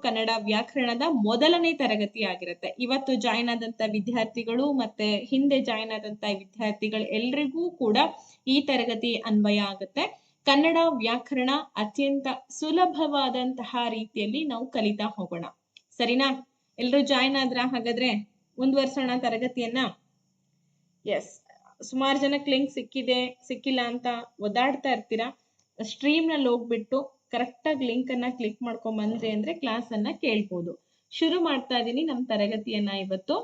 ಕನ್ನಡ ವ್ಯಾಕರಣದ ಮೊದಲನೇ ತರಗತಿ ಆಗಿರುತ್ತೆ. ಇವತ್ತು ಜಾಯಿನ್ ಆದಂತ ವಿದ್ಯಾರ್ಥಿಗಳು ಮತ್ತೆ ಹಿಂದೆ ಜಾಯಿನ್ ಆದಂತ ವಿದ್ಯಾರ್ಥಿಗಳು ಎಲ್ರಿಗೂ ಕೂಡ ಈ ತರಗತಿ ಅನ್ವಯ ಆಗುತ್ತೆ. ಕನ್ನಡ ವ್ಯಾಕರಣ ಅತ್ಯಂತ ಸುಲಭವಾದಂತಹ ರೀತಿಯಲ್ಲಿ ನಾವು ಕಲಿತಾ ಹೋಗೋಣ. ಸರಿನಾ? ಎಲ್ರು ಜಾಯಿನ್ ಆದ್ರ? ಹಾಗಾದ್ರೆ ಮುಂದುವರ್ಸೋಣ ತರಗತಿಯನ್ನ. ಎಸ್, ಸುಮಾರು ಜನಕ್ಕೆ ಲಿಂಕ್ ಸಿಕ್ಕಿದೆ ಸಿಕ್ಕಿಲ್ಲ ಅಂತ ಒದ್ದಾಡ್ತಾ ಇರ್ತೀರಾ. ಸ್ಟ್ರೀಮ್ ನಲ್ಲಿ ಹೋಗ್ಬಿಟ್ಟು ಕರೆಕ್ಟ್ ಆಗಿ ಲಿಂಕ್ ಅನ್ನ ಕ್ಲಿಕ್ ಮಾಡ್ಕೊಂಡ್ ಬಂದ್ರಿ ಅಂದ್ರೆ ಕ್ಲಾಸ್ ಅನ್ನ ಕೇಳ್ಬೋದು. ಶುರು ಮಾಡ್ತಾ ಇದೀನಿ ನಮ್ ತರಗತಿಯನ್ನ ಇವತ್ತು.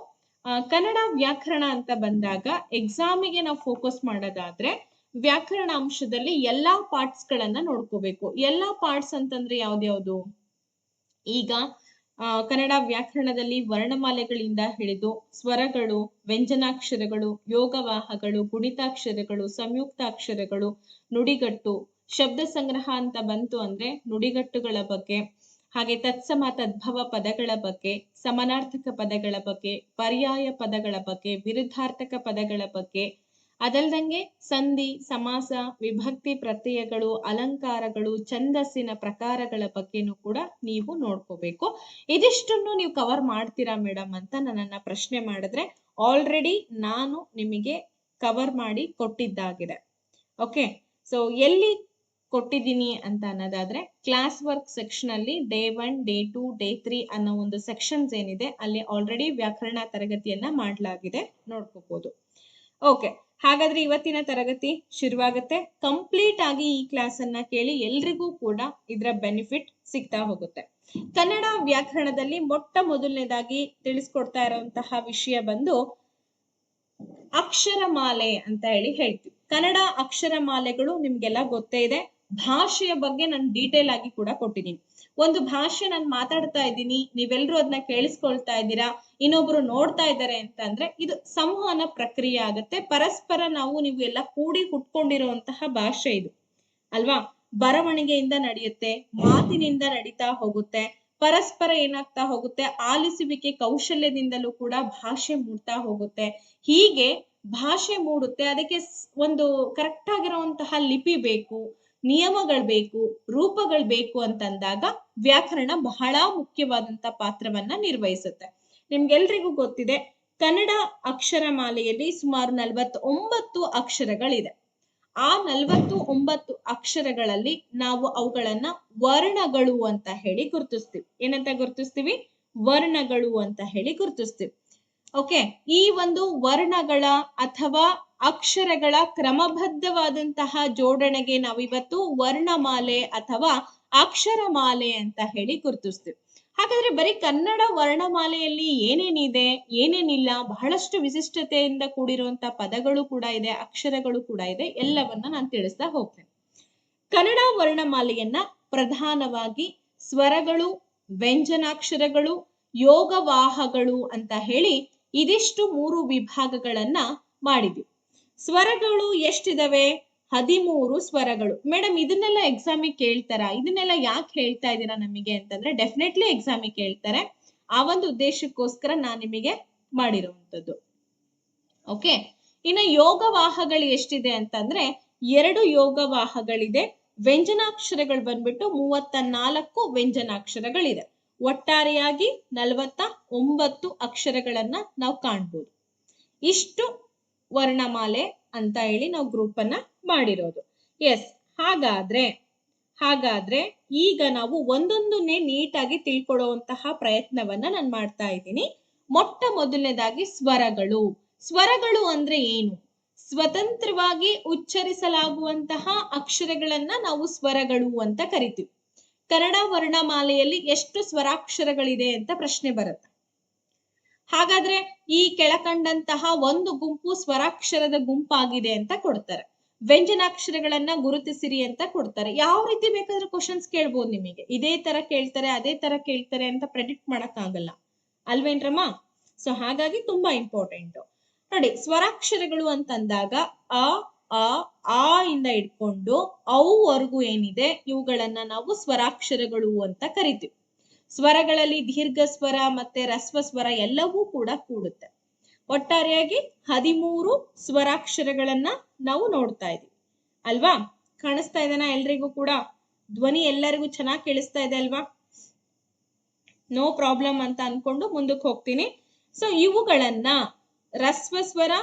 ಕನ್ನಡ ವ್ಯಾಕರಣ ಅಂತ ಬಂದಾಗ ಎಕ್ಸಾಮಿಗೆ ನಾವು ಫೋಕಸ್ ಮಾಡೋದಾದ್ರೆ ವ್ಯಾಕರಣ ಅಂಶದಲ್ಲಿ ಎಲ್ಲಾ ಪಾರ್ಟ್ಸ್ ಗಳನ್ನ ನೋಡ್ಕೋಬೇಕು. ಎಲ್ಲಾ ಪಾರ್ಟ್ಸ್ ಅಂತಂದ್ರೆ ಯಾವ್ದ್ಯಾವ್ದು? ಈಗ ಕನ್ನಡ ವ್ಯಾಕರಣದಲ್ಲಿ ವರ್ಣಮಾಲೆಗಳಿಂದ ಹಿಡಿದು ಸ್ವರಗಳು, ವ್ಯಂಜನಾಕ್ಷರಗಳು, ಯೋಗವಾಹಗಳು, ಗುಣಿತಾಕ್ಷರಗಳು, ಸಂಯುಕ್ತಾಕ್ಷರಗಳು, ನುಡಿಗಟ್ಟು, ಶಬ್ದ ಸಂಗ್ರಹ ಅಂತ ಬಂತು ಅಂದ್ರೆ ನುಡಿಗಟ್ಟುಗಳ ಬಗ್ಗೆ, ಹಾಗೆ ತತ್ಸಮ ತದ್ಭವ ಪದಗಳ ಬಗ್ಗೆ, ಸಮಾನಾರ್ಥಕ ಪದಗಳ ಬಗ್ಗೆ, ಪರ್ಯಾಯ ಪದಗಳ ಬಗ್ಗೆ, ವಿರುದ್ಧಾರ್ಥಕ ಪದಗಳ ಬಗ್ಗೆ, ಅದಲ್ದಂಗೆ ಸಂಧಿ, ಸಮಾಸ, ವಿಭಕ್ತಿ ಪ್ರತ್ಯಯಗಳು, ಅಲಂಕಾರಗಳು, ಛಂದಸ್ಸಿನ ಪ್ರಕಾರಗಳ ಬಗ್ಗೆನೂ ಕೂಡ ನೀವು ನೋಡ್ಕೋಬೇಕು. ಇದಿಷ್ಟನ್ನು ನೀವು ಕವರ್ ಮಾಡ್ತೀರಾ ಮೇಡಮ್ ಅಂತ ನನ್ನನ್ನ ಪ್ರಶ್ನೆ ಮಾಡಿದ್ರೆ ಆಲ್ರೆಡಿ ನಾನು ನಿಮಗೆ ಕವರ್ ಮಾಡಿ ಕೊಟ್ಟಿದ್ದಾಗಿದೆ. ಓಕೆ, ಸೊ ಎಲ್ಲಿ ಕೊಟ್ಟಿದ್ದೀನಿ ಅಂತ ಅನ್ನೋದಾದ್ರೆ ಕ್ಲಾಸ್ ವರ್ಕ್ ಸೆಕ್ಷನ್ ಅಲ್ಲಿ ಡೇ 1, ಡೇ 2, ಡೇ 3 ಅನ್ನೋ ಒಂದು ಸೆಕ್ಷನ್ಸ್ ಏನಿದೆ ಅಲ್ಲಿ ಆಲ್ರೆಡಿ ವ್ಯಾಕರಣ ತರಗತಿಯನ್ನ ಮಾಡಲಾಗಿದೆ, ನೋಡ್ಕೋಬಹುದು. ಓಕೆ, ಹಾಗಾದ್ರೆ ಇವತ್ತಿನ ತರಗತಿ ಶುರುವಾಗುತ್ತೆ. ಕಂಪ್ಲೀಟ್ ಆಗಿ ಈ ಕ್ಲಾಸ್ ಅನ್ನ ಕೇಳಿ ಎಲ್ರಿಗೂ ಕೂಡ ಇದರ ಬೆನಿಫಿಟ್ ಸಿಗ್ತಾ ಹೋಗುತ್ತೆ. ಕನ್ನಡ ವ್ಯಾಕರಣದಲ್ಲಿ ಮೊಟ್ಟ ಮೊದಲನೇದಾಗಿ ತಿಳಿಸ್ಕೊಡ್ತಾ ಇರುವಂತಹ ವಿಷಯ ಬಂದು ಅಕ್ಷರಮಾಲೆ ಅಂತ ಹೇಳ್ತೀವಿ. ಕನ್ನಡ ಅಕ್ಷರಮಾಲೆಗಳು ನಿಮ್ಗೆಲ್ಲ ಗೊತ್ತೇ ಇದೆ. ಭಾಷೆಯ ಬಗ್ಗೆ ನಾನು ಡೀಟೇಲ್ ಆಗಿ ಕೂಡ ಕೊಟ್ಟಿದ್ದೀನಿ. ಒಂದು ಭಾಷೆ ನಾನು ಮಾತಾಡ್ತಾ ಇದ್ದೀನಿ, ನೀವೆಲ್ಲರೂ ಅದನ್ನ ಕೇಳಿಸ್ಕೊಳ್ತಾ ಇದ್ದೀರಾ, ಇನ್ನೊಬ್ರು ನೋಡ್ತಾ ಇದ್ದಾರೆ ಅಂತ ಅಂದ್ರೆ ಇದು ಸಂವಹನ ಪ್ರಕ್ರಿಯೆ ಆಗುತ್ತೆ. ಪರಸ್ಪರ ನೀವು ಎಲ್ಲ ಕೂಡಿ ಹುಟ್ಕೊಂಡಿರುವಂತಹ ಭಾಷೆ ಇದು ಅಲ್ವಾ? ಬರವಣಿಗೆಯಿಂದ ನಡೆಯುತ್ತೆ, ಮಾತಿನಿಂದ ನಡೀತಾ ಹೋಗುತ್ತೆ, ಪರಸ್ಪರ ಏನಾಗ್ತಾ ಹೋಗುತ್ತೆ, ಆಲಿಸುವಿಕೆ ಕೌಶಲ್ಯದಿಂದಲೂ ಕೂಡ ಭಾಷೆ ಮೂಡ್ತಾ ಹೋಗುತ್ತೆ. ಹೀಗೆ ಭಾಷೆ ಮೂಡುತ್ತೆ. ಅದಕ್ಕೆ ಒಂದು ಕರೆಕ್ಟ್ ಆಗಿರುವಂತಹ ಲಿಪಿ ಬೇಕು, ನಿಯಮಗಳು ಬೇಕು, ರೂಪಗಳು ಬೇಕು ಅಂತಂದಾಗ ವ್ಯಾಕರಣ ಬಹಳ ಮುಖ್ಯವಾದಂತ ಪಾತ್ರವನ್ನ ನಿರ್ವಹಿಸುತ್ತೆ. ನಿಮ್ಗೆಲ್ರಿಗೂ ಗೊತ್ತಿದೆ, ಕನ್ನಡ ಅಕ್ಷರಮಾಲೆಯಲ್ಲಿ ಸುಮಾರು 49 ಅಕ್ಷರಗಳಿದೆ. ಆ 49 ಅಕ್ಷರಗಳಲ್ಲಿ ನಾವು ಅವುಗಳನ್ನ ವರ್ಣಗಳು ಅಂತ ಹೇಳಿ ಗುರುತಿಸ್ತೀವಿ. ಏನಂತ ಗುರುತಿಸ್ತೀವಿ? ವರ್ಣಗಳು ಅಂತ ಹೇಳಿ ಗುರುತಿಸ್ತೀವಿ. ಓಕೆ, ಈ ಒಂದು ವರ್ಣಗಳ ಅಥವಾ ಅಕ್ಷರಗಳ ಕ್ರಮಬದ್ಧವಾದಂತಹ ಜೋಡಣೆಗೆ ನಾವಿವತ್ತು ವರ್ಣಮಾಲೆ ಅಥವಾ ಅಕ್ಷರಮಾಲೆ ಅಂತ ಹೇಳಿ ಗುರುತಿಸ್ತೀವಿ. ಹಾಗಾದ್ರೆ ಬರೀ ಕನ್ನಡ ವರ್ಣಮಾಲೆಯಲ್ಲಿ ಏನೇನಿದೆ, ಏನೇನಿಲ್ಲ, ಬಹಳಷ್ಟು ವಿಶಿಷ್ಟತೆಯಿಂದ ಕೂಡಿರುವಂತಹ ಪದಗಳು ಕೂಡ ಇದೆ, ಅಕ್ಷರಗಳು ಕೂಡ ಇದೆ, ಎಲ್ಲವನ್ನ ನಾನು ತಿಳಿಸ್ತಾ ಹೋಗ್ತೇನೆ. ಕನ್ನಡ ವರ್ಣಮಾಲೆಯನ್ನ ಪ್ರಧಾನವಾಗಿ ಸ್ವರಗಳು, ವ್ಯಂಜನಾಕ್ಷರಗಳು, ಯೋಗವಾಹಗಳು ಅಂತ ಹೇಳಿ ಇದಿಷ್ಟು 3 ವಿಭಾಗಗಳನ್ನ ಮಾಡಿದ್ವಿ. ಸ್ವರಗಳು ಎಷ್ಟಿದಾವೆ? 13 ಸ್ವರಗಳು. ಮೇಡಮ್ ಇದನ್ನೆಲ್ಲ ಎಕ್ಸಾಮಿಗೆ ಕೇಳ್ತಾರ? ಇದನ್ನೆಲ್ಲ ಯಾಕೆ ಹೇಳ್ತಾ ಇದ್ದೀರಾ ನಮಗೆ ಅಂತಂದ್ರೆ ಡೆಫಿನೆಟ್ಲಿ ಎಕ್ಸಾಮಿಗೆ ಕೇಳ್ತಾರೆ. ಆ ಒಂದು ಉದ್ದೇಶಕ್ಕೋಸ್ಕರ ನಾನು ನಿಮಗೆ ಮಾಡಿರುವಂತದ್ದು. ಓಕೆ, ಇನ್ನು ಯೋಗವಾಹಗಳು ಎಷ್ಟಿದೆ ಅಂತಂದ್ರೆ 2 ಯೋಗವಾಹಗಳಿದೆ. ವ್ಯಂಜನಾಕ್ಷರಗಳು ಬಂದ್ಬಿಟ್ಟು 34 ವ್ಯಂಜನಾಕ್ಷರಗಳಿದೆ. ಒಟ್ಟಾರೆಯಾಗಿ 49 ಅಕ್ಷರಗಳನ್ನ ನಾವು ಕಾಣ್ಬೋದು. ಇಷ್ಟು ವರ್ಣಮಾಲೆ ಅಂತ ಹೇಳಿ ನಾವು ಗ್ರೂಪ್ ಅನ್ನ ಮಾಡಿರೋದು. ಎಸ್, ಹಾಗಾದ್ರೆ ಈಗ ನಾವು ಒಂದೊಂದನ್ನೇ ನೀಟಾಗಿ ತಿಳ್ಕೊಳ್ಳುವಂತಹ ಪ್ರಯತ್ನವನ್ನ ನಾನು ಮಾಡ್ತಾ ಇದ್ದೀನಿ. ಮೊಟ್ಟ ಮೊದಲನೇದಾಗಿ ಸ್ವರಗಳು. ಸ್ವರಗಳು ಅಂದ್ರೆ ಏನು? ಸ್ವತಂತ್ರವಾಗಿ ಉಚ್ಚರಿಸಲಾಗುವಂತಹ ಅಕ್ಷರಗಳನ್ನ ನಾವು ಸ್ವರಗಳು ಅಂತ ಕರಿತೀವಿ. ಕನ್ನಡ ವರ್ಣಮಾಲೆಯಲ್ಲಿ ಎಷ್ಟು ಸ್ವರಾಕ್ಷರಗಳಿದೆ ಅಂತ ಪ್ರಶ್ನೆ ಬರುತ್ತೆ. ಹಾಗಾದ್ರೆ ಈ ಕೆಳಕಂಡಂತಹ ಒಂದು ಗುಂಪು ಸ್ವರಾಕ್ಷರದ ಗುಂಪಾಗಿದೆ ಅಂತ ಕೊಡ್ತಾರೆ. ವ್ಯಂಜನಾಕ್ಷರಗಳನ್ನ ಗುರುತಿಸಿರಿ ಅಂತ ಕೊಡ್ತಾರೆ. ಯಾವ ರೀತಿ ಬೇಕಾದ್ರೂ ಕ್ವಶನ್ಸ್ ಕೇಳ್ಬೋದು ನಿಮಗೆ. ಇದೇ ತರ ಕೇಳ್ತಾರೆ, ಅದೇ ತರ ಕೇಳ್ತಾರೆ ಅಂತ ಪ್ರೆಡಿಕ್ಟ್ ಮಾಡಕ್ ಆಗಲ್ಲ ಅಲ್ವೇನ್ರಮ್ಮ? ಸೊ ಹಾಗಾಗಿ ತುಂಬಾ ಇಂಪಾರ್ಟೆಂಟ್ ನೋಡಿ. ಸ್ವರಾಕ್ಷರಗಳು ಅಂತಂದಾಗ ಆ ಇಂದ ಇಟ್ಕೊಂಡು ಅವುವರೆಗೂ ಏನಿದೆ ಇವುಗಳನ್ನ ನಾವು ಸ್ವರಾಕ್ಷರಗಳು ಅಂತ ಕರಿತೀವಿ. ಸ್ವರಗಳಲ್ಲಿ ದೀರ್ಘ ಸ್ವರ ಮತ್ತೆ ರಸ್ವ ಸ್ವರ ಎಲ್ಲವೂ ಕೂಡ ಕೂಡುತ್ತೆ. ಒಟ್ಟಾರೆಯಾಗಿ 13 ಸ್ವರಾಕ್ಷರಗಳನ್ನ ನಾವು ನೋಡ್ತಾ ಇದೀವಿ ಅಲ್ವಾ? ಕಾಣಿಸ್ತಾ ಇದೆನಾ ಎಲ್ರಿಗೂ ಕೂಡ? ಧ್ವನಿ ಎಲ್ಲರಿಗೂ ಚೆನ್ನಾಗಿ ಕೇಳಿಸ್ತಾ ಇದೆ ಅಲ್ವಾ? ನೋ ಪ್ರಾಬ್ಲಮ್ ಅಂತ ಅನ್ಕೊಂಡು ಮುಂದಕ್ಕೆ ಹೋಗ್ತೀನಿ. ಸೊ ಇವುಗಳನ್ನ ರಸ್ವ ಸ್ವರ,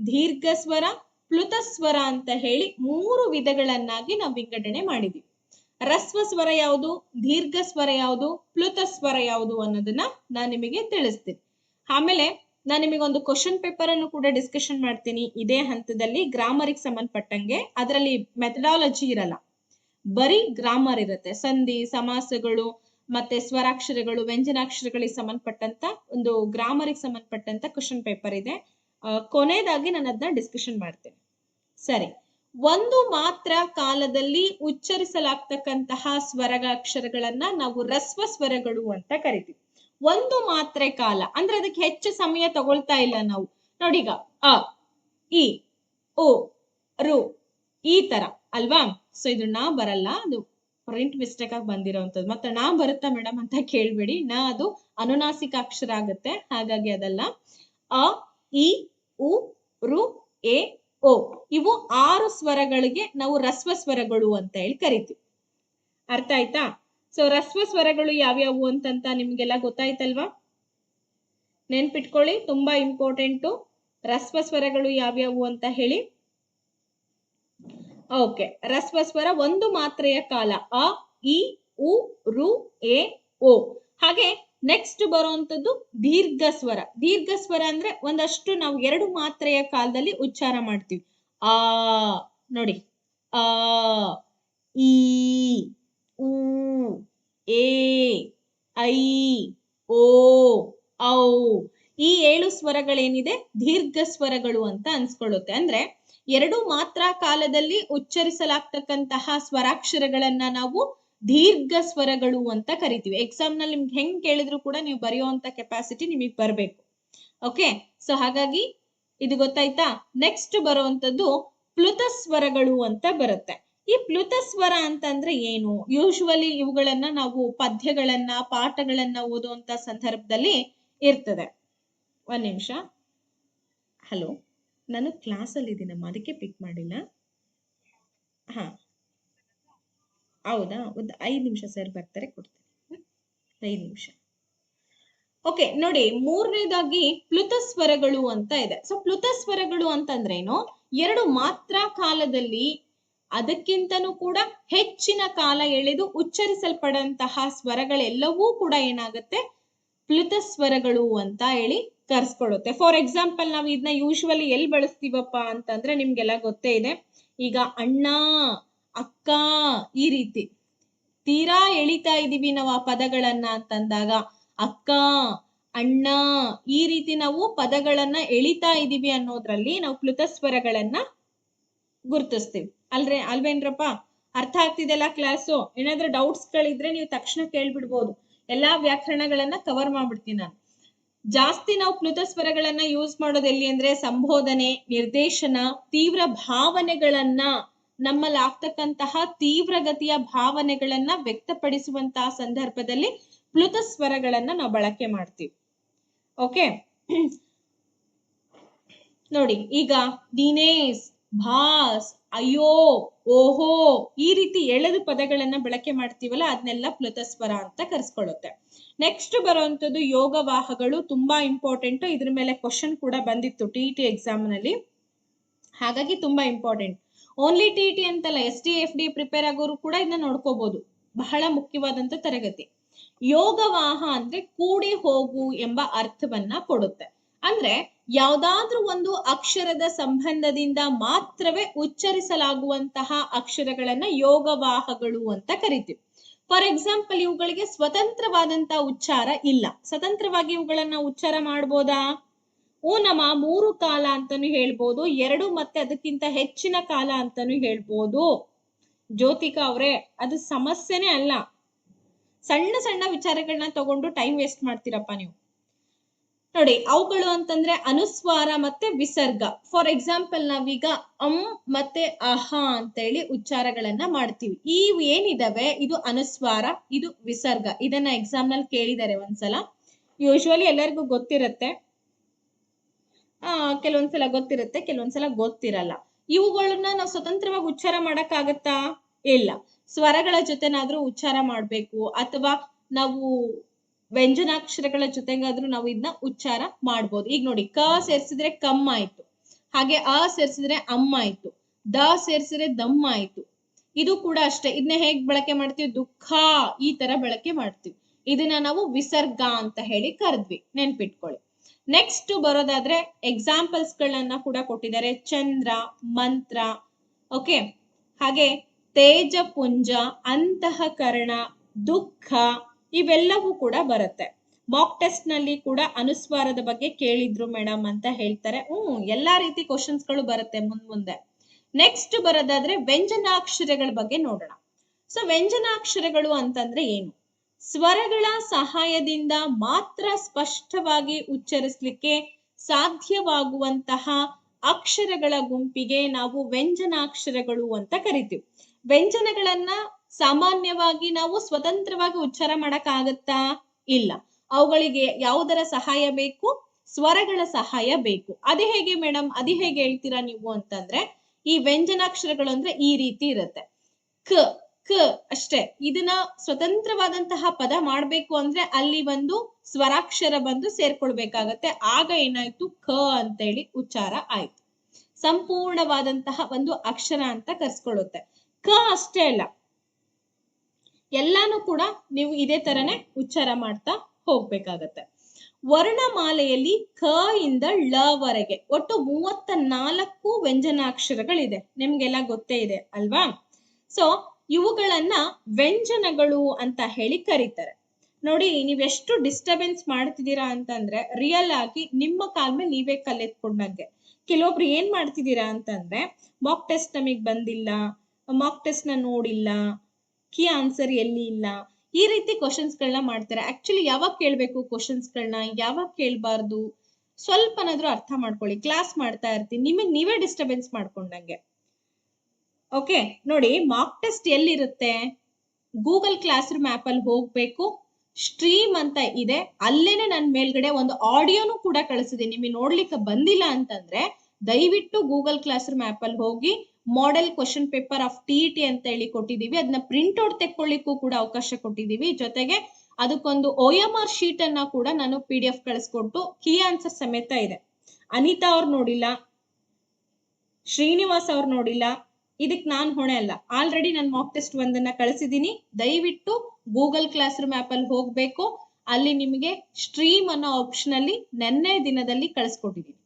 ದೀರ್ಘ ಸ್ವರ, ಪ್ಲುತ ಸ್ವರ ಅಂತ ಹೇಳಿ 3 ವಿಧಗಳನ್ನಾಗಿ ನಾವು ವಿಂಗಡಣೆ ಮಾಡಿದೀವಿ. ರಸ್ವ ಸ್ವರ ಯಾವುದು, ದೀರ್ಘ ಸ್ವರ ಯಾವುದು, ಪ್ಲುತ ಸ್ವರ ಯಾವುದು ಅನ್ನೋದನ್ನ ನಾನು ನಿಮಗೆ ತಿಳಿಸ್ತೀನಿ. ಆಮೇಲೆ ನಾನು ನಿಮಗೆ ಒಂದು ಕ್ವಶನ್ ಪೇಪರ್ ಅನ್ನು ಕೂಡ ಡಿಸ್ಕಷನ್ ಮಾಡ್ತೀನಿ ಇದೇ ಹಂತದಲ್ಲಿ, ಗ್ರಾಮರಿಗೆ ಸಂಬಂಧಪಟ್ಟಂಗೆ. ಅದರಲ್ಲಿ ಮೆಥಡಾಲಜಿ ಇರಲ್ಲ, ಬರೀ ಗ್ರಾಮರ್ ಇರುತ್ತೆ. ಸಂಧಿ, ಸಮಾಸಗಳು ಮತ್ತೆ ಸ್ವರಾಕ್ಷರಗಳು, ವ್ಯಂಜನಾಕ್ಷರಗಳಿಗೆ ಸಂಬಂಧಪಟ್ಟಂತ ಒಂದು ಗ್ರಾಮರಿಗೆ ಸಂಬಂಧಪಟ್ಟಂತ ಕ್ವಶನ್ ಪೇಪರ್ ಇದೆ. ಕೊನೆಯದಾಗಿ ನಾನು ಅದನ್ನ ಡಿಸ್ಕಷನ್ ಮಾಡ್ತೇನೆ. ಸರಿ, ಒಂದು ಮಾತ್ರ ಕಾಲದಲ್ಲಿ ಉಚ್ಚರಿಸಲಾಗ್ತಕ್ಕಂತಹ ಸ್ವರಾಕ್ಷರಗಳನ್ನ ನಾವು ರಸ್ವ ಸ್ವರಗಳು ಅಂತ ಕರಿತೀವಿ. ಒಂದು ಮಾತ್ರೆ ಕಾಲ ಅಂದ್ರೆ ಅದಕ್ಕೆ ಹೆಚ್ಚು ಸಮಯ ತಗೊಳ್ತಾ ಇಲ್ಲ ನಾವು. ನೋಡಿ, ಈಗ ಅ, ಇ, ಓ, ರು ಈ ತರ ಅಲ್ವಾ. ಸೊ ಇದು ನಾ ಬರಲ್ಲ, ಅದು ಪ್ರಿಂಟ್ ಮಿಸ್ಟೇಕ್ ಆಗಿ ಬಂದಿರೋಂಥದ್ದು. ಮತ್ತೆ ನಾ ಬರುತ್ತಾ ಮೇಡಮ್ ಅಂತ ಕೇಳ್ಬೇಡಿ, ನಾ ಅದು ಅನುನಾಸಿಕ ಅಕ್ಷರ ಆಗುತ್ತೆ, ಹಾಗಾಗಿ ಅದಲ್ಲ. ಅ, ಇ, ಉ, ರು, ಎ, ಓ ಇವು 6 ಸ್ವರಗಳಿಗೆ ನಾವು ರಸ್ವ ಸ್ವರಗಳು ಅಂತ ಹೇಳಿ ಕರಿತೀವಿ. ಅರ್ಥ ಆಯ್ತಾ? ಸೊ ರಸ್ವ ಸ್ವರಗಳು ಯಾವ್ಯಾವು ಅಂತಂತ ನಿಮ್ಗೆಲ್ಲ ಗೊತ್ತಾಯ್ತಲ್ವಾ? ನೆನ್ಪಿಟ್ಕೊಳ್ಳಿ, ತುಂಬಾ ಇಂಪಾರ್ಟೆಂಟು. ರಸ್ವ ಸ್ವರಗಳು ಯಾವ್ಯಾವು ಅಂತ ಹೇಳಿ. ಓಕೆ, ರಸ್ವ ಸ್ವರ ಒಂದು ಮಾತ್ರೆಯ ಕಾಲ ಅ, ಇ, ಉ, ರು, ಎ, ಓ. ಹಾಗೆ ನೆಕ್ಸ್ಟ್ ಬರುವಂತದ್ದು ದೀರ್ಘ ಸ್ವರ. ದೀರ್ಘ ಸ್ವರ ಅಂದ್ರೆ ಒಂದಷ್ಟು ನಾವು 2 ಮಾತ್ರೆಯ ಕಾಲದಲ್ಲಿ ಉಚ್ಚಾರ ಮಾಡ್ತೀವಿ. ಆ ನೋಡಿ, ಆ, ಈ, ಉ, ಎ, ಐ, ಓ, ಔ. ಈ 7 ಸ್ವರಗಳೇನಿದೆ ದೀರ್ಘ ಸ್ವರಗಳು ಅಂತ ಅನ್ಸ್ಕೊಳ್ಳುತ್ತೆ. ಅಂದ್ರೆ 2 ಮಾತ್ರ ಕಾಲದಲ್ಲಿ ಉಚ್ಚರಿಸಲಾಗ್ತಕ್ಕಂತಹ ಸ್ವರಾಕ್ಷರಗಳನ್ನ ನಾವು ದೀರ್ಘ ಸ್ವರಗಳು ಅಂತ ಕರಿತೀವಿ. ಎಕ್ಸಾಮ್ ನಲ್ಲಿ ನಿಮ್ಗೆ ಹೆಂಗ್ ಕೇಳಿದ್ರು ಕೂಡ ನೀವು ಬರೆಯುವಂತ ಕೆಪಾಸಿಟಿ ನಿಮಗೆ ಬರಬೇಕು. ಓಕೆ, ಸೊ ಹಾಗಾಗಿ ಇದು ಗೊತ್ತಾಯ್ತಾ? ನೆಕ್ಸ್ಟ್ ಬರುವಂತದ್ದು ಪ್ಲುತ ಸ್ವರಗಳು ಅಂತ ಬರುತ್ತೆ. ಈ ಪ್ಲುತ ಸ್ವರ ಅಂತಂದ್ರೆ ಏನು? ಯೂಶುವಲಿ ಇವುಗಳನ್ನ ನಾವು ಪದ್ಯಗಳನ್ನ, ಪಾಠಗಳನ್ನ ಓದುವಂತ ಸಂದರ್ಭದಲ್ಲಿ ಇರ್ತದೆ. ಒಂದ್ ನಿಮಿಷ. ಹಲೋ, ನಾನು ಕ್ಲಾಸ್ ಅಲ್ಲಿ ಇದ್ದೀನಮ್ಮ, ಅದಕ್ಕೆ ಪಿಕ್ ಮಾಡಿಲ್ಲ. ಹಾ ಹೌದಾ, ಒಂದು 5 ನಿಮಿಷ ಸರ್ ಬರ್ತಾರೆ, ಕೊಡ್ತೇನೆ. 5 ನಿಮಿಷ. ಓಕೆ ನೋಡಿ, 3ನೇದಾಗಿ ಪ್ಲುತ ಸ್ವರಗಳು ಅಂತ ಇದೆ. ಸೊ ಪ್ಲುತ ಸ್ವರಗಳು ಅಂತಂದ್ರೇನು? 2 ಮಾತ್ರ ಕಾಲದಲ್ಲಿ ಅದಕ್ಕಿಂತನೂ ಕೂಡ ಹೆಚ್ಚಿನ ಕಾಲ ಎಳೆದು ಉಚ್ಚರಿಸಲ್ಪಡಂತಹ ಸ್ವರಗಳೆಲ್ಲವೂ ಕೂಡ ಏನಾಗುತ್ತೆ? ಪ್ಲುತ ಸ್ವರಗಳು ಅಂತ ಹೇಳಿ ಕರ್ಸ್ಕೊಳ್ಳುತ್ತೆ. ಫಾರ್ ಎಕ್ಸಾಂಪಲ್ ನಾವು ಇದನ್ನ ಯೂಶುವಲಿ ಎಲ್ಲಿ ಬಳಸ್ತೀವಪ್ಪ ಅಂತಂದ್ರೆ ನಿಮ್ಗೆಲ್ಲ ಗೊತ್ತೇ ಇದೆ. ಈಗ ಅಣ್ಣ, ಅಕ್ಕ ಈ ರೀತಿ ತೀರಾ ಎಳಿತಾ ಇದೀವಿ ನಾವು ಆ ಪದಗಳನ್ನ ಅಂತಂದಾಗ, ಅಕ್ಕ, ಅಣ್ಣ ಈ ರೀತಿ ನಾವು ಪದಗಳನ್ನ ಎಳಿತಾ ಇದೀವಿ ಅನ್ನೋದ್ರಲ್ಲಿ ನಾವು ಪ್ಲುತ ಸ್ವರಗಳನ್ನ ಗುರುತಿಸ್ತೀವಿ. ಅಲ್ವೇನ್ರಪ್ಪ? ಅರ್ಥ ಆಗ್ತಿದೆಲ್ಲ ಕ್ಲಾಸು? ಏನಾದ್ರೂ ಡೌಟ್ಸ್ ಗಳಿದ್ರೆ ನೀವು ತಕ್ಷಣ ಕೇಳ್ಬಿಡ್ಬೋದು. ಎಲ್ಲಾ ವ್ಯಾಕರಣಗಳನ್ನ ಕವರ್ ಮಾಡ್ಬಿಡ್ತೀನಿ ನಾನು. ಜಾಸ್ತಿ ನಾವು ಪ್ಲುತ ಸ್ವರಗಳನ್ನ ಯೂಸ್ ಮಾಡೋದು ಎಲ್ಲಿ ಅಂದ್ರೆ ಸಂಬೋಧನೆ, ನಿರ್ದೇಶನ, ತೀವ್ರ ಭಾವನೆಗಳನ್ನ, ನಮ್ಮಲ್ಲಿ ಆಗ್ತಕ್ಕಂತಹ ತೀವ್ರಗತಿಯ ಭಾವನೆಗಳನ್ನ ವ್ಯಕ್ತಪಡಿಸುವಂತಹ ಸಂದರ್ಭದಲ್ಲಿ ಪ್ಲುತ ಸ್ವರಗಳನ್ನ ನಾವು ಬಳಕೆ ಮಾಡ್ತೀವಿ. ಓಕೆ ನೋಡಿ, ಈಗ ದಿನೇಶ್, ಭಾಸ್, ಅಯ್ಯೋ, ಓಹೋ ಈ ರೀತಿ ಎಳೆದು ಪದಗಳನ್ನ ಬಳಕೆ ಮಾಡ್ತೀವಲ್ಲ, ಅದನ್ನೆಲ್ಲ ಪ್ಲುತ ಸ್ವರ ಅಂತ ಕರ್ಸ್ಕೊಳ್ಳುತ್ತೆ. ನೆಕ್ಸ್ಟ್ ಬರುವಂತದ್ದು ಯೋಗವಾಹಗಳು. ತುಂಬಾ ಇಂಪಾರ್ಟೆಂಟ್. ಇದ್ರ ಮೇಲೆ ಕ್ವಶನ್ ಕೂಡ ಬಂದಿತ್ತು TET ಎಕ್ಸಾಮ್ ನಲ್ಲಿ, ಹಾಗಾಗಿ ತುಂಬಾ ಇಂಪಾರ್ಟೆಂಟ್. ಓನ್ಲಿ TET ಅಂತಲ್ಲ, ST FD ಪ್ರಿಪೇರ್ ಆಗೋರು ಕೂಡ ಇದನ್ನ ನೋಡ್ಕೋಬಹುದು. ಬಹಳ ಮುಖ್ಯವಾದಂತ ತರಗತಿ. ಯೋಗವಾಹ ಅಂದ್ರೆ ಕೂಡಿ ಹೋಗು ಎಂಬ ಅರ್ಥವನ್ನ ಕೊಡುತ್ತೆ. ಅಂದ್ರೆ ಯಾವ್ದಾದ್ರೂ ಒಂದು ಅಕ್ಷರದ ಸಂಬಂಧದಿಂದ ಮಾತ್ರವೇ ಉಚ್ಚರಿಸಲಾಗುವಂತಹ ಅಕ್ಷರಗಳನ್ನ ಯೋಗವಾಹಗಳು ಅಂತ ಕರಿತೀವಿ. ಫಾರ್ ಎಕ್ಸಾಂಪಲ್, ಇವುಗಳಿಗೆ ಸ್ವತಂತ್ರವಾದಂತಹ ಉಚ್ಚಾರ ಇಲ್ಲ. ಸ್ವತಂತ್ರವಾಗಿ ಇವುಗಳನ್ನ ಉಚ್ಚಾರ ಮಾಡ್ಬೋದಾ? ನಮ್ಮ 3 ಕಾಲ ಅಂತಾನು ಹೇಳ್ಬೋದು, 2 ಮತ್ತೆ ಅದಕ್ಕಿಂತ ಹೆಚ್ಚಿನ ಕಾಲ ಅಂತಾನು ಹೇಳ್ಬೋದು. ಜ್ಯೋತಿಕಾ ಅವ್ರೆ, ಅದು ಸಮಸ್ಯೆನೇ ಅಲ್ಲ. ಸಣ್ಣ ಸಣ್ಣ ವಿಚಾರಗಳನ್ನ ತಗೊಂಡು ಟೈಮ್ ವೇಸ್ಟ್ ಮಾಡ್ತೀರಪ್ಪ ನೀವು. ನೋಡಿ, ಅವುಗಳು ಅಂತಂದ್ರೆ ಅನುಸ್ವಾರ ಮತ್ತೆ ವಿಸರ್ಗ. ಫಾರ್ ಎಕ್ಸಾಂಪಲ್, ನಾವೀಗ ಮತ್ತೆ ಅಹ ಅಂತ ಹೇಳಿ ಉಚ್ಚಾರಗಳನ್ನ ಮಾಡ್ತೀವಿ. ಇವು ಏನಿದಾವೆ ಇದು ಅನುಸ್ವಾರ, ಇದು ವಿಸರ್ಗ. ಇದನ್ನ ಎಕ್ಸಾಮ್ ನಲ್ಲಿ ಕೇಳಿದ್ದಾರೆ ಒಂದ್ಸಲ. ಯೂಶುವಲಿ ಎಲ್ಲರಿಗೂ ಗೊತ್ತಿರುತ್ತೆ, ಕೆಲವೊಂದ್ಸಲ ಗೊತ್ತಿರುತ್ತೆ, ಕೆಲವೊಂದ್ಸಲ ಗೊತ್ತಿರಲ್ಲ. ಇವುಗಳನ್ನ ನಾವು ಸ್ವತಂತ್ರವಾಗಿ ಉಚ್ಚಾರ ಮಾಡಕ್ಕಾಗತ್ತಾ? ಇಲ್ಲ. ಸ್ವರಗಳ ಜೊತೆನಾದ್ರೂ ಉಚ್ಚಾರ ಮಾಡ್ಬೇಕು, ಅಥವಾ ನಾವು ವ್ಯಂಜನಾಕ್ಷರಗಳ ಜೊತೆಗಾದ್ರೂ ನಾವು ಇದನ್ನ ಉಚ್ಚಾರ ಮಾಡ್ಬೋದು. ಈಗ ನೋಡಿ, ಕ ಸೇರ್ಸಿದ್ರೆ ಕಮ್ಮ ಆಯ್ತು, ಹಾಗೆ ಅ ಸೇರ್ಸಿದ್ರೆ ಅಮ್ಮ ಆಯ್ತು, ದ ಸೇರ್ಸಿದ್ರೆ ದಮ್ಮ ಆಯ್ತು. ಇದು ಕೂಡ ಅಷ್ಟೇ. ಇದನ್ನ ಹೇಗ್ ಬಳಕೆ ಮಾಡ್ತೀವಿ? ದುಃಖ, ಈ ತರ ಬಳಕೆ ಮಾಡ್ತೀವಿ. ಇದನ್ನ ನಾವು ವಿಸರ್ಗ ಅಂತ ಹೇಳಿ ಕರೆದ್ವಿ, ನೆನ್ಪಿಟ್ಕೊಳ್ಳಿ. ನೆಕ್ಸ್ಟ್ ಬರೋದಾದ್ರೆ ಎಕ್ಸಾಂಪಲ್ಸ್ ಗಳನ್ನ ಕೂಡ ಕೊಟ್ಟಿದ್ದಾರೆ. ಚಂದ್ರ, ಮಂತ್ರ, ಓಕೆ, ಹಾಗೆ ತೇಜಪುಂಜ, ಅಂತಃಕರಣ, ದುಃಖ, ಇವೆಲ್ಲವೂ ಕೂಡ ಬರುತ್ತೆ. ಮಾಕ್ ಟೆಸ್ಟ್ ನಲ್ಲಿ ಕೂಡ ಅನುಸ್ವಾರದ ಬಗ್ಗೆ ಕೇಳಿದ್ರು ಮೇಡಮ್ ಅಂತ ಹೇಳ್ತಾರೆ. ಎಲ್ಲಾ ರೀತಿ ಕ್ವಶನ್ಸ್ ಗಳು ಬರುತ್ತೆ ಮುಂದೆ. ನೆಕ್ಸ್ಟ್ ಬರೋದಾದ್ರೆ ವ್ಯಂಜನಾಕ್ಷರಗಳ ಬಗ್ಗೆ ನೋಡೋಣ. ಸೊ ವ್ಯಂಜನಾಕ್ಷರಗಳು ಅಂತಂದ್ರೆ ಏನು? ಸ್ವರಗಳ ಸಹಾಯದಿಂದ ಮಾತ್ರ ಸ್ಪಷ್ಟವಾಗಿ ಉಚ್ಚರಿಸಲಿಕ್ಕೆ ಸಾಧ್ಯವಾಗುವಂತಹ ಅಕ್ಷರಗಳ ಗುಂಪಿಗೆ ನಾವು ವ್ಯಂಜನಾಕ್ಷರಗಳು ಅಂತ ಕರಿತೀವಿ. ವ್ಯಂಜನಗಳನ್ನ ಸಾಮಾನ್ಯವಾಗಿ ನಾವು ಸ್ವತಂತ್ರವಾಗಿ ಉಚ್ಚಾರ ಮಾಡಕ್ ಆಗತ್ತಾ? ಇಲ್ಲ. ಅವುಗಳಿಗೆ ಯಾವುದರ ಸಹಾಯ ಬೇಕು? ಸ್ವರಗಳ ಸಹಾಯ ಬೇಕು. ಅದೇ ಹೇಗೆ ಮೇಡಮ್, ಅದೇ ಹೇಗೆ ಹೇಳ್ತೀರಾ ನೀವು ಅಂತಂದ್ರೆ, ಈ ವ್ಯಂಜನಾಕ್ಷರಗಳು ಅಂದ್ರೆ ಈ ರೀತಿ ಇರುತ್ತೆ. ಕ ಕ ಅಷ್ಟೇ. ಇದನ್ನ ಸ್ವತಂತ್ರವಾದಂತಹ ಪದ ಮಾಡ್ಬೇಕು ಅಂದ್ರೆ ಅಲ್ಲಿ ಒಂದು ಸ್ವರಾಕ್ಷರ ಬಂದು ಸೇರ್ಕೊಳ್ಬೇಕಾಗತ್ತೆ. ಆಗ ಏನಾಯ್ತು? ಕ ಅಂತೇಳಿ ಉಚ್ಚಾರ ಆಯ್ತು. ಸಂಪೂರ್ಣವಾದಂತಹ ಒಂದು ಅಕ್ಷರ ಅಂತ ಕರ್ಸ್ಕೊಳ್ಳುತ್ತೆ. ಕ ಅಷ್ಟೇ ಅಲ್ಲ, ಎಲ್ಲಾನು ಕೂಡ ನೀವು ಇದೇ ತರನೇ ಉಚ್ಚಾರ ಮಾಡ್ತಾ ಹೋಗ್ಬೇಕಾಗತ್ತೆ. ವರ್ಣಮಾಲೆಯಲ್ಲಿ ಕ ಇಂದ ಳ ವರೆಗೆ ಒಟ್ಟು 34 ವ್ಯಂಜನಾಕ್ಷರಗಳಿದೆ. ನಿಮ್ಗೆಲ್ಲ ಗೊತ್ತೇ ಇದೆ ಅಲ್ವಾ? ಸೊ ಇವುಗಳನ್ನ ವ್ಯಂಜನಗಳು ಅಂತ ಹೇಳಿ ಕರೀತಾರೆ. ನೋಡಿ, ನೀವೆಷ್ಟು ಡಿಸ್ಟರ್ಬೆನ್ಸ್ ಮಾಡ್ತಿದ್ದೀರಾ ಅಂತಂದ್ರೆ ರಿಯಲ್ ಆಗಿ ನಿಮ್ಮ ಕಾಲ್ ಮೇಲೆ ನೀವೇ ಕಲ್ಲೆತ್ಕೊಂಡಂಗೆ. ಕೆಲವೊಬ್ರು ಏನ್ ಮಾಡ್ತಿದ್ದೀರಾ ಅಂತಂದ್ರೆ, ಮಾಕ್ ಟೆಸ್ಟ್ ನಮಗ್ ಬಂದಿಲ್ಲ, ಮಾಕ್ ಟೆಸ್ಟ್ ನ ನೋಡಿಲ್ಲ, ಕೀ ಆನ್ಸರ್ ಎಲ್ಲಿ ಇಲ್ಲ, ಈ ರೀತಿ ಕ್ವಶನ್ಸ್ ಗಳನ್ನ ಮಾಡ್ತಾರೆ. ಆಕ್ಚುಲಿ ಯಾವಾಗ ಕೇಳ್ಬೇಕು ಕ್ವಶನ್ಸ್ ಗಳನ್ನ, ಯಾವಾಗ ಕೇಳ್ಬಾರ್ದು, ಸ್ವಲ್ಪನಾದ್ರೂ ಅರ್ಥ ಮಾಡ್ಕೊಳ್ಳಿ. ಕ್ಲಾಸ್ ಮಾಡ್ತಾ ಇರ್ತೀನಿ, ನಿಮಗೆ ನೀವೇ ಡಿಸ್ಟರ್ಬೆನ್ಸ್ ಮಾಡ್ಕೊಂಡಂಗೆ. ಓಕೆ, ನೋಡಿ, ಮಾಕ್ ಟೆಸ್ಟ್ ಎಲ್ಲಿರುತ್ತೆ? ಗೂಗಲ್ ಕ್ಲಾಸ್ ರೂಮ್ ಆಪ್ ಅಲ್ಲಿ ಹೋಗ್ಬೇಕು, ಸ್ಟ್ರೀಮ್ ಅಂತ ಇದೆ, ಅಲ್ಲೇನೆ ನನ್ನ ಮೇಲ್ಗಡೆ ಒಂದು ಆಡಿಯೋನು ಕೂಡ ಕಳಿಸಿದೆ. ನಿಮಗೆ ನೋಡ್ಲಿಕ್ಕೆ ಬಂದಿಲ್ಲ ಅಂತಂದ್ರೆ ದಯವಿಟ್ಟು ಗೂಗಲ್ ಕ್ಲಾಸ್ ರೂಮ್ ಆಪ್ ಅಲ್ಲಿ ಹೋಗಿ model question paper of TET ಅಂತ ಹೇಳಿ ಕೊಟ್ಟಿದೀವಿ. ಅದನ್ನ ಪ್ರಿಂಟ್ ಔಟ್ ತೆಕ್ಕೊಳ್ಳಿಕ್ಕೂ ಕೂಡ ಅವಕಾಶ ಕೊಟ್ಟಿದೀವಿ. ಜೊತೆಗೆ ಅದಕ್ಕೊಂದು OMR ಶೀಟ್ ಅನ್ನ ಕೂಡ ನಾನು PDF ಕಳಿಸ್ಕೊಟ್ಟು ಕೀ ಆನ್ಸರ್ ಸಮೇತ ಇದೆ. ಅನಿತಾ ಅವ್ರು ನೋಡಿಲ್ಲ, ಶ್ರೀನಿವಾಸ್ ಅವ್ರು ನೋಡಿಲ್ಲ, ಇದಕ್ ನಾನ್ ಹೊಣೆ ಅಲ್ಲ. ಆಲ್ರೆಡಿ ನಾನು ಮಾಕ್ ಟೆಸ್ಟ್ ಒಂದನ್ನ ಕಳಿಸಿದೀನಿ. ದಯವಿಟ್ಟು ಗೂಗಲ್ ಕ್ಲಾಸ್ ರೂಮ್ ಆಪ್ ಅಲ್ಲಿ ಹೋಗ್ಬೇಕು, ಅಲ್ಲಿ ನಿಮಗೆ ಸ್ಟ್ರೀಮ್ ಅನ್ನೋ ಆಪ್ಷನ್ ಅಲ್ಲಿ ನೆನ್ನೆ ದಿನದಲ್ಲಿ ಕಳಿಸ್ಕೊಟ್ಟಿದೀನಿ.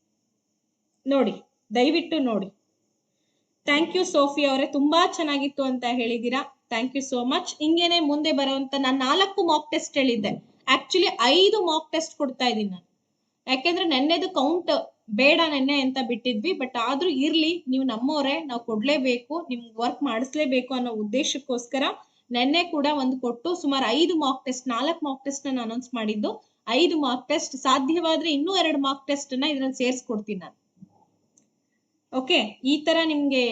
ನೋಡಿ, ದಯವಿಟ್ಟು ನೋಡಿ. ಥ್ಯಾಂಕ್ ಯು ಸೋಫಿ ಅವರೇ, ತುಂಬಾ ಚೆನ್ನಾಗಿತ್ತು ಅಂತ ಹೇಳಿದೀರಾ. Thank you so much. ಹಿಂಗೇನೆ ಮುಂದೆ ಬರುವಂತ ನಾನು 4 ಮಾಕ್ ಟೆಸ್ಟ್ ಹೇಳಿದ್ದೆ. ಆಕ್ಚುಲಿ 5 ಮಾಕ್ ಟೆಸ್ಟ್ ಕೊಡ್ತಾ ಇದ್ದೀನಿ ನಾನು, ಯಾಕೆಂದ್ರೆ ನೆನ್ನೆದು ಕೌಂಟ್ ಬೇಡ ನೆನ್ನೆ ಅಂತ ಬಿಟ್ಟಿದ್ವಿ. ಬಟ್ ಆದ್ರೂ ಇರ್ಲಿ, ನೀವು ನಮ್ಮವರೇ, ನಾವು ಕೊಡ್ಲೇಬೇಕು, ನಿಮ್ಗೆ ವರ್ಕ್ ಮಾಡಿಸ್ಲೇಬೇಕು ಅನ್ನೋ ಉದ್ದೇಶಕ್ಕೋಸ್ಕರ ನೆನ್ನೆ ಕೂಡ ಒಂದು ಕೊಟ್ಟು ಸುಮಾರು 5 ಮಾಕ್ ಟೆಸ್ಟ್, 4 ಮಾಕ್ ಟೆಸ್ಟ್ ನಾನು ಅನೌನ್ಸ್ ಮಾಡಿದ್ದು. 5 ಮಾಕ್ ಟೆಸ್ಟ್, ಸಾಧ್ಯವಾದ್ರೆ ಇನ್ನೂ 2 ಮಾಕ್ ಟೆಸ್ಟ್ ಅನ್ನ ಇದ್ರಲ್ಲಿ ಸೇರಿಸ್ಕೊಡ್ತೀನಿ ನಾನು. ಓಕೆ, ಈ ತರ ನಿಮ್ಗೆ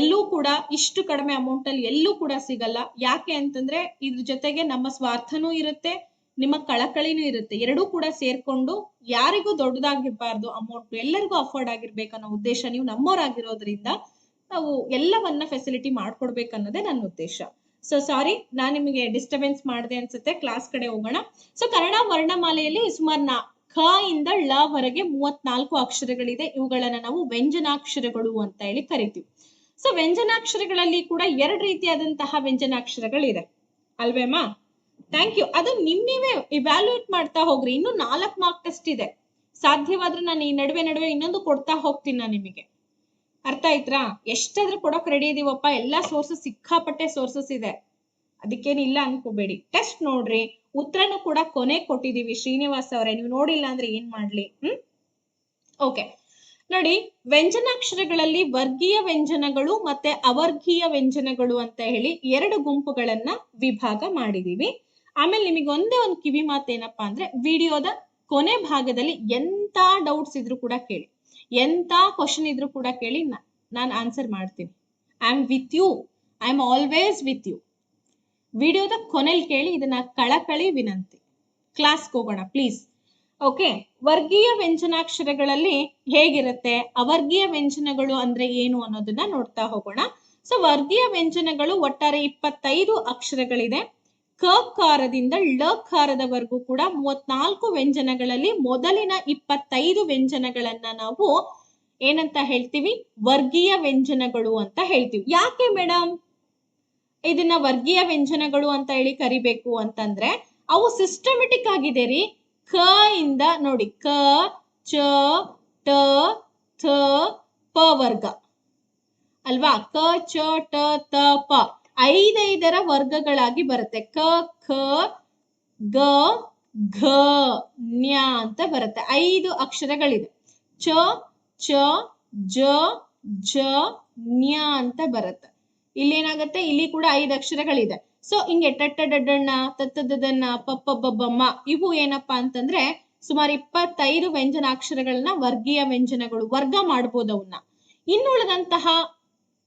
ಎಲ್ಲೂ ಕೂಡ ಇಷ್ಟು ಕಡಿಮೆ ಅಮೌಂಟ್ ಅಲ್ಲಿ ಎಲ್ಲೂ ಕೂಡ ಸಿಗಲ್ಲ. ಯಾಕೆ ಅಂತಂದ್ರೆ ಇದ್ರ ಜೊತೆಗೆ ನಮ್ಮ ಸ್ವಾರ್ಥನೂ ಇರುತ್ತೆ, ನಿಮ್ಮ ಕಳಕಳಿನೂ ಇರುತ್ತೆ. ಎರಡೂ ಕೂಡ ಸೇರ್ಕೊಂಡು ಯಾರಿಗೂ ದೊಡ್ಡದಾಗಿರ್ಬಾರ್ದು ಅಮೌಂಟ್, ಎಲ್ಲರಿಗೂ ಅಫೋರ್ಡ್ ಆಗಿರ್ಬೇಕನ್ನೋ ಉದ್ದೇಶ. ನೀವು ನಮ್ಮವರಾಗಿರೋದ್ರಿಂದ ನಾವು ಎಲ್ಲವನ್ನ ಫೆಸಿಲಿಟಿ ಮಾಡ್ಕೊಡ್ಬೇಕನ್ನೋದೇ ನನ್ನ ಉದ್ದೇಶ. ಸೊ ಸಾರಿ, ನಾನ್ ನಿಮಗೆ ಡಿಸ್ಟರ್ಬೆನ್ಸ್ ಮಾಡಿದೆ ಅನ್ಸುತ್ತೆ. ಕ್ಲಾಸ್ ಕಡೆ ಹೋಗೋಣ. ಸೊ ಕನ್ನಡ ವರ್ಣಮಾಲೆಯಲ್ಲಿ ಸುಮಾರು ಖ ಇಂದ ಳ ವರೆಗೆ 34 ಅಕ್ಷರಗಳಿದೆ. ಇವುಗಳನ್ನ ನಾವು ವ್ಯಂಜನಾಕ್ಷರಗಳು ಅಂತ ಹೇಳಿ ಕರಿತೀವಿ. ಸೊ ವ್ಯಂಜನಾಕ್ಷರಗಳಲ್ಲಿ ಕೂಡ 2 ರೀತಿಯಾದಂತಹ ವ್ಯಂಜನಾಕ್ಷರಗಳಿದೆ ಅಲ್ವೇಮಾ? Thank you. ಅದು ನೀವೇ ಇವ್ಯಾಲ್ಯೂಯೇಟ್ ಮಾಡ್ತಾ ಹೋಗ್ರಿ. ಇನ್ನು 4 ಮಾರ್ಕ್ ಟೆಸ್ಟ್ ಇದೆ. ಸಾಧ್ಯವಾದ್ರೆ ನಾನು ಈ ನಡುವೆ ಇನ್ನೊಂದು ಕೊಡ್ತಾ ಹೋಗ್ತೀನಿ ನಾನು ನಿಮಗೆ. ಅರ್ಥ ಆಯ್ತಾ? ಎಷ್ಟಾದ್ರೂ ಕೊಡೋಕ್ ರೆಡಿ ಇದೀವಪ್ಪ. ಎಲ್ಲಾ ಸೋರ್ಸಸ್, ಸಿಕ್ಕಾಪಟ್ಟೆ ಸೋರ್ಸಸ್ ಇದೆ, ಅದಕ್ಕೇನಿಲ್ಲ ಅನ್ಕೋಬೇಡಿ. ಟೆಸ್ಟ್ ನೋಡ್ರಿ, ಉತ್ತರನು ಕೂಡ ಕೊನೆ ಕೊಟ್ಟಿದೀವಿ. ಶ್ರೀನಿವಾಸ್ ಅವರೇ, ನೀವು ನೋಡಿಲ್ಲ ಅಂದ್ರೆ ಏನ್ ಮಾಡ್ಲಿ? ಓಕೆ ನೋಡಿ, ವ್ಯಂಜನಾಕ್ಷರಗಳಲ್ಲಿ ವರ್ಗೀಯ ವ್ಯಂಜನಗಳು ಮತ್ತೆ ಅವರ್ಗೀಯ ವ್ಯಂಜನಗಳು ಅಂತ ಹೇಳಿ 2 ಗುಂಪುಗಳನ್ನ ವಿಭಾಗ ಮಾಡಿದೀವಿ. ಆಮೇಲೆ ನಿಮಗೆ ಒಂದೇ ಒಂದು ಕಿವಿ ಮಾತೇನಪ್ಪಾ ಅಂದ್ರೆ, ವಿಡಿಯೋದ ಕೊನೆ ಭಾಗದಲ್ಲಿ ಎಂತ ಡೌಟ್ಸ್ ಇದ್ರು ಕೂಡ ಕೇಳಿ, ಎಂತ ಕ್ವಶನ್ ಇದ್ರು ಕೂಡ ಕೇಳಿ, ನಾನು ಆನ್ಸರ್ ಮಾಡ್ತೀನಿ. I am with you, I am always with you. ವಿಡಿಯೋದ ಕೊನೆಯಲ್ಲಿ ಕೇಳಿ, ಇದನ್ನ ಕಳಕಳಿ ವಿನಂತಿ. ಕ್ಲಾಸ್ಗೆ ಹೋಗೋಣ ಪ್ಲೀಸ್. ಓಕೆ, ವರ್ಗೀಯ ವ್ಯಂಜನಾಕ್ಷರಗಳಲ್ಲಿ ಹೇಗಿರುತ್ತೆ, ಅವರ್ಗೀಯ ವ್ಯಂಜನಗಳು ಅಂದ್ರೆ ಏನು ಅನ್ನೋದನ್ನ ನೋಡ್ತಾ ಹೋಗೋಣ. ಸೊ ವರ್ಗೀಯ ವ್ಯಂಜನಗಳು ಒಟ್ಟಾರೆ 25 ಅಕ್ಷರಗಳಿದೆ. ಕಕಾರದಿಂದ ಳಕಾರದವರೆಗೂ ಕೂಡ 34 ವ್ಯಂಜನಗಳಲ್ಲಿ ಮೊದಲಿನ 25 ವ್ಯಂಜನಗಳನ್ನ ನಾವು ಏನಂತ ಹೇಳ್ತೀವಿ? ವರ್ಗೀಯ ವ್ಯಂಜನಗಳು ಅಂತ ಹೇಳ್ತೀವಿ. ಯಾಕೆ ಮೇಡಮ್ ಇದನ್ನ ವರ್ಗೀಯ ವ್ಯಂಜನಗಳು ಅಂತ ಹೇಳಿ ಕರಿಬೇಕು ಅಂತಂದ್ರೆ ಅವು ಸಿಸ್ಟಮೆಟಿಕ್ ಆಗಿದೆ ರೀ. ಕ ಇಂದ ನೋಡಿ, ಕ, ಚ, ಟ, ಥ, ಪ ವರ್ಗ ಅಲ್ವಾ? ಕ, ಚ, ಟ, ತ, ಪ 5 ವರ್ಗಗಳಾಗಿ ಬರುತ್ತೆ. ಕ, ಖ, ಗ, ಘ, ನ್ಯ ಅಂತ ಬರುತ್ತೆ. 5 ಅಕ್ಷರಗಳಿದೆ. ಚ, ಚ, ಜ, ಝ, ನ್ಯ ಅಂತ ಬರುತ್ತೆ. ಇಲ್ಲಿ ಏನಾಗುತ್ತೆ? ಇಲ್ಲಿ ಕೂಡ 5 ಅಕ್ಷರಗಳಿದೆ. ಸೊ ಹಿಂಗೆ ಟಟ್ಟ ಡಡ್ಡಣ್ಣ, ತತ್ತದನ್ನ, ಪಪ್ಪ ಬಬ್ಬಮ್ಮ ಇವು ಏನಪ್ಪಾ ಅಂತಂದ್ರೆ ಸುಮಾರು 25 ವ್ಯಂಜನಾಕ್ಷರಗಳನ್ನ ವರ್ಗೀಯ ವ್ಯಂಜನಗಳು, ವರ್ಗ ಮಾಡ್ಬೋದು ಅವನ್ನ. ಇನ್ನುಳಿದಂತಹ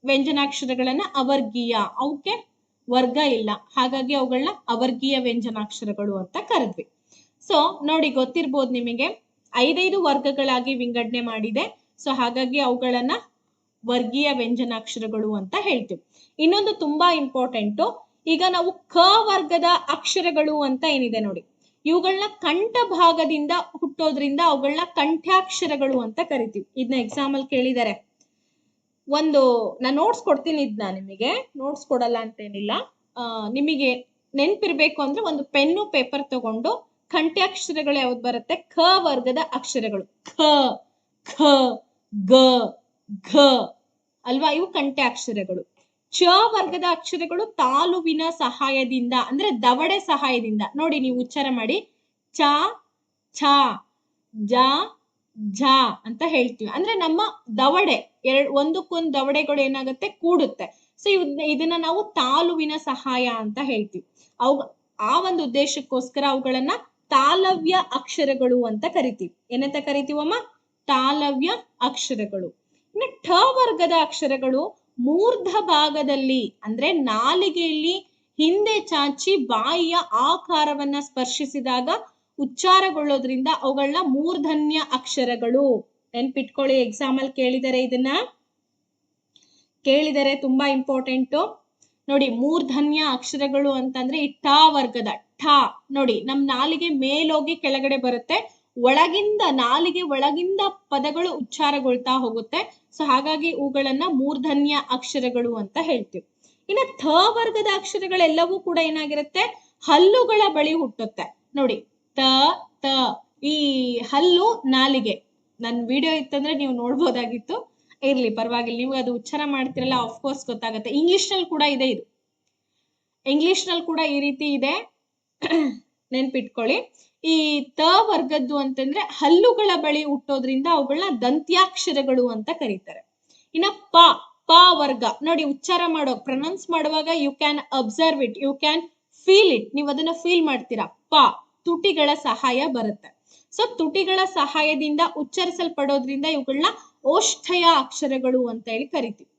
ವ್ಯಂಜನಾಕ್ಷರಗಳನ್ನ ಅವರ್ಗೀಯ, ಅವಕ್ಕೆ ವರ್ಗ ಇಲ್ಲ, ಹಾಗಾಗಿ ಅವುಗಳನ್ನ ಅವರ್ಗೀಯ ವ್ಯಂಜನಾಕ್ಷರಗಳು ಅಂತ ಕರೆದ್ವಿ. ಸೊ ನೋಡಿ, ಗೊತ್ತಿರ್ಬೋದು ನಿಮಗೆ 5 ವರ್ಗಗಳಾಗಿ ವಿಂಗಡಣೆ ಮಾಡಿದೆ. ಸೊ ಹಾಗಾಗಿ ಅವುಗಳನ್ನ ವರ್ಗೀಯ ವ್ಯಂಜನಾಕ್ಷರಗಳು ಅಂತ ಹೇಳ್ತೀವಿ. ಇನ್ನೊಂದು ತುಂಬಾ ಇಂಪಾರ್ಟೆಂಟು, ಈಗ ನಾವು ಕ ವರ್ಗದ ಅಕ್ಷರಗಳು ಅಂತ ಏನಿದೆ ನೋಡಿ, ಇವುಗಳನ್ನ ಕಂಠ ಭಾಗದಿಂದ ಹುಟ್ಟೋದ್ರಿಂದ ಅವುಗಳನ್ನ ಕಂಠ್ಯಾಕ್ಷರಗಳು ಅಂತ ಕರಿತೀವಿ. ಇದನ್ನ ಎಕ್ಸಾಮ್ ಅಲ್ಲಿ ಕೇಳಿದ್ದಾರೆ. ನಾನು ನೋಟ್ಸ್ ಕೊಡ್ತೀನಿ, ಇದನ್ನ ನಿಮಗೆ ನೋಟ್ಸ್ ಕೊಡಲ್ಲ ಅಂತೇನಿಲ್ಲ. ನಿಮಗೆ ನೆನ್ಪಿರ್ಬೇಕು ಅಂದ್ರೆ ಒಂದು ಪೆನ್ನು ಪೇಪರ್ ತಗೊಂಡು ಕಂಠ್ಯಾಕ್ಷರಗಳು ಯಾವ್ದು ಬರುತ್ತೆ? ಖ ವರ್ಗದ ಅಕ್ಷರಗಳು ಖ, ಖ, ಗ, ಘ ಅಲ್ವಾ? ಇವು ಕಂಠ್ಯಾಕ್ಷರಗಳು. ಚ ವರ್ಗದ ಅಕ್ಷರಗಳು ತಾಲುವಿನ ಸಹಾಯದಿಂದ ಅಂದ್ರೆ ದವಡೆ ಸಹಾಯದಿಂದ ನೋಡಿ ನೀವು ಉಚ್ಚಾರ ಮಾಡಿ. ಚ, ಛ, ಜ, ಝ ಅಂತ ಹೇಳ್ತೀವಿ. ಅಂದ್ರೆ ನಮ್ಮ ದವಡೆ ಒಂದಕ್ಕೊಂದು ದವಡೆಗಳು ಏನಾಗುತ್ತೆ? ಕೂಡುತ್ತೆ. ಸೊ ಇದನ್ನ ನಾವು ತಾಲುವಿನ ಸಹಾಯ ಅಂತ ಹೇಳ್ತೀವಿ. ಆ ಒಂದು ಉದ್ದೇಶಕ್ಕೋಸ್ಕರ ಅವುಗಳನ್ನ ತಾಲವ್ಯ ಅಕ್ಷರಗಳು ಅಂತ ಕರಿತೀವಿ. ಏನಂತ ಕರಿತೀವಮ್ಮ? ತಾಲವ್ಯ ಅಕ್ಷರಗಳು. ಇನ್ನು ಠ ವರ್ಗದ ಅಕ್ಷರಗಳು ಮೂರ್ಧ ಭಾಗದಲ್ಲಿ ಅಂದ್ರೆ ನಾಲಿಗೆಯಲ್ಲಿ ಹಿಂದೆ ಚಾಚಿ ಬಾಯಿಯ ಆಕಾರವನ್ನ ಸ್ಪರ್ಶಿಸಿದಾಗ ಉಚ್ಚಾರಗೊಳ್ಳೋದ್ರಿಂದ ಅವುಗಳನ್ನ ಮೂರ್ಧನ್ಯ ಅಕ್ಷರಗಳು. ನೆನ್ಪಿಟ್ಕೊಳ್ಳಿ, ಎಕ್ಸಾಮ್ ಅಲ್ಲಿ ಕೇಳಿದರೆ, ಇದನ್ನ ಕೇಳಿದರೆ, ತುಂಬಾ ಇಂಪಾರ್ಟೆಂಟು. ನೋಡಿ, ಮೂರ್ಧನ್ಯ ಅಕ್ಷರಗಳು ಅಂತಂದ್ರೆ ಈ ಠ ವರ್ಗದ ಠ ನೋಡಿ, ನಮ್ ನಾಲಿಗೆ ಮೇಲೋಗಿ ಕೆಳಗಡೆ ಬರುತ್ತೆ, ಒಳಗಿಂದ ನಾಲಿಗೆ ಒಳಗಿಂದ ಪದಗಳು ಉಚ್ಚಾರಗೊಳ್ತಾ ಹೋಗುತ್ತೆ. ಸೊ ಹಾಗಾಗಿ ಇವುಗಳನ್ನ ಮೂರ್ಧನ್ಯ ಅಕ್ಷರಗಳು ಅಂತ ಹೇಳ್ತೀವಿ. ಇನ್ನು ಥ ವರ್ಗದ ಅಕ್ಷರಗಳೆಲ್ಲವೂ ಕೂಡ ಏನಾಗಿರುತ್ತೆ? ಹಲ್ಲುಗಳ ಬಳಿ ಹುಟ್ಟುತ್ತೆ. ನೋಡಿ, ತ, ತ ಈ ಹಲ್ಲು ನಾಲಿಗೆ. ನನ್ ವಿಡಿಯೋ ಇತ್ತಂದ್ರೆ ನೀವು ನೋಡ್ಬೋದಾಗಿತ್ತು, ಇರ್ಲಿ ಪರವಾಗಿಲ್ಲ, ನೀವು ಅದು ಉಚ್ಚಾರ ಮಾಡ್ತಿರಲ್ಲ, ಆಫ್ಕೋರ್ಸ್ ಗೊತ್ತಾಗುತ್ತೆ. ಇಂಗ್ಲಿಷ್ ನಲ್ಲಿ ಕೂಡ ಇದೆ, ಇದು ಇಂಗ್ಲಿಷ್ ನಲ್ಲಿ ಕೂಡ ಈ ರೀತಿ ಇದೆ, ನೆನ್ಪಿಟ್ಕೊಳ್ಳಿ. ಈ ತ ವರ್ಗದ್ದು ಅಂತಂದ್ರೆ ಹಲ್ಲುಗಳ ಬಳಿ ಹುಟ್ಟೋದ್ರಿಂದ ಅವುಗಳನ್ನ ದಂತ್ಯಾಕ್ಷರಗಳು ಅಂತ ಕರೀತಾರೆ. ಇನ್ನ ಪ, ಪ ವರ್ಗ ನೋಡಿ, ಉಚ್ಚಾರ ಮಾಡೋ ಪ್ರೊನೌನ್ಸ್ ಮಾಡುವಾಗ you can observe it, you can feel it, ನೀವು ಅದನ್ನ ಫೀಲ್ ಮಾಡ್ತೀರಾ. ಪ ತುಟಿಗಳ ಸಹಾಯ ಬರುತ್ತೆ. ಸೊ ತುಟಿಗಳ ಸಹಾಯದಿಂದ ಉಚ್ಚರಿಸಲ್ಪಡೋದ್ರಿಂದ ಇವುಗಳನ್ನ ಓಷ್ಠಯ ಅಕ್ಷರಗಳು ಅಂತ ಹೇಳಿ ಕರಿತೀವಿ.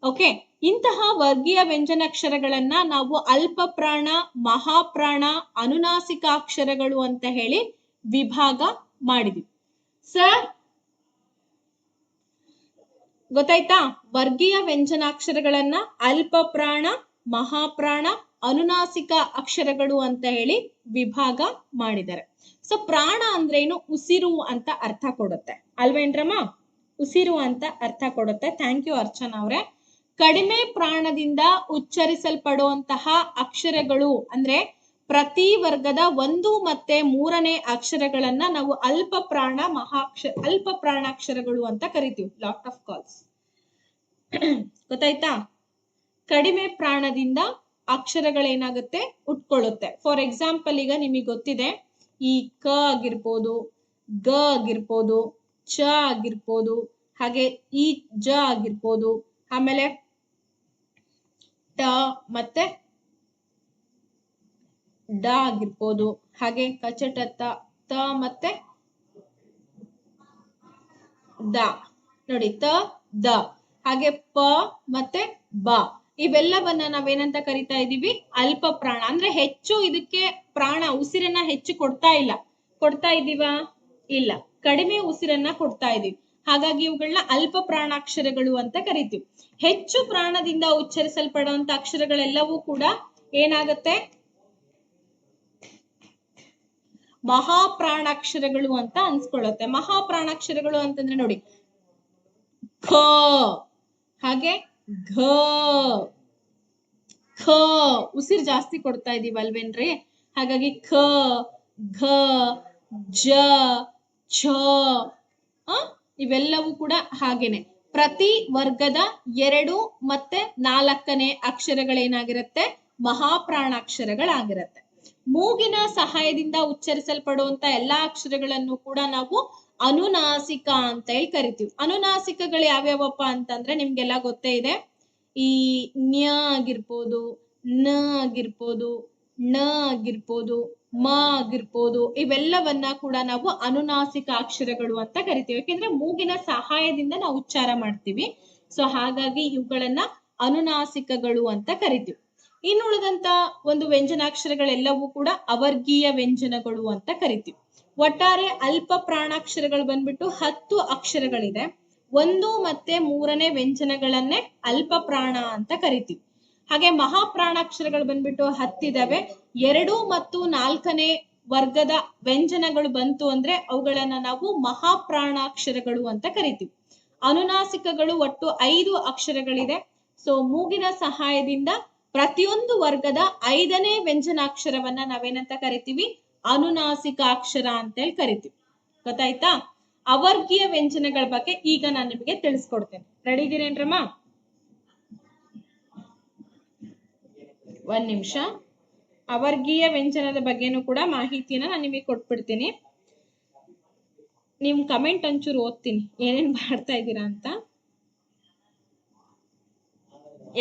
ಓಕೆ, ಇಂತಹ ವರ್ಗೀಯ ವ್ಯಂಜನಾಕ್ಷರಗಳನ್ನ ನಾವು ಅಲ್ಪ ಪ್ರಾಣ, ಮಹಾಪ್ರಾಣ, ಅನುನಾಸಿಕ ಅಕ್ಷರಗಳು ಅಂತ ಹೇಳಿ ವಿಭಾಗ ಮಾಡಿದ್ವಿ. ಸರ್ ಗೊತ್ತಾಯ್ತಾ? ವರ್ಗೀಯ ವ್ಯಂಜನಾಕ್ಷರಗಳನ್ನ ಅಲ್ಪ ಪ್ರಾಣ, ಮಹಾಪ್ರಾಣ, ಅನುನಾಸಿಕ ಅಕ್ಷರಗಳು ಅಂತ ಹೇಳಿ ವಿಭಾಗ ಮಾಡಿದ್ದಾರೆ. ಸೊ ಪ್ರಾಣ ಅಂದ್ರೇನು? ಉಸಿರು ಅಂತ ಅರ್ಥ ಕೊಡುತ್ತೆ ಅಲ್ವೇನ್ರಮ್ಮ? ಉಸಿರು ಅಂತ ಅರ್ಥ ಕೊಡುತ್ತೆ. ಥ್ಯಾಂಕ್ ಯು ಅರ್ಚನಾ ಅವ್ರೆ. ಕಡಿಮೆ ಪ್ರಾಣದಿಂದ ಉಚ್ಚರಿಸಲ್ಪಡುವಂತಹ ಅಕ್ಷರಗಳು ಅಂದ್ರೆ ಪ್ರತಿ ವರ್ಗದ 1 ಮತ್ತೆ 3ನೇ ಅಕ್ಷರಗಳನ್ನ ನಾವು ಅಲ್ಪ ಪ್ರಾಣ, ಅಲ್ಪ ಪ್ರಾಣಾಕ್ಷರಗಳು ಅಂತ ಕರಿತೀವಿ. ಲಾಟ್ ಆಫ್ ಕಾಲ್ಸ್ ಗೊತ್ತಾಯ್ತಾ? ಕಡಿಮೆ ಪ್ರಾಣದಿಂದ ಅಕ್ಷರಗಳೇನಾಗುತ್ತೆ? ಉಟ್ಕೊಳ್ಳುತ್ತೆ. ಫಾರ್ ಎಕ್ಸಾಂಪಲ್, ಈಗ ನಿಮಗೆ ಗೊತ್ತಿದೆ, ಈ ಕ ಆಗಿರ್ಬೋದು, ಗ ಆಗಿರ್ಬೋದು, ಚ ಆಗಿರ್ಬೋದು, ಹಾಗೆ ಈ ಜ ಆಗಿರ್ಬೋದು, ಆಮೇಲೆ ಟ ಮತ್ತೆ ಡ ಆಗಿರ್ಬೋದು, ಹಾಗೆ ಕಚಟ ತ ಮತ್ತೆ ದ ನೋಡಿ, ತ ದ, ಹಾಗೆ ಪ ಮತ್ತೆ ಬ, ಇವೆಲ್ಲವನ್ನ ನಾವೇನಂತ ಕರಿತಾ ಇದೀವಿ? ಅಲ್ಪ ಪ್ರಾಣ. ಅಂದ್ರೆ ಹೆಚ್ಚು ಇದಕ್ಕೆ ಪ್ರಾಣ, ಉಸಿರನ್ನ ಹೆಚ್ಚು ಕೊಡ್ತಾ ಇದೀವಾ? ಇಲ್ಲ, ಕಡಿಮೆ ಉಸಿರನ್ನ ಕೊಡ್ತಾ ಇದೀವಿ. ಹಾಗಾಗಿ ಇವುಗಳನ್ನ ಅಲ್ಪ ಪ್ರಾಣಾಕ್ಷರಗಳು ಅಂತ ಕರಿತೀವಿ. ಹೆಚ್ಚು ಪ್ರಾಣದಿಂದ ಉಚ್ಚರಿಸಲ್ಪಡುವಂತ ಅಕ್ಷರಗಳೆಲ್ಲವೂ ಕೂಡ ಏನಾಗುತ್ತೆ? ಮಹಾಪ್ರಾಣಾಕ್ಷರಗಳು ಅಂತ ಅನ್ಸ್ಕೊಳ್ಳುತ್ತೆ. ಮಹಾಪ್ರಾಣಾಕ್ಷರಗಳು ಅಂತಂದ್ರೆ ನೋಡಿ, ಖ, ಹಾಗೆ ಘ, ಖ ಉಸಿರು ಜಾಸ್ತಿ ಕೊಡ್ತಾ ಇದೀವಲ್ವೇನ್ರಿ, ಹಾಗಾಗಿ ಖ, ಘ, ಜ, ಛ, ಇವೆಲ್ಲವೂ ಕೂಡ ಹಾಗೇನೆ ಪ್ರತಿ ವರ್ಗದ 2 ಮತ್ತೆ 4ನೇ ಅಕ್ಷರಗಳೇನಾಗಿರುತ್ತೆ, ಮಹಾಪ್ರಾಣಾಕ್ಷರಗಳಾಗಿರುತ್ತೆ. ಮೂಗಿನ ಸಹಾಯದಿಂದ ಉಚ್ಚರಿಸಲ್ಪಡುವಂತ ಎಲ್ಲಾ ಅಕ್ಷರಗಳನ್ನು ಕೂಡ ನಾವು ಅನುನಾಸಿಕ ಅಂತ ಹೇಳಿ ಕರಿತೀವಿ. ಅನುನಾಸಿಕಗಳು ಯಾವ್ಯಾವಪ್ಪ ಅಂತಂದ್ರೆ ನಿಮ್ಗೆಲ್ಲ ಗೊತ್ತೇ ಇದೆ. ಈ ನ್ಯ ಆಗಿರ್ಬೋದು, ನ ಆಗಿರ್ಬೋದು, ಣ ಆಗಿರ್ಬೋದು, ಮ ಆಗಿರ್ಬೋದು, ಇವೆಲ್ಲವನ್ನ ಕೂಡ ನಾವು ಅನುನಾಸಿಕ ಅಕ್ಷರಗಳು ಅಂತ ಕರಿತೀವಿ. ಯಾಕೆಂದ್ರೆ ಮೂಗಿನ ಸಹಾಯದಿಂದ ನಾವು ಉಚ್ಚಾರ ಮಾಡ್ತೀವಿ. ಸೊ ಹಾಗಾಗಿ ಇವುಗಳನ್ನ ಅನುನಾಸಿಕಗಳು ಅಂತ ಕರಿತೀವಿ. ಇನ್ನುಳಿದಂತ ಒಂದು ವ್ಯಂಜನಾಕ್ಷರಗಳೆಲ್ಲವೂ ಕೂಡ ಅವರ್ಗೀಯ ವ್ಯಂಜನಗಳು ಅಂತ ಕರಿತೀವಿ. ಒಟ್ಟಾರೆ ಅಲ್ಪ ಪ್ರಾಣಾಕ್ಷರಗಳು ಬಂದ್ಬಿಟ್ಟು 10 ಅಕ್ಷರಗಳಿದೆ. 1 ಮತ್ತೆ 3ನೇ ವ್ಯಂಜನಗಳನ್ನೇ ಅಲ್ಪ ಪ್ರಾಣ ಅಂತ ಕರಿತೀವಿ. ಹಾಗೆ ಮಹಾಪ್ರಾಣಾಕ್ಷರಗಳು ಬಂದ್ಬಿಟ್ಟು 10 ಇದಾವೆ. 2 ಮತ್ತು 4ನೇ ವರ್ಗದ ವ್ಯಂಜನಗಳು ಬಂತು ಅಂದ್ರೆ ಅವುಗಳನ್ನ ನಾವು ಮಹಾಪ್ರಾಣಾಕ್ಷರಗಳು ಅಂತ ಕರಿತೀವಿ. ಅನುನಾಸಿಕಗಳು ಒಟ್ಟು 5 ಅಕ್ಷರಗಳಿದೆ. ಸೊ ಮೂಗಿನ ಸಹಾಯದಿಂದ ಪ್ರತಿಯೊಂದು ವರ್ಗದ 5ನೇ ವ್ಯಂಜನಾಕ್ಷರವನ್ನ ನಾವೇನಂತ ಕರಿತೀವಿ, ಅನುನಾಸಿಕ ಅಕ್ಷರ ಅಂತ ಹೇಳಿ ಕರಿತೀವಿ. ಗೊತ್ತಾಯ್ತಾ? ಅವರ್ಗೀಯ ವ್ಯಂಜನಗಳ ಬಗ್ಗೆ ಈಗ ನಾನು ನಿಮಗೆ ತಿಳಿಸ್ಕೊಡ್ತೇನೆ. ರೆಡಿ ಇದೀರೇನ್ರಮ್ಮ? ಒಂದ್ ನಿಮಿಷ. ಅವರ್ಗೀಯ ವ್ಯಂಜನದ ಬಗ್ಗೆನೂ ಕೂಡ ಮಾಹಿತಿಯನ್ನ ನಾನು ನಿಮಗೆ ಕೊಟ್ಬಿಡ್ತೀನಿ. ನಿಮ್ ಕಮೆಂಟ್ ಒಂಚೂರು ಓದ್ತೀನಿ ಏನೇನ್ ಮಾಡ್ತಾ ಇದ್ದೀರಾ ಅಂತ.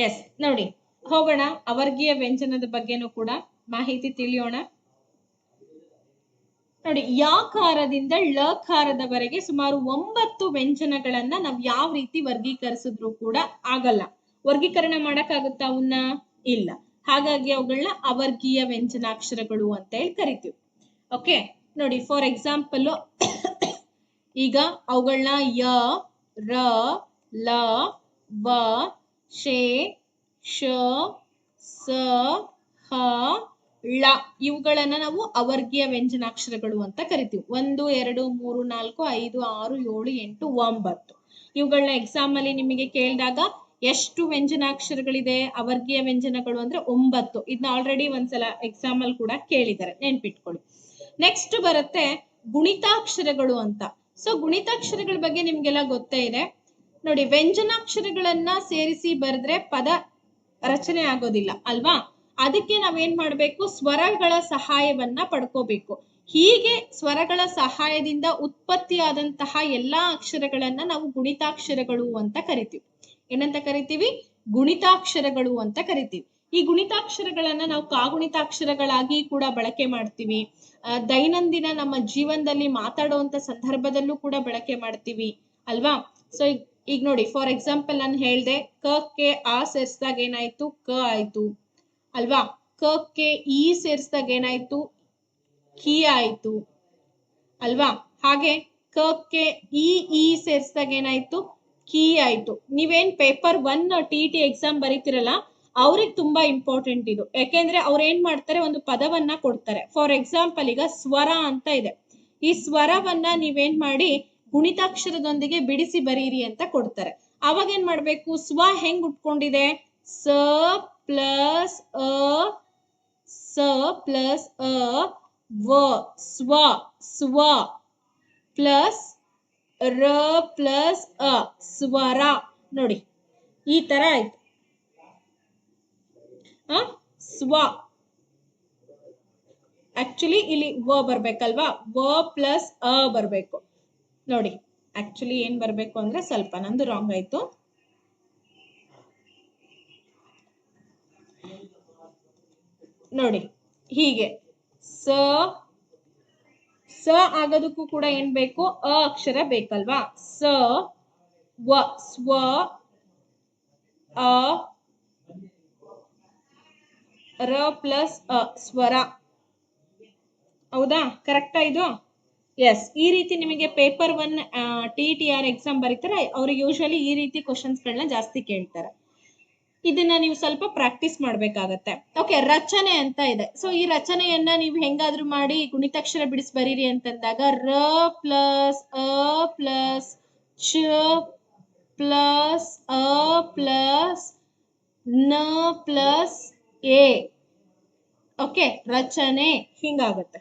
ಎಸ್, ನೋಡಿ ಹೋಗೋಣ. ಅವರ್ಗೀಯ ವ್ಯಂಜನದ ಬಗ್ಗೆನೂ ಕೂಡ ಮಾಹಿತಿ ತಿಳಿಯೋಣ. ನೋಡಿ, ಯಾಕಾರದಿಂದ ಳಕಾರದವರೆಗೆ ಸುಮಾರು 9 ವ್ಯಂಜನಗಳನ್ನ ನಾವ್ ಯಾವ ರೀತಿ ವರ್ಗೀಕರಿಸಿದ್ರು ಕೂಡ ಆಗಲ್ಲ. ವರ್ಗೀಕರಣ ಮಾಡಕ್ಕಾಗುತ್ತಾ ಅವನ್ನ? ಇಲ್ಲ. ಹಾಗಾಗಿ ಅವುಗಳನ್ನ ಅವರ್ಗೀಯ ವ್ಯಂಜನಾಕ್ಷರಗಳು ಅಂತ ಹೇಳಿ ಕರಿತೀವಿ. ಓಕೆ, ನೋಡಿ ಫಾರ್ ಎಕ್ಸಾಂಪಲ್ ಈಗ ಅವುಗಳನ್ನ ಯ, ರ, ಲ, ವ, ಶೇ, ಶ, ಸ, ಹ, ಳ ಇವುಗಳನ್ನ ನಾವು ಅವರ್ಗೀಯ ವ್ಯಂಜನಾಕ್ಷರಗಳು ಅಂತ ಕರಿತೀವಿ. 1, 2, 3, 4, 5, 6, 7, 8, 9 ಇವುಗಳನ್ನ ಎಕ್ಸಾಮ್ ಅಲ್ಲಿ ನಿಮಗೆ ಕೇಳಿದಾಗ ಎಷ್ಟು ವ್ಯಂಜನಾಕ್ಷರಗಳಿದೆ ಅವರ್ಗೀಯ ವ್ಯಂಜನಗಳು ಅಂದ್ರೆ 9. ಇದನ್ನ ಆಲ್ರೆಡಿ ಒಂದ್ಸಲ ಎಕ್ಸಾಮ್ ಅಲ್ಲಿ ಕೂಡ ಕೇಳಿದ್ದಾರೆ, ನೆನ್ಪಿಟ್ಕೊಳ್ಳಿ. ನೆಕ್ಸ್ಟ್ ಬರುತ್ತೆ ಗುಣಿತಾಕ್ಷರಗಳು ಅಂತ. ಸೊ ಗುಣಿತಾಕ್ಷರಗಳ ಬಗ್ಗೆ ನಿಮ್ಗೆಲ್ಲ ಗೊತ್ತೇ ಇದೆ. ನೋಡಿ, ವ್ಯಂಜನಾಕ್ಷರಗಳನ್ನ ಸೇರಿಸಿ ಬರೆದ್ರೆ ಪದ ರಚನೆ ಆಗೋದಿಲ್ಲ ಅಲ್ವಾ? ಅದಕ್ಕೆ ನಾವೇನ್ ಮಾಡ್ಬೇಕು, ಸ್ವರಗಳ ಸಹಾಯವನ್ನ ಪಡ್ಕೋಬೇಕು. ಹೀಗೆ ಸ್ವರಗಳ ಸಹಾಯದಿಂದ ಉತ್ಪತ್ತಿಯಾದಂತಹ ಎಲ್ಲಾ ಅಕ್ಷರಗಳನ್ನ ನಾವು ಗುಣಿತಾಕ್ಷರಗಳು ಅಂತ ಕರಿತೀವಿ. ಏನಂತ ಕರಿತೀವಿ? ಗುಣಿತಾಕ್ಷರಗಳು ಅಂತ ಕರಿತೀವಿ. ಈ ಗುಣಿತಾಕ್ಷರಗಳನ್ನ ನಾವು ಕಾಗುಣಿತಾಕ್ಷರಗಳಾಗಿ ಕೂಡ ಬಳಕೆ ಮಾಡ್ತೀವಿ. ದೈನಂದಿನ ನಮ್ಮ ಜೀವನದಲ್ಲಿ ಮಾತಾಡುವಂತ ಸಂದರ್ಭದಲ್ಲೂ ಕೂಡ ಬಳಕೆ ಮಾಡ್ತೀವಿ ಅಲ್ವಾ? ಸೊ ಈಗ ನೋಡಿ, ಫಾರ್ ಎಕ್ಸಾಂಪಲ್ ನಾನು ಹೇಳ್ದೆ, ಕ ಕೆ ಆ ಸೇರಿಸಿದಾಗ ಏನಾಯ್ತು, ಕ ಆಯ್ತು ಅಲ್ವಾ? ಕ ಕೆ ಈ ಸೇರಿಸಿದಾಗ ಏನಾಯ್ತು, ಕಿ ಆಯ್ತು ಅಲ್ವಾ? ಹಾಗೆ ಕ ಕೆ ಈ ಸೇರಿಸಿದಾಗ ಏನಾಯ್ತು, ಕಿ ಆಯ್ತು. ನೀವೇನ್ ಪೇಪರ್ 1 TET ಎಕ್ಸಾಮ್ ಬರೀತಿರಲ್ಲ, ಅವ್ರಿಗೆ ತುಂಬಾ ಇಂಪಾರ್ಟೆಂಟ್ ಇದು. ಯಾಕೆಂದ್ರೆ ಅವ್ರು ಏನ್ ಮಾಡ್ತಾರೆ, ಒಂದು ಪದವನ್ನ ಕೊಡ್ತಾರೆ. ಫಾರ್ ಎಕ್ಸಾಂಪಲ್ ಈಗ ಸ್ವರ ಅಂತ ಇದೆ. ಈ ಸ್ವರವನ್ನ ನೀವೇನ್ ಮಾಡಿ ಗುಣಿತಾಕ್ಷರದೊಂದಿಗೆ ಬಿಡಿಸಿ ಬರೀರಿ ಅಂತ ಕೊಡ್ತಾರೆ. ಅವಾಗ ಏನ್ ಮಾಡ್ಬೇಕು, ಸ್ವ ಹೆಂಗ್ ಉಟ್ಕೊಂಡಿದೆ, ಸ ಪ್ಲಸ್ ಅ, ಸ ಪ್ಲಸ್ ಅ, ವ, ಸ್ವ, ಸ್ವ ಪ್ಲಸ್ ರ ಪ್ಲಸ್ ಅ, ಸ್ವರ. ನೋಡಿ ಈ ತರ ಆಯ್ತು. ಸ್ವ ಆಕ್ಚುಲಿ ಇಲ್ಲಿ ವ ಬರ್ಬೇಕಲ್ವಾ, ವ ಪ್ಲಸ್ ಅ ಬರ್ಬೇಕು. ನೋಡಿ ಆಕ್ಚುಲಿ ಏನ್ ಬರ್ಬೇಕು ಅಂದ್ರೆ ಸ್ವಲ್ಪ ನಂದು ರಾಂಗ್ ಆಯ್ತು. ನೋಡಿ ಹೀಗೆ ಸ ಆಗೋದಕ್ಕೂ ಕೂಡ ಏನ್ ಬೇಕು, ಅ ಅಕ್ಷರ ಬೇಕಲ್ವಾ? ಸ ವ, ಸ್ವ, ಅ, ರ ಪ್ಲಸ್ ಅ, ಸ್ವರ. ಹೌದಾ? ಕರೆಕ್ಟಾ ಇದು? ಎಸ್. ಈ ರೀತಿ ನಿಮಗೆ ಪೇಪರ್ 1 TETR ಎಕ್ಸಾಮ್ ಬರೀತಾರೆ, ಅವ್ರಿಗೆ ಯೂಶಲಿ ಈ ರೀತಿ ಕ್ವಶನ್ಸ್ ಗಳನ್ನ ಜಾಸ್ತಿ ಕೇಳ್ತಾರೆ. ಇದನ್ನ ನೀವು ಸ್ವಲ್ಪ ಪ್ರಾಕ್ಟೀಸ್ ಮಾಡ್ಬೇಕಾಗತ್ತೆ. ಓಕೆ, ರಚನೆ ಅಂತ ಇದೆ. ಸೊ ಈ ರಚನೆಯನ್ನ ನೀವು ಹೆಂಗಾದ್ರೂ ಮಾಡಿ ಗುಣಿತಾಕ್ಷರ ಬಿಡಿಸಿ ಬರೀರಿ ಅಂತಂದಾಗ ರ ಪ್ಲಸ್ ಅ ಪ್ಲಸ್ ಚ ಪ್ಲಸ್ ಅ ಪ್ಲಸ್ ನ ಪ್ಲಸ್ ಎ. ಓಕೆ, ರಚನೆ ಹಿಂಗಾಗತ್ತೆ.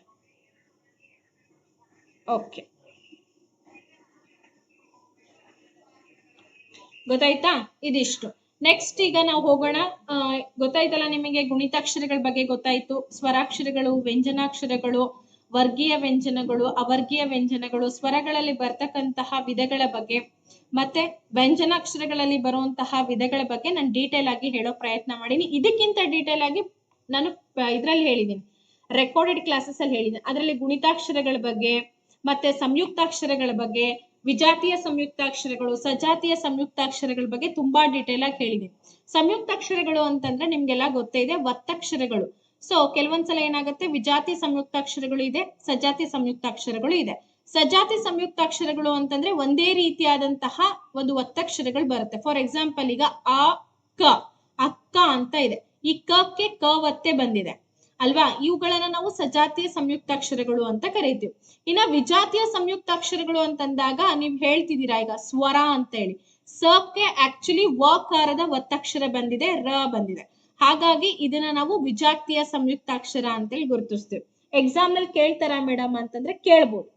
ಓಕೆ, ಗೊತ್ತಾಯ್ತಾ? ಇದಿಷ್ಟು. ನೆಕ್ಸ್ಟ್ ಈಗ ನಾವು ಹೋಗೋಣ. ಗೊತ್ತಾಯ್ತಲ್ಲ ನಿಮಗೆ ಗುಣಿತಾಕ್ಷರಗಳ ಬಗ್ಗೆ ಗೊತ್ತಾಯ್ತು. ಸ್ವರಾಕ್ಷರಗಳು, ವ್ಯಂಜನಾಕ್ಷರಗಳು, ವರ್ಗೀಯ ವ್ಯಂಜನಗಳು, ಅವರ್ಗೀಯ ವ್ಯಂಜನಗಳು, ಸ್ವರಗಳಲ್ಲಿ ಬರ್ತಕ್ಕಂತಹ ವಿಧಗಳ ಬಗ್ಗೆ ಮತ್ತೆ ವ್ಯಂಜನಾಕ್ಷರಗಳಲ್ಲಿ ಬರುವಂತಹ ವಿಧಗಳ ಬಗ್ಗೆ ನಾನು ಡೀಟೇಲ್ ಆಗಿ ಹೇಳೋ ಪ್ರಯತ್ನ ಮಾಡೀನಿ. ಇದಕ್ಕಿಂತ ಡೀಟೇಲ್ ಆಗಿ ನಾನು ಇದ್ರಲ್ಲಿ ಹೇಳಿದ್ದೀನಿ, ರೆಕಾರ್ಡೆಡ್ ಕ್ಲಾಸಸ್ ಅಲ್ಲಿ ಹೇಳಿದ್ದೀನಿ. ಅದರಲ್ಲಿ ಗುಣಿತಾಕ್ಷರಗಳ ಬಗ್ಗೆ ಮತ್ತೆ ಸಂಯುಕ್ತಾಕ್ಷರಗಳ ಬಗ್ಗೆ, ವಿಜಾತಿಯ ಸಂಯುಕ್ತಾಕ್ಷರಗಳು, ಸಜಾತಿಯ ಸಂಯುಕ್ತಾಕ್ಷರಗಳ ಬಗ್ಗೆ ತುಂಬಾ ಡೀಟೇಲ್ ಆಗಿ ಹೇಳಿದೆ. ಸಂಯುಕ್ತಾಕ್ಷರಗಳು ಅಂತಂದ್ರೆ ನಿಮ್ಗೆಲ್ಲ ಗೊತ್ತೇ ಇದೆ, ಒತ್ತಕ್ಷರಗಳು. ಸೊ ಕೆಲವೊಂದ್ಸಲ ಏನಾಗುತ್ತೆ, ವಿಜಾತಿ ಸಂಯುಕ್ತಾಕ್ಷರಗಳು ಇದೆ, ಸಜಾತಿ ಸಂಯುಕ್ತಾಕ್ಷರಗಳು ಇದೆ. ಸಜಾತಿ ಸಂಯುಕ್ತಾಕ್ಷರಗಳು ಅಂತಂದ್ರೆ ಒಂದೇ ರೀತಿಯಾದಂತಹ ಒಂದು ಒತ್ತಕ್ಷರಗಳು ಬರುತ್ತೆ. ಫಾರ್ ಎಕ್ಸಾಂಪಲ್ ಈಗ ಆ ಕ, ಅಕ್ಕ ಅಂತ ಇದೆ. ಈ ಕಕ್ಕೆ ಕ ಒತ್ತೆ ಬಂದಿದೆ ಅಲ್ವಾ? ಇವುಗಳನ್ನ ನಾವು ಸಜಾತಿಯ ಸಂಯುಕ್ತಾಕ್ಷರಗಳು ಅಂತ ಕರೀತೀವಿ. ಇನ್ನ ವಿಜಾತಿಯ ಸಂಯುಕ್ತಾಕ್ಷರಗಳು ಅಂತಂದಾಗ ನೀವ್ ಹೇಳ್ತಿದ್ದೀರಾ ಈಗ ಸ್ವರ ಅಂತ ಹೇಳಿ. ಸಕ್ಕೆ ಆಕ್ಚುಲಿ ವಕಾರದ ಒತ್ತಕ್ಷರ ಬಂದಿದೆ, ರ ಬಂದಿದೆ. ಹಾಗಾಗಿ ಇದನ್ನ ನಾವು ವಿಜಾತಿಯ ಸಂಯುಕ್ತಾಕ್ಷರ ಅಂತೇಳಿ ಗುರುತಿಸ್ತೀವಿ. ಎಕ್ಸಾಮ್ ನಲ್ಲಿ ಕೇಳ್ತಾರ ಮೇಡಮ್ ಅಂತಂದ್ರೆ ಕೇಳ್ಬೋದು,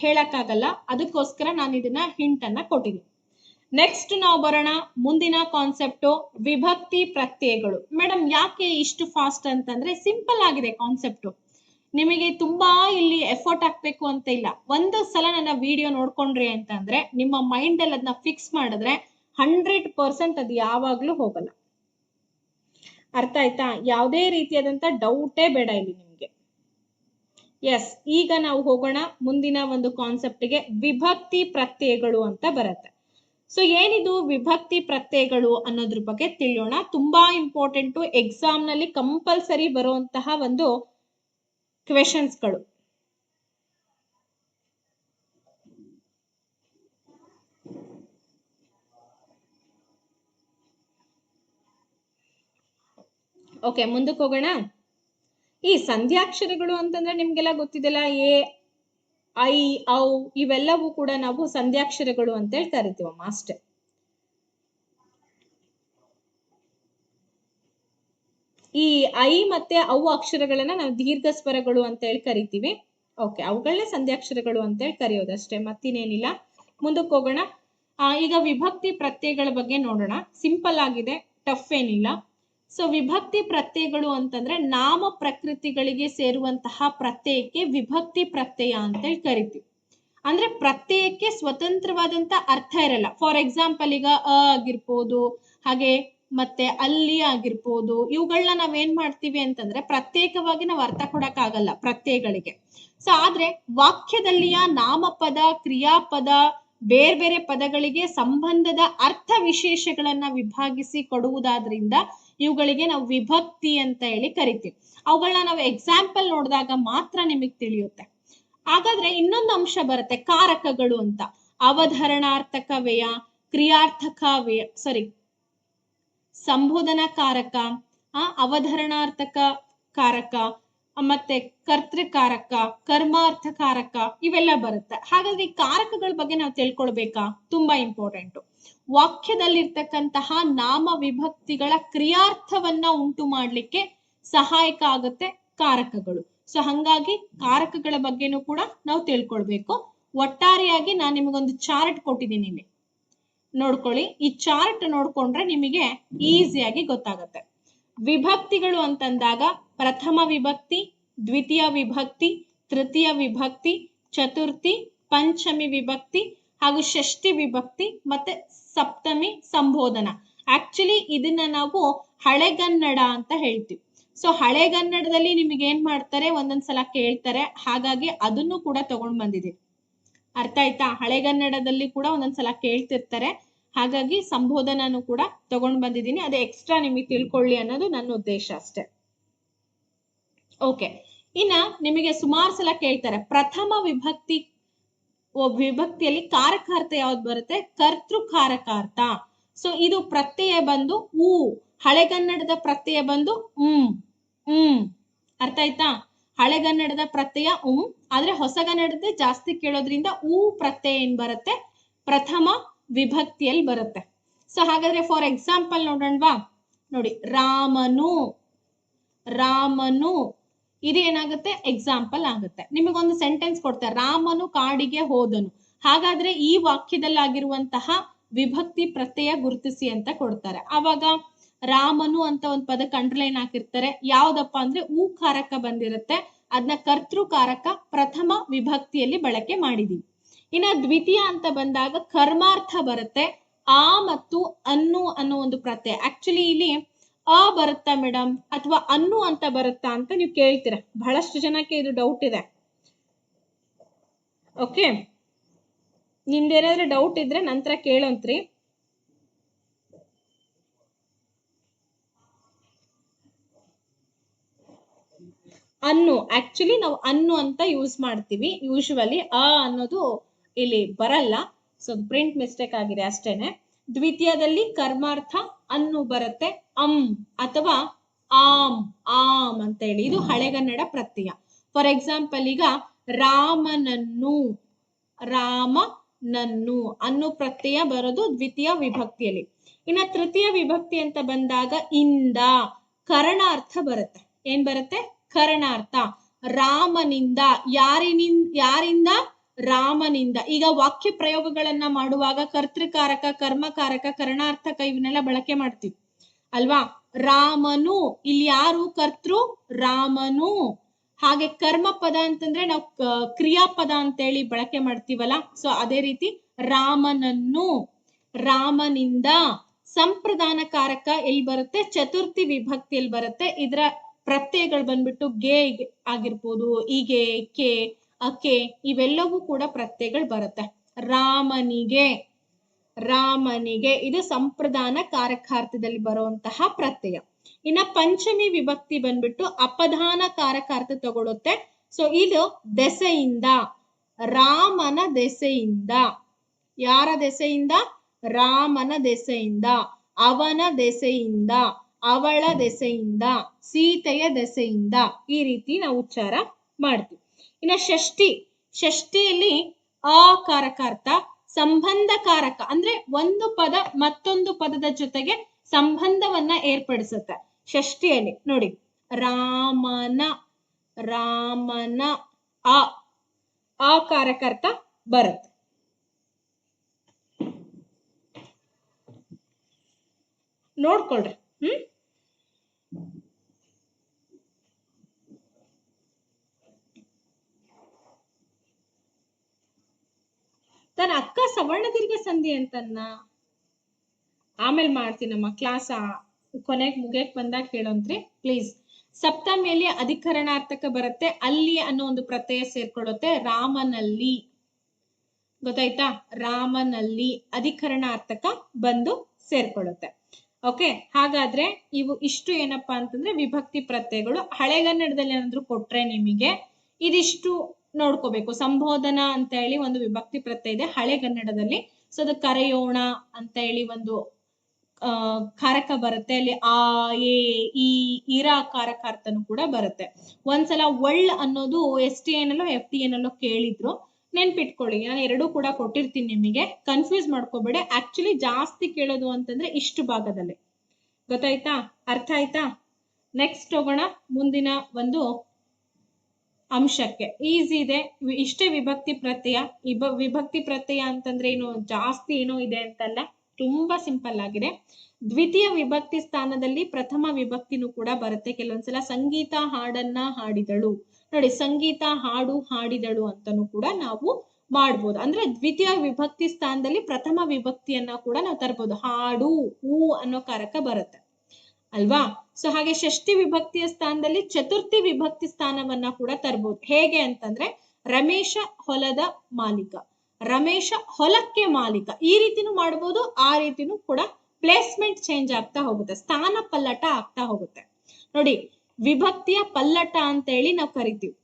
ಹೇಳಕ್ಕಾಗಲ್ಲ. ಅದಕ್ಕೋಸ್ಕರ ನಾನು ಇದನ್ನ ಹಿಂಟ್ ಅನ್ನ ಕೊಟ್ಟಿದ್ದೀನಿ. ನೆಕ್ಸ್ಟ್ ನಾವು ಬರೋಣ ಮುಂದಿನ ಕಾನ್ಸೆಪ್ಟ್, ವಿಭಕ್ತಿ ಪ್ರತ್ಯಯಗಳು. ಮೇಡಮ್ ಯಾಕೆ ಇಷ್ಟು ಫಾಸ್ಟ್ ಅಂತಂದ್ರೆ ಸಿಂಪಲ್ ಆಗಿದೆ ಕಾನ್ಸೆಪ್ಟ್. ನಿಮಗೆ ತುಂಬಾ ಇಲ್ಲಿ ಎಫರ್ಟ್ ಹಾಕ್ಬೇಕು ಅಂತ ಇಲ್ಲ. ಒಂದು ಸಲ ನನ್ನ ವಿಡಿಯೋ ನೋಡ್ಕೊಂಡ್ರಿ ಅಂತಂದ್ರೆ ನಿಮ್ಮ ಮೈಂಡ್ ಅಲ್ಲಿ ಅದನ್ನ ಫಿಕ್ಸ್ ಮಾಡಿದ್ರೆ 100% ಅದು ಯಾವಾಗ್ಲೂ ಹೋಗಲ್ಲ. ಅರ್ಥ ಆಯ್ತಾ? ಯಾವುದೇ ರೀತಿಯಾದಂತ ಡೌಟೇ ಬೇಡ ಇಲ್ಲಿ ನಿಮ್ಗೆ. ಎಸ್, ಈಗ ನಾವು ಹೋಗೋಣ ಮುಂದಿನ ಒಂದು ಕಾನ್ಸೆಪ್ಟ್ಗೆ, ವಿಭಕ್ತಿ ಪ್ರತ್ಯಯಗಳು ಅಂತ ಬರುತ್ತೆ. ಸೊ ಏನಿದು ವಿಭಕ್ತಿ ಪ್ರತ್ಯಯಗಳು ಅನ್ನೋದ್ರ ಬಗ್ಗೆ ತಿಳಿಯೋಣ. ತುಂಬಾ ಇಂಪಾರ್ಟೆಂಟ್, ಎಕ್ಸಾಮ್ ನಲ್ಲಿ ಕಂಪಲ್ಸರಿ ಬರುವಂತಹ ಒಂದು ಕ್ವೆಶನ್ಸ್ಗಳು. ಓಕೆ, ಮುಂದಕ್ಕೆ ಹೋಗೋಣ. ಈ ಸಂಧ್ಯಾಕ್ಷರಗಳು ಅಂತಂದ್ರೆ ನಿಮ್ಗೆಲ್ಲ ಗೊತ್ತಿದೆಲ್ಲ, ಎ ಐ ಔ ಇವೆಲ್ಲವೂ ಕೂಡ ನಾವು ಸಂಧ್ಯಾಕ್ಷರಗಳು ಅಂತ ಹೇಳಿ ಕರಿತೀವಮ್ಮ ಅಷ್ಟೇ. ಈ ಐ ಮತ್ತೆ ಔ ಅಕ್ಷರಗಳನ್ನ ನಾವು ದೀರ್ಘ ಸ್ವರಗಳು ಅಂತ ಹೇಳಿ ಕರಿತೀವಿ. ಓಕೆ, ಅವುಗಳನ್ನೇ ಸಂಧ್ಯಾಕ್ಷರಗಳು ಅಂತ ಹೇಳಿ ಕರೆಯೋದಷ್ಟೇ, ಮತ್ತಿನೇನಿಲ್ಲ. ಮುಂದಕ್ಕೆ ಹೋಗೋಣ. ಈಗ ವಿಭಕ್ತಿ ಪ್ರತ್ಯಯಗಳ ಬಗ್ಗೆ ನೋಡೋಣ. ಸಿಂಪಲ್ ಆಗಿದೆ, ಟಫ್ ಏನಿಲ್ಲ. ಸೊ ವಿಭಕ್ತಿ ಪ್ರತ್ಯಯಗಳು ಅಂತಂದ್ರೆ ನಾಮ ಪ್ರಕೃತಿಗಳಿಗೆ ಸೇರುವಂತಹ ಪ್ರತ್ಯಯಕ್ಕೆ ವಿಭಕ್ತಿ ಪ್ರತ್ಯಯ ಅಂತ ಹೇಳಿ ಕರಿತೀವಿ. ಅಂದ್ರೆ ಪ್ರತ್ಯಯಕ್ಕೆ ಸ್ವತಂತ್ರವಾದಂತ ಅರ್ಥ ಇರಲ್ಲ. ಫಾರ್ ಎಕ್ಸಾಂಪಲ್ ಈಗ ಅ ಆಗಿರ್ಬೋದು, ಹಾಗೆ ಮತ್ತೆ ಅಲ್ಲಿ ಆಗಿರ್ಬೋದು, ಇವುಗಳನ್ನ ನಾವೇನ್ ಮಾಡ್ತೀವಿ ಅಂತಂದ್ರೆ ಪ್ರತ್ಯೇಕವಾಗಿ ನಾವು ಅರ್ಥ ಕೊಡಕ್ ಆಗಲ್ಲ ಪ್ರತ್ಯಯಗಳಿಗೆ. ಸೊ ಆದ್ರೆ ವಾಕ್ಯದಲ್ಲಿಯ ನಾಮಪದ, ಕ್ರಿಯಾಪದ, ಬೇರೆ ಬೇರೆ ಪದಗಳಿಗೆ ಸಂಬಂಧದ ಅರ್ಥ ವಿಶೇಷಗಳನ್ನ ವಿಭಾಗಿಸಿ ಕೊಡುವುದಾದ್ರಿಂದ ಇವುಗಳಿಗೆ ನಾವು ವಿಭಕ್ತಿ ಅಂತ ಹೇಳಿ ಕರಿತೀವಿ. ಅವುಗಳನ್ನ ನಾವು ಎಕ್ಸಾಂಪಲ್ ನೋಡಿದಾಗ ಮಾತ್ರ ನಿಮಗೆ ತಿಳಿಯುತ್ತೆ. ಹಾಗಾದ್ರೆ ಇನ್ನೊಂದು ಅಂಶ ಬರುತ್ತೆ, ಕಾರಕಗಳು ಅಂತ. ಅವಧರಣಾರ್ಥಕ ವ್ಯಯ, ಕ್ರಿಯಾರ್ಥಕ ವ್ಯಯ, ಸಂಬೋಧನಾ ಕಾರಕ, ಅವಧರಣಾರ್ಥಕ ಕಾರಕ, ಮತ್ತೆ ಕರ್ತೃಕಾರಕ, ಕರ್ಮಾರ್ಥಕಾರಕ, ಇವೆಲ್ಲ ಬರುತ್ತೆ. ಹಾಗಾದ್ರೆ ಈ ಕಾರಕಗಳ ಬಗ್ಗೆ ನಾವು ತಿಳ್ಕೊಳ್ಬೇಕಾ? ತುಂಬಾ ಇಂಪಾರ್ಟೆಂಟ್. ವಾಕ್ಯದಲ್ಲಿರ್ತಕ್ಕಂತಹ ನಾಮ ವಿಭಕ್ತಿಗಳ ಕ್ರಿಯಾರ್ಥವನ್ನ ಉಂಟು ಮಾಡ್ಲಿಕ್ಕೆ ಸಹಾಯಕ ಆಗುತ್ತೆ ಕಾರಕಗಳು. ಸೊ ಹಂಗಾಗಿ ಕಾರಕಗಳ ಬಗ್ಗೆನೂ ಕೂಡ ನಾವು ತಿಳ್ಕೊಳ್ಬೇಕು. ಒಟ್ಟಾರೆಯಾಗಿ ನಾನು ನಿಮಗೊಂದು ಚಾರ್ಟ್ ಕೊಟ್ಟಿದ್ದೀನಿ, ಇಲ್ಲಿ ನೋಡ್ಕೊಳ್ಳಿ. ಈ ಚಾರ್ಟ್ ನೋಡ್ಕೊಂಡ್ರೆ ನಿಮಗೆ ಈಸಿಯಾಗಿ ಗೊತ್ತಾಗುತ್ತೆ. ವಿಭಕ್ತಿಗಳು ಅಂತಂದಾಗ ಪ್ರಥಮ ವಿಭಕ್ತಿ, ದ್ವಿತೀಯ ವಿಭಕ್ತಿ, ತೃತೀಯ ವಿಭಕ್ತಿ, ಚತುರ್ಥಿ, ಪಂಚಮಿ ವಿಭಕ್ತಿ ಹಾಗೂ ಷಷ್ಠಿ ವಿಭಕ್ತಿ ಮತ್ತೆ ಸಪ್ತಮಿ ಸಂಬೋಧನ. ಆಕ್ಚುಲಿ ಇದನ್ನ ನಾವು ಹಳೆಗನ್ನಡ ಅಂತ ಹೇಳ್ತೀವಿ. ಸೊ ಹಳೆಗನ್ನಡದಲ್ಲಿ ನಿಮಗೆ ಏನ್ ಮಾಡ್ತಾರೆ, ಒಂದೊಂದ್ಸಲ ಕೇಳ್ತಾರೆ, ಹಾಗಾಗಿ ಅದನ್ನು ಕೂಡ ತಗೊಂಡ್ ಬಂದಿದ್ದೀವಿ. ಅರ್ಥ ಆಯ್ತಾ? ಹಳೆಗನ್ನಡದಲ್ಲಿ ಕೂಡ ಒಂದೊಂದ್ಸಲ ಕೇಳ್ತಿರ್ತಾರೆ, ಹಾಗಾಗಿ ಸಂಬೋಧನನು ಕೂಡ ತಗೊಂಡ್ ಬಂದಿದ್ದೀನಿ. ಅದು ಎಕ್ಸ್ಟ್ರಾ ನಿಮಗೆ ತಿಳ್ಕೊಳ್ಳಿ ಅನ್ನೋದು ನನ್ನ ಉದ್ದೇಶ ಅಷ್ಟೇ. ಓಕೆ, ಇನ್ನ ನಿಮಗೆ ಸುಮಾರು ಸಲ ಕೇಳ್ತಾರೆ ಪ್ರಥಮ ವಿಭಕ್ತಿಯಲ್ಲಿ ಕಾರಕಾರ್ಥ ಯಾವ್ದು ಬರುತ್ತೆ? ಕರ್ತೃಕಾರಕಾರ್ಥ. ಸೊ ಇದು ಪ್ರತ್ಯಯ ಬಂದು ಊ. ಹಳೆಗನ್ನಡದ ಪ್ರತ್ಯಯ ಬಂದು ಅರ್ಥ ಆಯ್ತಾ? ಹಳೆಗನ್ನಡದ ಪ್ರತ್ಯಯ ಆದ್ರೆ ಹೊಸಗನ್ನಡದ ಜಾಸ್ತಿ ಕೇಳೋದ್ರಿಂದ ಊ ಪ್ರತ್ಯಯ ಏನ್ ಬರುತ್ತೆ, ಪ್ರಥಮ ವಿಭಕ್ತಿಯಲ್ಲಿ ಬರುತ್ತೆ. ಸೊ ಹಾಗಾದ್ರೆ ಫಾರ್ ಎಕ್ಸಾಂಪಲ್ ನೋಡೋಣವಾ? ನೋಡಿ, ರಾಮನು, ರಾಮನು ಇದೇನಾಗುತ್ತೆ, ಎಕ್ಸಾಂಪಲ್ ಆಗುತ್ತೆ. ನಿಮಗೊಂದು ಸೆಂಟೆನ್ಸ್ ಕೊಡ್ತಾರೆ, ರಾಮನು ಕಾಡಿಗೆ ಹೋದನು. ಹಾಗಾದ್ರೆ ಈ ವಾಕ್ಯದಲ್ಲಾಗಿರುವಂತಹ ವಿಭಕ್ತಿ ಪ್ರತ್ಯಯ ಗುರುತಿಸಿ ಅಂತ ಕೊಡ್ತಾರೆ. ಆವಾಗ ರಾಮನು ಅಂತ ಒಂದು ಪದಕ್ಕೆ ಅಂಡರ್ಲೈನ್ ಹಾಕಿರ್ತಾರೆ. ಯಾವ್ದಪ್ಪ ಅಂದ್ರೆ ಊಕಾರಕ ಬಂದಿರುತ್ತೆ, ಅದನ್ನ ಕರ್ತೃಕಾರಕ ಪ್ರಥಮ ವಿಭಕ್ತಿಯಲ್ಲಿ ಬಳಕೆ ಮಾಡಿದೀವಿ. ಇನ್ನ ದ್ವಿತೀಯ ಅಂತ ಬಂದಾಗ ಕರ್ಮಾರ್ಥ ಬರುತ್ತೆ. ಆ ಮತ್ತು ಅನ್ನು ಅನ್ನೋ ಒಂದು ಪ್ರತ್ಯಯ. ಆಕ್ಚುಲಿ ಇಲ್ಲಿ ಅ ಬರುತ್ತಾ ಮೇಡಮ್ ಅಥವಾ ಅನ್ನು ಅಂತ ಬರುತ್ತಾ ಅಂತ ನೀವು ಕೇಳ್ತೀರಾ. ಬಹಳಷ್ಟು ಜನಕ್ಕೆ ಇದು ಡೌಟ್ ಇದೆ. ಓಕೆ, ನಿಮ್ದೇನಾದ್ರೂ ಡೌಟ್ ಇದ್ರೆ ನಂತರ ಕೇಳೋಂತ್ರಿ. ಅನ್ನು ಆಕ್ಚುಲಿ ನಾವು ಅನ್ನು ಅಂತ ಯೂಸ್ ಮಾಡ್ತೀವಿ. ಯೂಶುವಲಿ ಅ ಅನ್ನೋದು ಇಲ್ಲಿ ಬರಲ್ಲ. ಸೊ ಪ್ರಿಂಟ್ ಮಿಸ್ಟೇಕ್ ಆಗಿದೆ ಅಷ್ಟೇನೆ. ದ್ವಿತೀಯದಲ್ಲಿ ಕರ್ಮಾರ್ಥ ಅನ್ನು ಬರುತ್ತೆ, ಅಥವಾ ಆಮ್ ಅಂತ ಹೇಳಿ. ಇದು ಹಳೆಗನ್ನಡ ಪ್ರತ್ಯಯ. ಫಾರ್ ಎಕ್ಸಾಂಪಲ್ ಈಗ ರಾಮನನ್ನು, ರಾಮನನ್ನು ಅನ್ನು ಪ್ರತ್ಯಯ ಬರೋದು ದ್ವಿತೀಯ ವಿಭಕ್ತಿಯಲ್ಲಿ. ಇನ್ನ ತೃತೀಯ ವಿಭಕ್ತಿ ಅಂತ ಬಂದಾಗ ಇಂದ ಕರಣಾರ್ಥ ಬರುತ್ತೆ. ಏನ್ ಬರುತ್ತೆ, ಕರಣಾರ್ಥ. ರಾಮನಿಂದ, ಯಾರಿಂದ, ರಾಮನಿಂದ. ಈಗ ವಾಕ್ಯ ಪ್ರಯೋಗಗಳನ್ನ ಮಾಡುವಾಗ ಕರ್ತೃಕಾರಕ, ಕರ್ಮಕಾರಕ, ಕರಣಾರ್ಥಕ ಇವನ್ನೆಲ್ಲ ಬಳಕೆ ಮಾಡ್ತೀವಿ ಅಲ್ವಾ? ರಾಮನು, ಇಲ್ಲಿ ಯಾರು ಕರ್ತೃ, ರಾಮನು. ಹಾಗೆ ಕರ್ಮ ಪದ ಅಂತಂದ್ರೆ ನಾವು ಕ್ರಿಯಾಪದ ಅಂತೇಳಿ ಬಳಕೆ ಮಾಡ್ತೀವಲ್ಲ. ಸೊ ಅದೇ ರೀತಿ ರಾಮನನ್ನು, ರಾಮನಿಂದ. ಸಂಪ್ರದಾನ ಕಾರಕ ಎಲ್ಲಿ ಬರುತ್ತೆ, ಚತುರ್ಥಿ ವಿಭಕ್ತಿಯಲ್ಲಿ ಬರುತ್ತೆ. ಇದರ ಪ್ರತ್ಯಯಗಳು ಬಂದ್ಬಿಟ್ಟು ಗೆ ಆಗಿರ್ಬೋದು, ಈಗೆ, ಕೆ, ಅಕೆ, ಇವೆಲ್ಲವೂ ಕೂಡ ಪ್ರತ್ಯಯಗಳು ಬರುತ್ತೆ. ರಾಮನಿಗೆ, ರಾಮನಿಗೆ ಇದು ಸಂಪ್ರದಾನ ಕಾರಕಾರ್ಥದಲ್ಲಿ ಬರುವಂತಹ ಪ್ರತ್ಯಯ. ಇನ್ನ ಪಂಚಮಿ ವಿಭಕ್ತಿ ಬಂದ್ಬಿಟ್ಟು ಅಪಧಾನ ಕಾರಕಾರ್ಥ ತಗೊಳುತ್ತೆ. ಸೊ ಇದು ದೆಸೆಯಿಂದ, ರಾಮನ ದೆಸೆಯಿಂದ. ಯಾರ ದೆಸೆಯಿಂದ, ರಾಮನ ದೆಸೆಯಿಂದ. ಅವನ ದೆಸೆಯಿಂದ, ಅವಳ ದೆಸೆಯಿಂದ, ಸೀತೆಯ ದೆಸೆಯಿಂದ. ಈ ರೀತಿ ನಾವು ಉಚ್ಚಾರ ಮಾಡ್ತೀವಿ. ಇನ್ನ ಷಷ್ಠಿ, ಷಷ್ಠಿಯಲ್ಲಿ ಅಕಾರಕಾರ್ಥ, ಸಂಬಂಧಕಾರಕ ಅಂದ್ರೆ ಒಂದು ಪದ ಮತ್ತೊಂದು ಪದದ ಜೊತೆಗೆ ಸಂಬಂಧವನ್ನ ಏರ್ಪಡಿಸುತ್ತೆ. ಷಷ್ಠಿಯಲ್ಲಿ ನೋಡಿ, ರಾಮನ, ರಾಮನ ಅಕಾರಕಾರ್ಥ ಬರುತ್ತೆ. ನೋಡ್ಕೊಳ್ರಿ. ತನ್ನ ಅಕ್ಕ ಸವರ್ಣ ದೀರ್ಘ ಸಂಧಿ ಅಂತನ್ನ ಆಮೇಲೆ ಮಾಡ್ತೀನಮ್ಮ. ಕ್ಲಾಸ್ ಕೊನೆಗೆ ಮುಗಿಯಕ್ ಬಂದಾಗ ಕೇಳೋಂತ್ರಿ ಪ್ಲೀಸ್. ಸಪ್ತಮಿಯಲ್ಲಿ ಅಧಿಕರಣಾರ್ಥಕ ಬರುತ್ತೆ. ಅಲ್ಲಿ ಅನ್ನೋ ಒಂದು ಪ್ರತ್ಯಯ ಸೇರ್ಕೊಳ್ಳುತ್ತೆ. ರಾಮನಲ್ಲಿ, ಗೊತ್ತಾಯ್ತಾ? ರಾಮನಲ್ಲಿ ಅಧಿಕರಣಾರ್ಥಕ ಬಂದು ಸೇರ್ಕೊಳ್ಳುತ್ತೆ. ಓಕೆ, ಹಾಗಾದ್ರೆ ಇಷ್ಟು ಏನಪ್ಪಾ ಅಂತಂದ್ರೆ ವಿಭಕ್ತಿ ಪ್ರತ್ಯಯಗಳು. ಹಳೆಗನ್ನಡದಲ್ಲಿ ಏನಾದ್ರು ಕೊಟ್ರೆ ನಿಮಗೆ ಇದಿಷ್ಟು ನೋಡ್ಕೋಬೇಕು. ಸಂಬೋಧನಾ ಅಂತ ಹೇಳಿ ಒಂದು ವಿಭಕ್ತಿ ಪ್ರತ್ಯಯ ಇದೆ ಹಳೆಗನ್ನಡದಲ್ಲಿ. ಸೊ ಅದು ಕರೆಯೋಣ ಅಂತ ಹೇಳಿ ಒಂದು ಕಾರಕ ಬರುತ್ತೆ. ಅಲ್ಲಿ ಆ, ಎ, ಈ, ಇರ ಕಾರಕಾರ್ಥನು ಕೂಡ ಬರುತ್ತೆ. ಒಂದ್ಸಲ ಒಳ್ ಅನ್ನೋದು STN ಅಲ್ಲೋ FTN ಅಲ್ಲೋ ಕೇಳಿದ್ರು, ನೆನ್ಪಿಟ್ಕೊಳ್ಳಿ. ನಾನು ಎರಡೂ ಕೂಡ ಕೊಟ್ಟಿರ್ತೀನಿ ನಿಮಗೆ, ಕನ್ಫ್ಯೂಸ್ ಮಾಡ್ಕೋಬೇಡಿ. ಆಕ್ಚುಲಿ ಜಾಸ್ತಿ ಕೇಳೋದು ಅಂತಂದ್ರೆ ಇಷ್ಟು ಭಾಗದಲ್ಲಿ. ಗೊತ್ತಾಯ್ತಾ? ಅರ್ಥ ಆಯ್ತಾ? ನೆಕ್ಸ್ಟ್ ಹೋಗೋಣ ಮುಂದಿನ ಒಂದು ಅಂಶಕ್ಕೆ. ಈಸಿ ಇದೆ, ಇಷ್ಟೇ ವಿಭಕ್ತಿ ಪ್ರತ್ಯಯ. ವಿಭಕ್ತಿ ಪ್ರತ್ಯಯ ಅಂತಂದ್ರೆ ಏನು ಜಾಸ್ತಿ ಏನೋ ಇದೆ ಅಂತಲ್ಲ, ತುಂಬಾ ಸಿಂಪಲ್ ಆಗಿದೆ. ದ್ವಿತೀಯ ವಿಭಕ್ತಿ ಸ್ಥಾನದಲ್ಲಿ ಪ್ರಥಮ ವಿಭಕ್ತಿನೂ ಕೂಡ ಬರುತ್ತೆ. ಕೆಲವೊಂದ್ಸಲ ಸಂಗೀತ ಹಾಡನ್ನ ಹಾಡಿದಳು. ನೋಡಿ, ಸಂಗೀತ ಹಾಡು ಹಾಡಿದಳು ಅಂತಾನು ಕೂಡ ನಾವು ಮಾಡ್ಬೋದು. ಅಂದ್ರೆ ದ್ವಿತೀಯ ವಿಭಕ್ತಿ ಸ್ಥಾನದಲ್ಲಿ ಪ್ರಥಮ ವಿಭಕ್ತಿಯನ್ನ ಕೂಡ ನಾವು ತರ್ಬೋದು. ಹಾಡು, ಹೂ ಅನ್ನೋ ಕಾರಕ ಬರುತ್ತೆ ಅಲ್ವಾ? ಸೊ ಹಾಗೆ ಷಷ್ಠಿ ವಿಭಕ್ತಿಯ ಸ್ಥಾನದಲ್ಲಿ ಚತುರ್ಥಿ ವಿಭಕ್ತಿ ಸ್ಥಾನವನ್ನ ಕೂಡ ತರ್ಬೋದು. ಹೇಗೆ ಅಂತಂದ್ರೆ ರಮೇಶ ಹೊಲದ ಮಾಲೀಕ, ರಮೇಶ ಹೊಲಕ್ಕೆ ಮಾಲೀಕ, ಈ ರೀತಿನೂ ಮಾಡ್ಬೋದು. ಆ ರೀತಿನೂ ಕೂಡ ಪ್ಲೇಸ್ಮೆಂಟ್ ಚೇಂಜ್ ಆಗ್ತಾ ಹೋಗುತ್ತೆ, ಸ್ಥಾನ ಪಲ್ಲಟ ಆಗ್ತಾ ಹೋಗುತ್ತೆ. ನೋಡಿ, ವಿಭಕ್ತಿಯ ಪಲ್ಲಟ ಅಂತ ಹೇಳಿ ನಾವು ಕರಿತೀವಿ.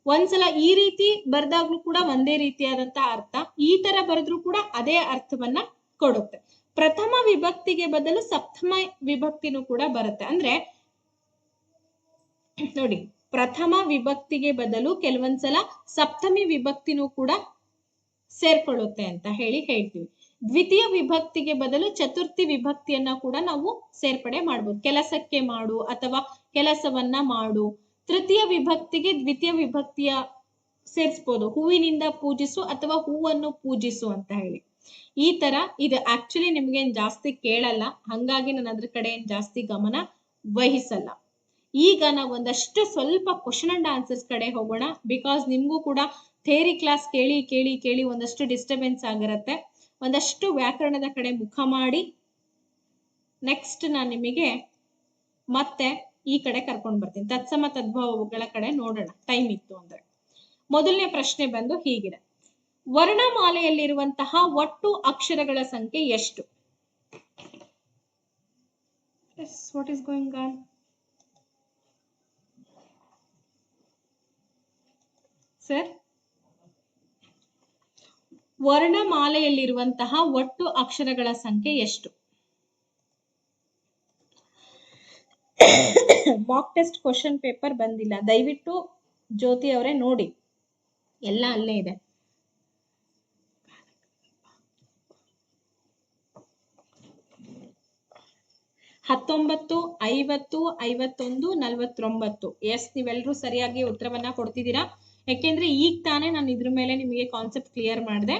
ಒಂದ್ಸಲ ಈ ರೀತಿ ಬರ್ದಾಗ್ಲೂ ಕೂಡ ಒಂದೇ ರೀತಿಯಾದಂತಹ ಅರ್ಥ, ಈ ತರ ಬರೆದ್ರು ಕೂಡ ಅದೇ ಅರ್ಥವನ್ನ ಕೊಡುತ್ತೆ. ಪ್ರಥಮ ವಿಭಕ್ತಿಗೆ ಬದಲು ಸಪ್ತಮ ವಿಭಕ್ತಿನೂ ಕೂಡ ಬರುತ್ತೆ. ಅಂದ್ರೆ ನೋಡಿ, ಪ್ರಥಮ ವಿಭಕ್ತಿಗೆ ಬದಲು ಕೆಲವೊಂದ್ಸಲ ಸಪ್ತಮಿ ವಿಭಕ್ತಿನೂ ಕೂಡ ಸೇರ್ಕೊಳ್ಳುತ್ತೆ ಅಂತ ಹೇಳ್ತೀವಿ. ದ್ವಿತೀಯ ವಿಭಕ್ತಿಗೆ ಬದಲು ಚತುರ್ಥಿ ವಿಭಕ್ತಿಯನ್ನ ಕೂಡ ನಾವು ಸೇರ್ಪಡೆ ಮಾಡ್ಬೋದು. ಕೆಲಸಕ್ಕೆ ಮಾಡು ಅಥವಾ ಕೆಲಸವನ್ನ ಮಾಡು. ತೃತೀಯ ವಿಭಕ್ತಿಗೆ ದ್ವಿತೀಯ ವಿಭಕ್ತಿಯ ಸೇರಿಸ್ಬೋದು. ಹೂವಿನಿಂದ ಪೂಜಿಸು ಅಥವಾ ಹೂವನ್ನು ಪೂಜಿಸು ಅಂತ ಹೇಳಿ. ಈ ತರ ಇದು ಆಕ್ಚುಲಿ ನಿಮ್ಗೆ ಜಾಸ್ತಿ ಕೇಳಲ್ಲ, ಹಂಗಾಗಿ ನಾನು ಅದ್ರ ಕಡೆ ಜಾಸ್ತಿ ಗಮನ ವಹಿಸಲ್ಲ. ಈಗ ನಾವು ಒಂದಷ್ಟು ಸ್ವಲ್ಪ ಕ್ವಶನ್ ಅಂಡ್ ಆನ್ಸರ್ಸ್ ಕಡೆ ಹೋಗೋಣ. ಬಿಕಾಸ್ ನಿಮ್ಗೂ ಕೂಡ ಥಿಯರಿ ಕ್ಲಾಸ್ ಕೇಳಿ ಕೇಳಿ ಕೇಳಿ ಒಂದಷ್ಟು ಡಿಸ್ಟರ್ಬೆನ್ಸ್ ಆಗಿರುತ್ತೆ. ಒಂದಷ್ಟು ವ್ಯಾಕರಣದ ಕಡೆ ಮುಖ ಮಾಡಿ ನೆಕ್ಸ್ಟ್ ನಾನು ನಿಮಗೆ ಮತ್ತೆ ಈ ಕಡೆ ಕರ್ಕೊಂಡು ಬರ್ತೀನಿ. ತತ್ಸಮ ತದ್ಭವಗಳ ಕಡೆ ನೋಡೋಣ ಟೈಮ್ ಇತ್ತು ಅಂದ್ರೆ. ಮೊದಲನೇ ಪ್ರಶ್ನೆ ಬಂದು ಹೀಗಿದೆ: ವರ್ಣಮಾಲೆಯಲ್ಲಿರುವಂತಹ ಒಟ್ಟು ಅಕ್ಷರಗಳ ಸಂಖ್ಯೆ ಎಷ್ಟು? What is going on? Sir, ವರ್ಣಮಾಲೆಯಲ್ಲಿರುವಂತಹ ಒಟ್ಟು ಅಕ್ಷರಗಳ ಸಂಖ್ಯೆ ಎಷ್ಟು? ಮಾಕ್ ಟೆಸ್ಟ್ ಕ್ವಶನ್ ಪೇಪರ್ ಬಂದಿಲ್ಲ, ದಯವಿಟ್ಟು ಜ್ಯೋತಿ ಅವರೇ ನೋಡಿ, ಎಲ್ಲ ಅಲ್ಲೇ ಇದೆ. ಹತ್ತೊಂಬತ್ತು, 50, 51, 49. ಎಸ್, ನೀವೆಲ್ಲರೂ ಸರಿಯಾಗಿ ಉತ್ತರವನ್ನ ಕೊಡ್ತಿದ್ದೀರಾ. ಯಾಕೆಂದ್ರೆ ಈಗ ತಾನೇ ನಾನು ಇದ್ರ ಮೇಲೆ ನಿಮಗೆ ಕಾನ್ಸೆಪ್ಟ್ ಕ್ಲಿಯರ್ ಮಾಡಿದೆ.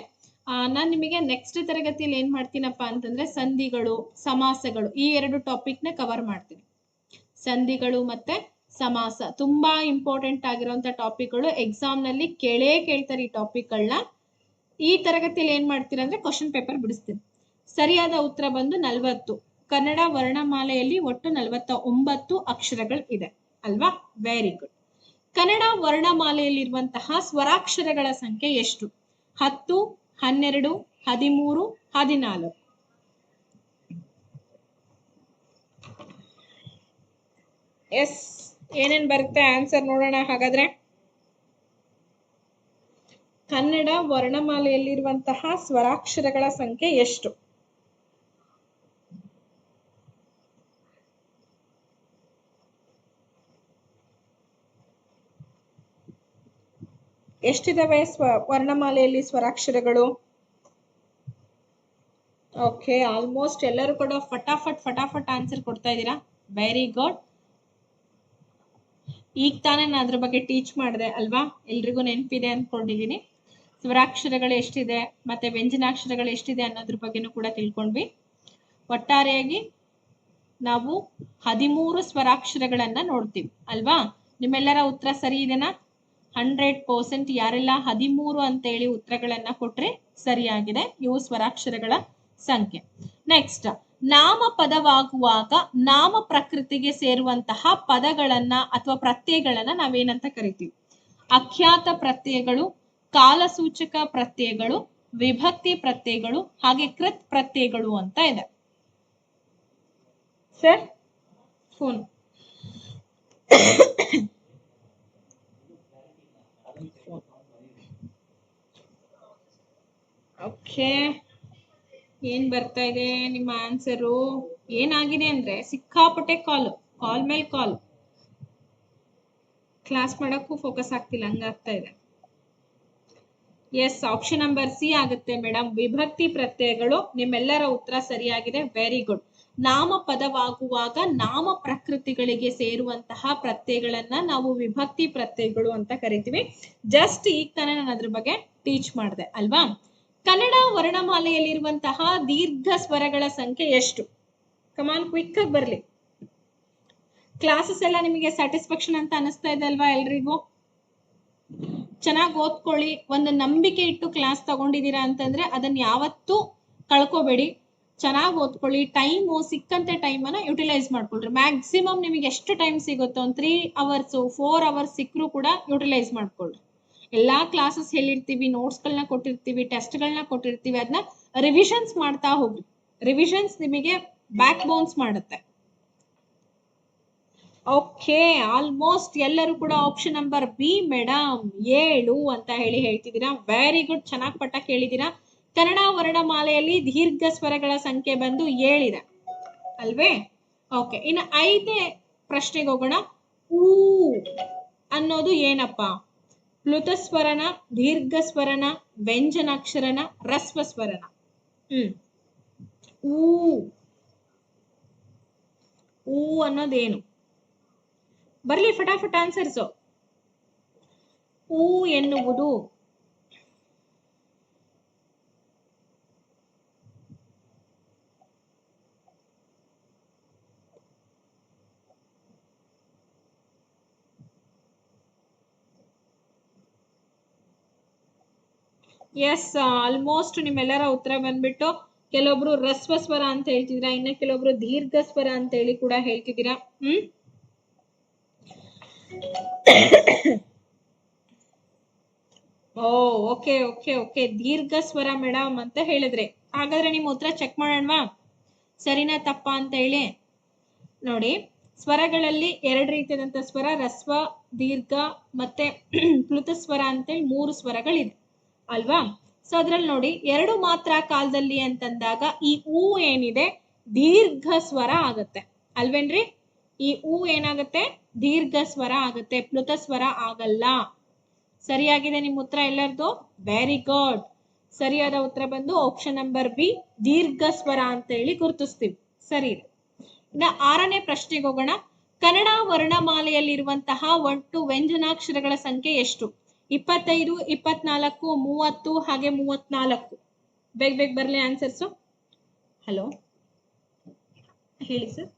ನಾನು ನಿಮಗೆ ನೆಕ್ಸ್ಟ್ ತರಗತಿಯಲ್ಲಿ ಏನ್ ಮಾಡ್ತೀನಪ್ಪ ಅಂತಂದ್ರೆ ಸಂಧಿಗಳು, ಸಮಾಸಗಳು, ಈ ಎರಡು ಟಾಪಿಕ್ ನ ಕವರ್ ಮಾಡ್ತೀನಿ. ಸಂಧಿಗಳು ಮತ್ತೆ ಸಮಾಸ ತುಂಬಾ ಇಂಪಾರ್ಟೆಂಟ್ ಆಗಿರುವಂತ ಟಾಪಿಕ್ಗಳು. ಎಕ್ಸಾಮ್ ನಲ್ಲಿ ಕೇಳ್ತಾರೆ ಈ ಟಾಪಿಕ್ಗಳನ್ನ. ಈ ತರಗತಿಯಲ್ಲಿ ಏನ್ ಮಾಡ್ತೀರಾ ಅಂದ್ರೆ ಕ್ವಶನ್ ಪೇಪರ್ ಬಿಡಿಸ್ತೀನಿ. ಸರಿಯಾದ ಉತ್ತರ ಬಂದು 40. ಕನ್ನಡ ವರ್ಣಮಾಲೆಯಲ್ಲಿ ಒಟ್ಟು 49 ಅಕ್ಷರಗಳು ಇದೆ ಅಲ್ವಾ? Very good. ಕನ್ನಡ ವರ್ಣಮಾಲೆಯಲ್ಲಿರುವಂತಹ ಸ್ವರಾಕ್ಷರಗಳ ಸಂಖ್ಯೆ ಎಷ್ಟು? 10, 12, 13, 14. ಎಸ್, ಏನೇನ್ ಬರುತ್ತೆ ಆನ್ಸರ್ ನೋಡೋಣ ಹಾಗಾದ್ರೆ. ಕನ್ನಡ ವರ್ಣಮಾಲೆಯಲ್ಲಿರುವಂತಹ ಸ್ವರಾಕ್ಷರಗಳ ಸಂಖ್ಯೆ ಎಷ್ಟು? ಎಷ್ಟಿದಾವೆ ವರ್ಣಮಾಲೆಯಲ್ಲಿ ಸ್ವರಾಕ್ಷರಗಳು? ಓಕೆ, ಆಲ್ಮೋಸ್ಟ್ ಎಲ್ಲರೂ ಕೂಡ ಫಟಾಫಟ್ ಆನ್ಸರ್ ಕೊಡ್ತಾ ಇದ್ದೀರಾ. Very good. ಈಗ ತಾನೇ ನಾನು ಅದ್ರ ಬಗ್ಗೆ ಟೀಚ್ ಮಾಡಿದೆ ಅಲ್ವಾ? ಎಲ್ರಿಗೂ ನೆನಪಿದೆ ಅನ್ಕೊಂಡಿದೀನಿ. ಸ್ವರಾಕ್ಷರಗಳು ಎಷ್ಟಿದೆ ಮತ್ತೆ ವ್ಯಂಜನಾಕ್ಷರಗಳು ಎಷ್ಟಿದೆ ಅನ್ನೋದ್ರ ಬಗ್ಗೆನೂ ಕೂಡ ತಿಳ್ಕೊಂಡ್ವಿ. ಒಟ್ಟಾರೆಯಾಗಿ ನಾವು 13 ಸ್ವರಾಕ್ಷರಗಳನ್ನ ನೋಡ್ತೀವಿ ಅಲ್ವಾ? ನಿಮ್ಮೆಲ್ಲರ ಉತ್ತರ ಸರಿ ಇದೆನಾ? 100% ಯಾರೆಲ್ಲ 13 ಅಂತ ಹೇಳಿ ಉತ್ತರಗಳನ್ನ ಕೊಟ್ರೆ ಸರಿಯಾಗಿದೆ. ಇವು ಸ್ವರಾಕ್ಷರಗಳ ಸಂಖ್ಯೆ. ನೆಕ್ಸ್ಟ್, ನಾಮಪದವಾಗುವಾಗ ನಾಮ ಪ್ರಕೃತಿಗೆ ಸೇರುವಂತಹ ಪದಗಳನ್ನ ಅಥವಾ ಪ್ರತ್ಯಯಗಳನ್ನ ನಾವೇನಂತ ಕರಿತೀವಿ? ಅಖ್ಯಾತ ಪ್ರತ್ಯಯಗಳು, ಕಾಲಸೂಚಕ ಪ್ರತ್ಯಯಗಳು, ವಿಭಕ್ತಿ ಪ್ರತ್ಯಯಗಳು, ಹಾಗೆ ಕೃತ್ ಪ್ರತ್ಯಯಗಳು ಅಂತ ಇದೆ. Sir, phone okay. ಏನ್ ಬರ್ತಾ ಇದೆ ನಿಮ್ಮ ಆನ್ಸರು? ಏನಾಗಿದೆ ಅಂದ್ರೆ ಸಿಕ್ಕಾಪಟ್ಟೆ ಕಾಲ್ ಮೇಲೆ ಕಾಲ್, ಕ್ಲಾಸ್ ಮಾಡಕ್ಕೂ ಫೋಕಸ್ ಆಗ್ತಿಲ್ಲ, ಹಂಗಾಗ್ತಾ ಇದೆ. ಎಸ್, ಆಪ್ಷನ್ ನಂಬರ್ ಸಿ ಆಗುತ್ತೆ ಮೇಡಮ್. ವಿಭಕ್ತಿ ಪ್ರತ್ಯಯಗಳು. ನಿಮ್ಮೆಲ್ಲರ ಉತ್ತರ ಸರಿಯಾಗಿದೆ. Very good. ನಾಮಪದವಾಗುವಾಗ ನಾಮ ಪ್ರಕೃತಿಗಳಿಗೆ ಸೇರುವಂತಹ ಪ್ರತ್ಯಯಗಳನ್ನ ನಾವು ವಿಭಕ್ತಿ ಪ್ರತ್ಯಯಗಳು ಅಂತ ಕರಿತೀವಿ. ಜಸ್ಟ್ ಈಗ ತಾನೇ ನಾನು ಅದ್ರ ಬಗ್ಗೆ ಟೀಚ್ ಮಾಡಿದೆ ಅಲ್ವಾ? ಕನ್ನಡ ವರ್ಣಮಾಲೆಯಲ್ಲಿರುವಂತಹ ದೀರ್ಘ ಸ್ವರಗಳ ಸಂಖ್ಯೆ ಎಷ್ಟು? ಕಮಾನ್, ಕ್ವಿಕ್ ಆಗಿ ಬರ್ಲಿ. ಕ್ಲಾಸಸ್ ಎಲ್ಲ ನಿಮಗೆ ಸ್ಯಾಟಿಸ್ಫ್ಯಾಕ್ಷನ್ ಅಂತ ಅನಿಸ್ತಾ ಇದೆ ಅಲ್ವಾ ಎಲ್ರಿಗೂ? ಚೆನ್ನಾಗಿ ಓದ್ಕೊಳ್ಳಿ. ಒಂದು ನಂಬಿಕೆ ಇಟ್ಟು ಕ್ಲಾಸ್ ತಗೊಂಡಿದ್ದೀರಾ ಅಂತಂದ್ರೆ ಅದನ್ನ ಯಾವತ್ತೂ ಕಳ್ಕೋಬೇಡಿ. ಚೆನ್ನಾಗಿ ಓದ್ಕೊಳ್ಳಿ. ಟೈಮು ಸಿಕ್ಕಂತೆ ಟೈಮನ್ನು ಯುಟಿಲೈಸ್ ಮಾಡ್ಕೊಳ್ರಿ. ಮ್ಯಾಕ್ಸಿಮಮ್ ನಿಮಗೆ ಎಷ್ಟು ಟೈಮ್ ಸಿಗುತ್ತೋ ಒಂದು 3 hours 4 hours ಸಿಕ್ಕರೂ ಕೂಡ ಯುಟಿಲೈಸ್ ಮಾಡ್ಕೊಳ್ರಿ. ಎಲ್ಲಾ ಕ್ಲಾಸಸ್ ಹೇಳಿರ್ತೀವಿ, ನೋಟ್ಸ್ಗಳನ್ನ ಕೊಟ್ಟಿರ್ತೀವಿ, ಟೆಸ್ಟ್ಗಳನ್ನ ಕೊಟ್ಟಿರ್ತೀವಿ, ಅದನ್ನ ರಿವಿಷನ್ಸ್ ಮಾಡ್ತಾ ಹೋಗ್ರಿ. ರಿವಿಷನ್ಸ್ ನಿಮಗೆ ಬ್ಯಾಕ್ ಬೋನ್ಸ್ ಮಾಡುತ್ತೆ. ಓಕೆ, ಆಲ್ಮೋಸ್ಟ್ ಎಲ್ಲರೂ ಕೂಡ ಆಪ್ಷನ್ ನಂಬರ್ ಬಿ ಮೇಡಮ್ 7 ಅಂತ ಹೇಳ್ತಿದ್ದೀರಾ. ವೆರಿ ಗುಡ್, ಚೆನ್ನಾಗಿ ಪಟ್ಟ ಕೇಳಿದ್ದೀರಾ. ಕನ್ನಡ ವರ್ಣಮಾಲೆಯಲ್ಲಿ ದೀರ್ಘ ಸ್ವರಗಳ ಸಂಖ್ಯೆ ಬಂದು 7 ಇದೆ ಅಲ್ವೇ? ಓಕೆ, ಇನ್ನು 5ನೇ ಪ್ರಶ್ನೆಗೆ ಹೋಗೋಣ. ಊ ಅನ್ನೋದು ಏನಪ್ಪ? ಪ್ಲುತ ಸ್ವರನ, ದೀರ್ಘ ಸ್ವರನ, ವ್ಯಂಜನಾಕ್ಷರನ, ರಸ್ವ ಸ್ವರನ? ಊ ಊ ಅನ್ನೋದೇನು? ಬರ್ಲಿ ಫಟಾಫಟ್ ಆನ್ಸರ್ಸು. ಊ ಎನ್ನುವುದು ಎಸ್, ಆಲ್ಮೋಸ್ಟ್ ನಿಮ್ಮೆಲ್ಲರ ಉತ್ತರ ಬಂದ್ಬಿಟ್ಟು ಕೆಲವೊಬ್ರು ರಸ್ವ ಸ್ವರ ಅಂತ ಹೇಳ್ತಿದ್ದೀರಾ, ಇನ್ನ ಕೆಲವೊಬ್ರು ದೀರ್ಘ ಸ್ವರ ಅಂತ ಹೇಳಿ ಕೂಡ ಹೇಳ್ತಿದ್ದೀರಾ. ಓಕೆ ಓಕೆ ಓಕೆ, ದೀರ್ಘ ಸ್ವರ ಮೇಡಮ್ ಅಂತ ಹೇಳಿದ್ರೆ. ಹಾಗಾದ್ರೆ ನಿಮ್ಮ ಉತ್ತರ ಚೆಕ್ ಮಾಡೋಣವಾ, ಸರಿನಾ ತಪ್ಪಾ ಅಂತ ಹೇಳಿ? ನೋಡಿ, ಸ್ವರಗಳಲ್ಲಿ 2 ರೀತಿಯಾದಂತ ಸ್ವರ, ರಸ್ವ, ದೀರ್ಘ ಮತ್ತೆ ಪ್ಲುತ ಸ್ವರ ಅಂತೇಳಿ 3 ಸ್ವರಗಳಿದೆ ಅಲ್ವಾ? ಸೊ ಅದ್ರಲ್ಲಿ ನೋಡಿ 2 ಮಾತ್ರ ಕಾಲದಲ್ಲಿ ಅಂತಂದಾಗ ಈ ಊ ಏನಿದೆ ದೀರ್ಘ ಸ್ವರ ಆಗುತ್ತೆ ಅಲ್ವೇನ್ರಿ? ಈ ಊ ಏನಾಗುತ್ತೆ? ದೀರ್ಘ ಸ್ವರ ಆಗುತ್ತೆ, ಪ್ಲುತ ಸ್ವರ ಆಗಲ್ಲ. ಸರಿಯಾಗಿದೆ ನಿಮ್ಮ ಉತ್ತರ ಎಲ್ಲರದು? Very good. ಸರಿಯಾದ ಉತ್ತರ ಬಂದು ಆಪ್ಷನ್ ನಂಬರ್ ಬಿ, ದೀರ್ಘ ಸ್ವರ ಅಂತ ಹೇಳಿ ಗುರುತಿಸ್ತೀವಿ. ಸರಿ ಇದೆ. ಇನ್ನು 6ನೇ ಪ್ರಶ್ನೆಗೆ ಹೋಗೋಣ. ಕನ್ನಡ ವರ್ಣಮಾಲೆಯಲ್ಲಿರುವಂತಹ ಒಟ್ಟು ವ್ಯಂಜನಾಕ್ಷರಗಳ ಸಂಖ್ಯೆ ಎಷ್ಟು? 25, 24, 30 ಹಾಗೆ 34. ಬೇಗ ಬರ್ಲಿ ಆನ್ಸರ್ಸು. ಹಲೋ ಹೇಳಿ ಸರ್.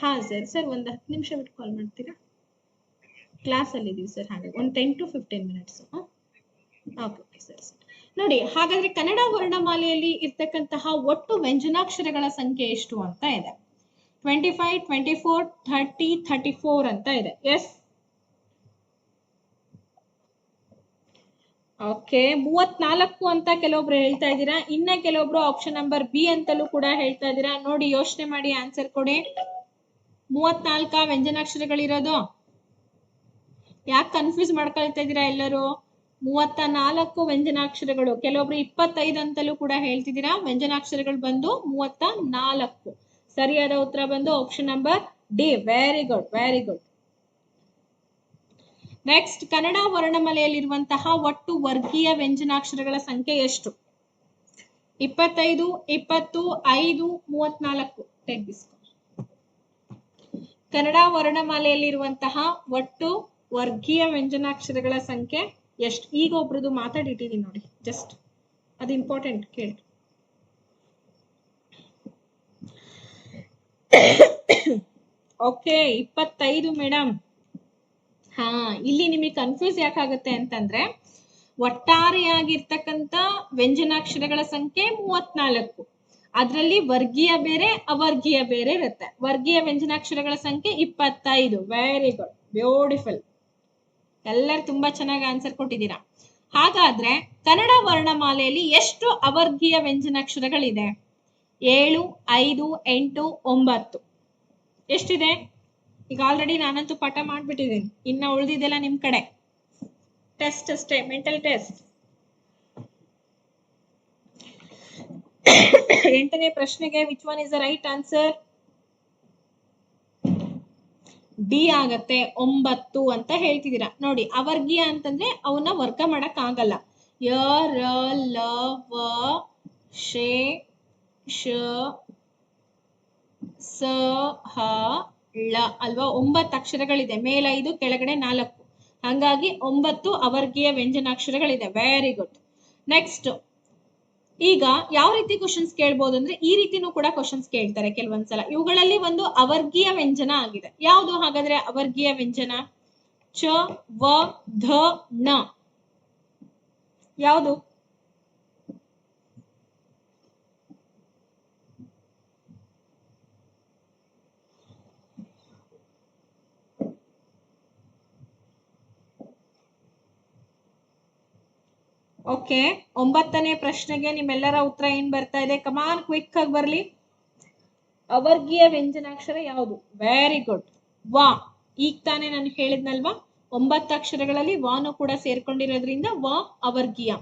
ಹಾ ಸರ್ ಒಂದು 10 ನಿಮಿಷ ಬಿಟ್ಟು ಕಾಲ್ ಮಾಡ್ತೀರಾ? ಕ್ಲಾಸ್ ಅಲ್ಲಿ ಇದೀವಿ ಸರ್, ಹಾಗೆ ಒಂದು 10 to 15 minutes. Okay sir. ನೋಡಿ, ಹಾಗಾದ್ರೆ ಕನ್ನಡ ವರ್ಣಮಾಲೆಯಲ್ಲಿ ಇರ್ತಕ್ಕಂತಹ ಒಟ್ಟು ವ್ಯಂಜನಾಕ್ಷರಗಳ ಸಂಖ್ಯೆ ಎಷ್ಟು ಅಂತ ಇದೆ? 25, 24, 30, 34 ಅಂತ ಇದೆ. S, okay. 34 ಅಂತ ಕೆಲವೊಬ್ರು ಹೇಳ್ತಾ ಇದ್ದೀರಾ, ಇನ್ನ ಕೆಲವೊಬ್ರು ಆಪ್ಷನ್ ನಂಬರ್ ಬಿ ಅಂತಲೂ ಕೂಡ ಹೇಳ್ತಾ ಇದ್ದೀರಾ. ನೋಡಿ, ಯೋಚನೆ ಮಾಡಿ ಆನ್ಸರ್ ಕೊಡಿ. 34 ವ್ಯಂಜನಾಕ್ಷರಗಳಿರೋದು? ಯಾಕೆ ಕನ್ಫ್ಯೂಸ್ ಮಾಡ್ಕೊಳ್ತಾ ಇದ್ದೀರಾ ಎಲ್ಲರೂ? 34 ವ್ಯಂಜನಾಕ್ಷರಗಳು. ಕೆಲವೊಬ್ರು 25 ಅಂತಲೂ ಕೂಡ ಹೇಳ್ತಿದ್ದೀರಾ. ವ್ಯಂಜನಾಕ್ಷರಗಳು ಬಂದು 34. ಸರಿಯಾದ ಉತ್ತರ ಬಂದು option number D. Very good, very good. Next, Kannada ವರ್ಣಮಾಲೆಯಲ್ಲಿರುವಂತಹ ಒಟ್ಟು ವರ್ಗೀಯ ವ್ಯಂಜನಾಕ್ಷರಗಳ ಸಂಖ್ಯೆ ಎಷ್ಟು? 25, 20, 5, 34. Take this. ಕನ್ನಡ ವರ್ಣಮಾಲೆಯಲ್ಲಿರುವಂತಹ ಒಟ್ಟು ವರ್ಗೀಯ ವ್ಯಂಜನಾಕ್ಷರಗಳ ಸಂಖ್ಯೆ ಎಷ್ಟು? ಈಗ ಒಬ್ರದ್ದು ಮಾತಾಡಿಟ್ಟಿದ್ದೀನಿ ನೋಡಿ, ಜಸ್ಟ್ ಅದು ಇಂಪಾರ್ಟೆಂಟ್ ಕೇಳಿ. Okay, 25 madam. ಹಾ, ಇಲ್ಲಿ ನಿಮಗೆ ಕನ್ಫ್ಯೂಸ್ ಯಾಕಾಗುತ್ತೆ ಅಂತಂದ್ರೆ ಒಟ್ಟಾರೆಯಾಗಿರ್ತಕ್ಕಂಥ ವ್ಯಂಜನಾಕ್ಷರಗಳ ಸಂಖ್ಯೆ 34. ಅದರಲ್ಲಿ ವರ್ಗೀಯ ಬೇರೆ ಅವರ್ಗೀಯ ಬೇರೆ ಇರುತ್ತೆ. ವರ್ಗೀಯ ವ್ಯಂಜನಾಕ್ಷರಗಳ ಸಂಖ್ಯೆ 25. Very good, beautiful. ಎಲ್ಲರೂ ತುಂಬಾ ಚೆನ್ನಾಗಿ ಆನ್ಸರ್ ಕೊಟ್ಟಿದ್ದೀರಾ. ಹಾಗಾದ್ರೆ ಕನ್ನಡ ವರ್ಣಮಾಲೆಯಲ್ಲಿ ಎಷ್ಟು ಅವರ್ಗೀಯ ವ್ಯಂಜನಾಕ್ಷರಗಳಿದೆ? 7, 5, 8, 9. ಎಷ್ಟಿದೆ? ಈಗ ಆಲ್ರೆಡಿ ನಾನಂತೂ ಪಾಠ ಮಾಡ್ಬಿಟ್ಟಿದ್ದೀನಿ, ಇನ್ನ ಉಳಿದಿದೆಲ್ಲ ನಿಮ್ ಕಡೆ ಟೆಸ್ಟ್ ಅಷ್ಟೇ, ಮೆಂಟಲ್ ಟೆಸ್ಟ್. 8ನೇ ಪ್ರಶ್ನೆಗೆ which one is the right answer? D ಆಗತ್ತೆ, 9 ಅಂತ ಹೇಳ್ತಿದ್ದೀರಾ. ನೋಡಿ, ಅವರ್ಗೀಯ ಅಂತಂದ್ರೆ ಅವನ್ನ ವರ್ಗ ಮಾಡಕ್ ಆಗಲ್ಲ. ಯ, ರ, ಲ, ವ, ಶೇ, ಶ, ಸ, ಹ, ಳ ಅಲ್ವಾ? 9 ಅಕ್ಷರಗಳಿದೆ, ಮೇಲ್ 5, ಕೆಳಗಡೆ 4. ಹಂಗಾಗಿ 9 ಅವರ್ಗೀಯ ವ್ಯಂಜನಾಕ್ಷರಗಳಿದೆ. Very good. ನೆಕ್ಸ್ಟ್, ಈಗ ಯಾವ ರೀತಿ ಕ್ವಶನ್ಸ್ ಕೇಳ್ಬೋದು ಅಂದ್ರೆ ಈ ರೀತಿನೂ ಕೂಡ ಕ್ವಶನ್ಸ್ ಕೇಳ್ತಾರೆ ಕೆಲವೊಂದ್ಸಲ. ಇವುಗಳಲ್ಲಿ ಒಂದು ಅವರ್ಗೀಯ ವ್ಯಂಜನ ಆಗಿದೆ. ಯಾವುದು ಹಾಗಾದ್ರೆ ಅವರ್ಗೀಯ ವ್ಯಂಜನ? ಚ, ವ, ಧ, ನ. ಯಾವುದು? ಓಕೆ, 9ನೇ ಪ್ರಶ್ನೆಗೆ ನಿಮ್ಮೆಲ್ಲರ ಉತ್ತರ ಏನ್ ಬರ್ತಾ ಇದೆ? ಕಮಾನ್, ಕ್ವಿಕ್ ಆಗಿ ಬರ್ಲಿ. ಅವರ್ಗೀಯ ವ್ಯಂಜನಾಕ್ಷರ ಯಾವುದು? ವೆರಿ ಗುಡ್, ವಾ. ಈಗ ತಾನೇ ನಾನು ಹೇಳಿದ್ನಲ್ವಾ 9 ಅಕ್ಷರಗಳಲ್ಲಿ ವಾನು ಕೂಡ ಸೇರ್ಕೊಂಡಿರೋದ್ರಿಂದ ವ ಅವರ್ಗೀಯ.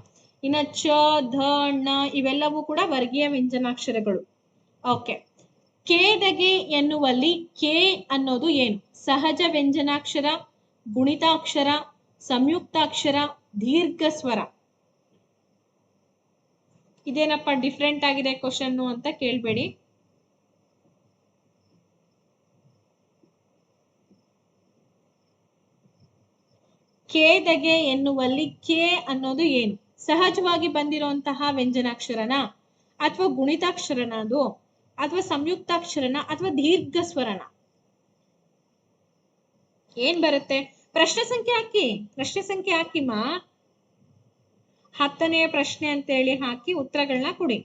ಇನ್ನ ಚ ಧ ಣ ಇವೆಲ್ಲವೂ ಕೂಡ ವರ್ಗೀಯ ವ್ಯಂಜನಾಕ್ಷರಗಳು. ಓಕೆ, ಕೇದಗೆ ಎನ್ನುವಲ್ಲಿ ಕೆ ಅನ್ನೋದು ಏನು? ಸಹಜ ವ್ಯಂಜನಾಕ್ಷರ, ಗುಣಿತಾಕ್ಷರ, ಸಂಯುಕ್ತಾಕ್ಷರ, ದೀರ್ಘ ಸ್ವರ. ಇದೇನಪ್ಪ ಡಿಫ್ರೆಂಟ್ ಆಗಿದೆ ಕ್ವಶನ್ ಅಂತ ಕೇಳ್ಬೇಡಿ. ಕೇದಗೆ ಎನ್ನುವಲ್ಲಿ ಕೆ ಅನ್ನೋದು ಏನು? ಸಹಜವಾಗಿ ಬಂದಿರುವಂತಹ ವ್ಯಂಜನಾಕ್ಷರನ, ಅಥವಾ ಗುಣಿತಾಕ್ಷರನ ಅದು, ಅಥವಾ ಸಂಯುಕ್ತಾಕ್ಷರನ, ಅಥವಾ ದೀರ್ಘ ಸ್ವರನ? ಏನ್ ಬರುತ್ತೆ? ಪ್ರಶ್ನೆ ಸಂಖ್ಯೆ ಹಾಕಿ, ಪ್ರಶ್ನೆ ಸಂಖ್ಯೆ ಹಾಕಿಮ್ಮ. 10ನೇ ಪ್ರಶ್ನೆ ಅಂತ ಹೇಳಿ ಹಾಕಿ ಉತ್ತರಗಳನ್ನ ಕೊಡಿ.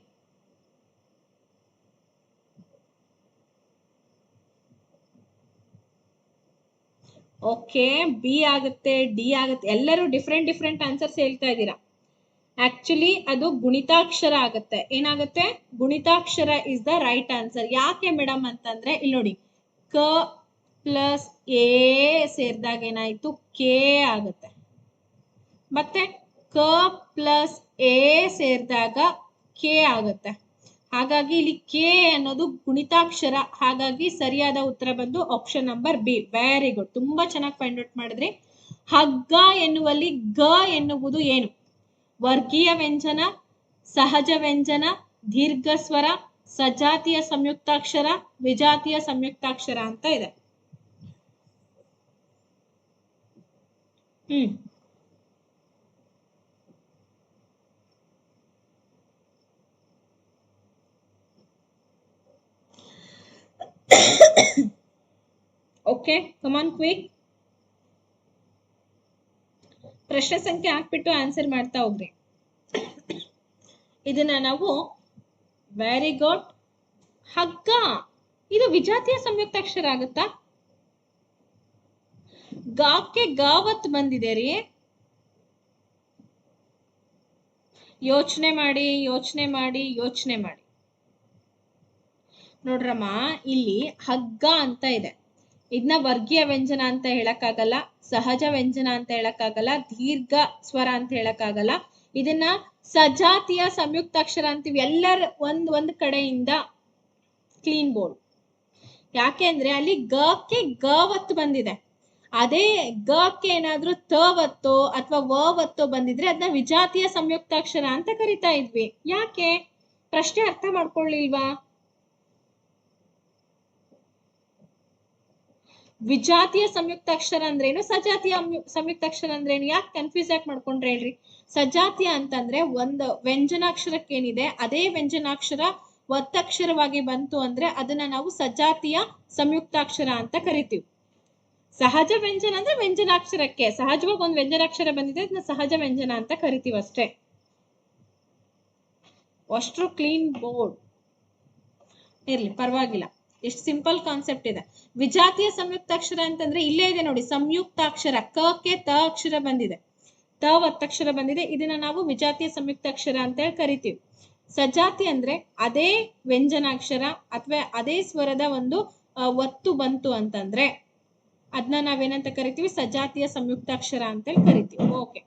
ಓಕೆ, ಬಿ ಆಗುತ್ತೆ, ಡಿ ಆಗುತ್ತೆ. ಎಲ್ಲರೂ ಡಿಫ್ರೆಂಟ್ ಆನ್ಸರ್ಸ್ ಹೇಳ್ತಾ ಇದ್ದೀರಾ. ಆಕ್ಚುಲಿ ಅದು ಗುಣಿತಾಕ್ಷರ ಆಗುತ್ತೆ. ಏನಾಗುತ್ತೆ? ಗುಣಿತಾಕ್ಷರ ಇಸ್ ದ ರೈಟ್ ಆನ್ಸರ್. ಯಾಕೆ ಮೇಡಮ್ ಅಂತಂದ್ರೆ ಇಲ್ಲಿ ನೋಡಿ, ಕ ಪ್ಲಸ್ ಎ ಸೇರಿದಾಗ ಏನಾಯ್ತು? ಕೆ ಆಗುತ್ತೆ. ಮತ್ತೆ ಕ ಪ್ಲಸ್ ಎ ಸೇರಿದಾಗ ಕೆ ಆಗುತ್ತೆ. ಹಾಗಾಗಿ ಇಲ್ಲಿ ಕೆ ಅನ್ನೋದು ಗುಣಿತಾಕ್ಷರ. ಹಾಗಾಗಿ ಸರಿಯಾದ ಉತ್ತರ ಬಂದು option number B. Very good, ತುಂಬಾ ಚೆನ್ನಾಗಿ ಫೈಂಡ್ ಔಟ್ ಮಾಡಿದ್ರಿ. ಹಗ್ಗ ಎನ್ನುವಲ್ಲಿ ಗ ಎನ್ನುವುದು ಏನು? ವರ್ಗೀಯ ವ್ಯಂಜನ, ಸಹಜ ವ್ಯಂಜನ, ದೀರ್ಘ ಸ್ವರ, ಸಜಾತಿಯ ಸಂಯುಕ್ತಾಕ್ಷರ, ವಿಜಾತಿಯ ಸಂಯುಕ್ತಾಕ್ಷರ ಅಂತ ಇದೆ. Okay, come on quick. ಪ್ರಶ್ನೆ ಸಂಖ್ಯೆ ಹಾಕ್ಬಿಟ್ಟು ಆನ್ಸರ್ ಮಾಡ್ತಾ ಹೋಗ್ರಿ. ಇದನ್ನ ನಾವು ವೆರಿ ಗುಡ್. ಹಗ್ಗ ಇದು ವಿಜಾತಿಯ ಸಂಯುಕ್ತಾಕ್ಷರ ಆಗುತ್ತಾ? ಗಾಕ್ಕೆ ಗಾವತ್ ಬಂದಿದೆ ರೀ. ಯೋಚನೆ ಮಾಡಿ ಯೋಚನೆ ಮಾಡಿ ಯೋಚನೆ ಮಾಡಿ ನೋಡ್ರಮ್ಮ, ಇಲ್ಲಿ ಹಗ್ಗ ಅಂತ ಇದೆ. ಇದನ್ನ ವರ್ಗೀಯ ವ್ಯಂಜನ ಅಂತ ಹೇಳಕ್ಕಾಗಲ್ಲ, ಸಹಜ ವ್ಯಂಜನ ಅಂತ ಹೇಳಕ್ಕಾಗಲ್ಲ, ದೀರ್ಘ ಸ್ವರ ಅಂತ ಹೇಳಕ್ಕಾಗಲ್ಲ. ಇದನ್ನ ಸಜಾತಿಯ ಸಂಯುಕ್ತಾಕ್ಷರ ಅಂತೀವಿ. ಎಲ್ಲರ ಒಂದ್ ಕಡೆಯಿಂದ ಕ್ಲೀನ್ ಬೋರ್ಡ್. ಯಾಕೆ ಅಂದ್ರೆ ಅಲ್ಲಿ ಗಕ್ಕೆ ಗವತ್ತು ಬಂದಿದೆ. ಅದೇ ಗಕ್ಕೆ ಏನಾದ್ರೂ ತವತ್ತೋ ಅಥವಾ ವವತ್ತೋ ಬಂದಿದ್ರೆ ಅದನ್ನ ವಿಜಾತಿಯ ಸಂಯುಕ್ತಾಕ್ಷರ ಅಂತ ಕರಿತಾ ಇದ್ವಿ. ಯಾಕೆ? ಪ್ರಶ್ನೆ ಅರ್ಥ ಮಾಡ್ಕೊಳ್ಳಿಲ್ವಾ? ವಿಜಾತಿಯ ಸಂಯುಕ್ತಾಕ್ಷರ ಅಂದ್ರೇನು, ಸಜಾತಿಯ ಸಂಯುಕ್ತಾಕ್ಷರ ಅಂದ್ರೇನು? ಯಾಕೆ ಕನ್ಫ್ಯೂಸ್ ಯಾಕೆ ಮಾಡ್ಕೊಂಡ್ರೆ ಹೇಳ್ರಿ. ಸಜಾತಿಯ ಅಂತಂದ್ರೆ ಒಂದು ವ್ಯಂಜನಾಕ್ಷರಕ್ಕೆ ಏನಿದೆ ಅದೇ ವ್ಯಂಜನಾಕ್ಷರ ಒತ್ತಕ್ಷರವಾಗಿ ಬಂತು ಅಂದ್ರೆ ಅದನ್ನ ನಾವು ಸಜಾತಿಯ ಸಂಯುಕ್ತಾಕ್ಷರ ಅಂತ ಕರಿತೀವಿ. ಸಹಜ ವ್ಯಂಜನ ಅಂದ್ರೆ ವ್ಯಂಜನಾಕ್ಷರಕ್ಕೆ ಸಹಜವಾಗಿ ಒಂದು ವ್ಯಂಜನಾಕ್ಷರ ಬಂದಿದೆ, ಅದನ್ನ ಸಹಜ ವ್ಯಂಜನ ಅಂತ ಕರಿತೀವಿ ಅಷ್ಟೇ. ಅಷ್ಟು ಕ್ಲೀನ್ ಬೋರ್ಡ್ ಇರ್ಲಿ, ಪರವಾಗಿಲ್ಲ. ಎಷ್ಟು ಸಿಂಪಲ್ ಕಾನ್ಸೆಪ್ಟ್ ಇದೆ. ವಿಜಾತಿಯ ಸಂಯುಕ್ತಾಕ್ಷರ ಅಂತಂದ್ರೆ ಇಲ್ಲೇ ಇದೆ ನೋಡಿ, ಸಂಯುಕ್ತಾಕ್ಷರ. ಕಕ್ಕೆ ತ ಅಕ್ಷರ ಬಂದಿದೆ, ತ ಒತ್ತಕ್ಷರ ಬಂದಿದೆ. ಇದನ್ನ ನಾವು ವಿಜಾತಿಯ ಸಂಯುಕ್ತಾಕ್ಷರ ಅಂತ ಹೇಳಿ ಕರಿತೀವಿ. ಸಜಾತಿ ಅಂದ್ರೆ ಅದೇ ವ್ಯಂಜನಾಕ್ಷರ ಅಥವಾ ಅದೇ ಸ್ವರದ ಒಂದು ಒತ್ತು ಬಂತು ಅಂತಂದ್ರೆ ಅದನ್ನ ನಾವೇನಂತ ಕರಿತೀವಿ? ಸಜಾತಿಯ ಸಂಯುಕ್ತಾಕ್ಷರ ಅಂತ ಹೇಳಿ ಕರಿತೀವಿ. ಓಕೆ,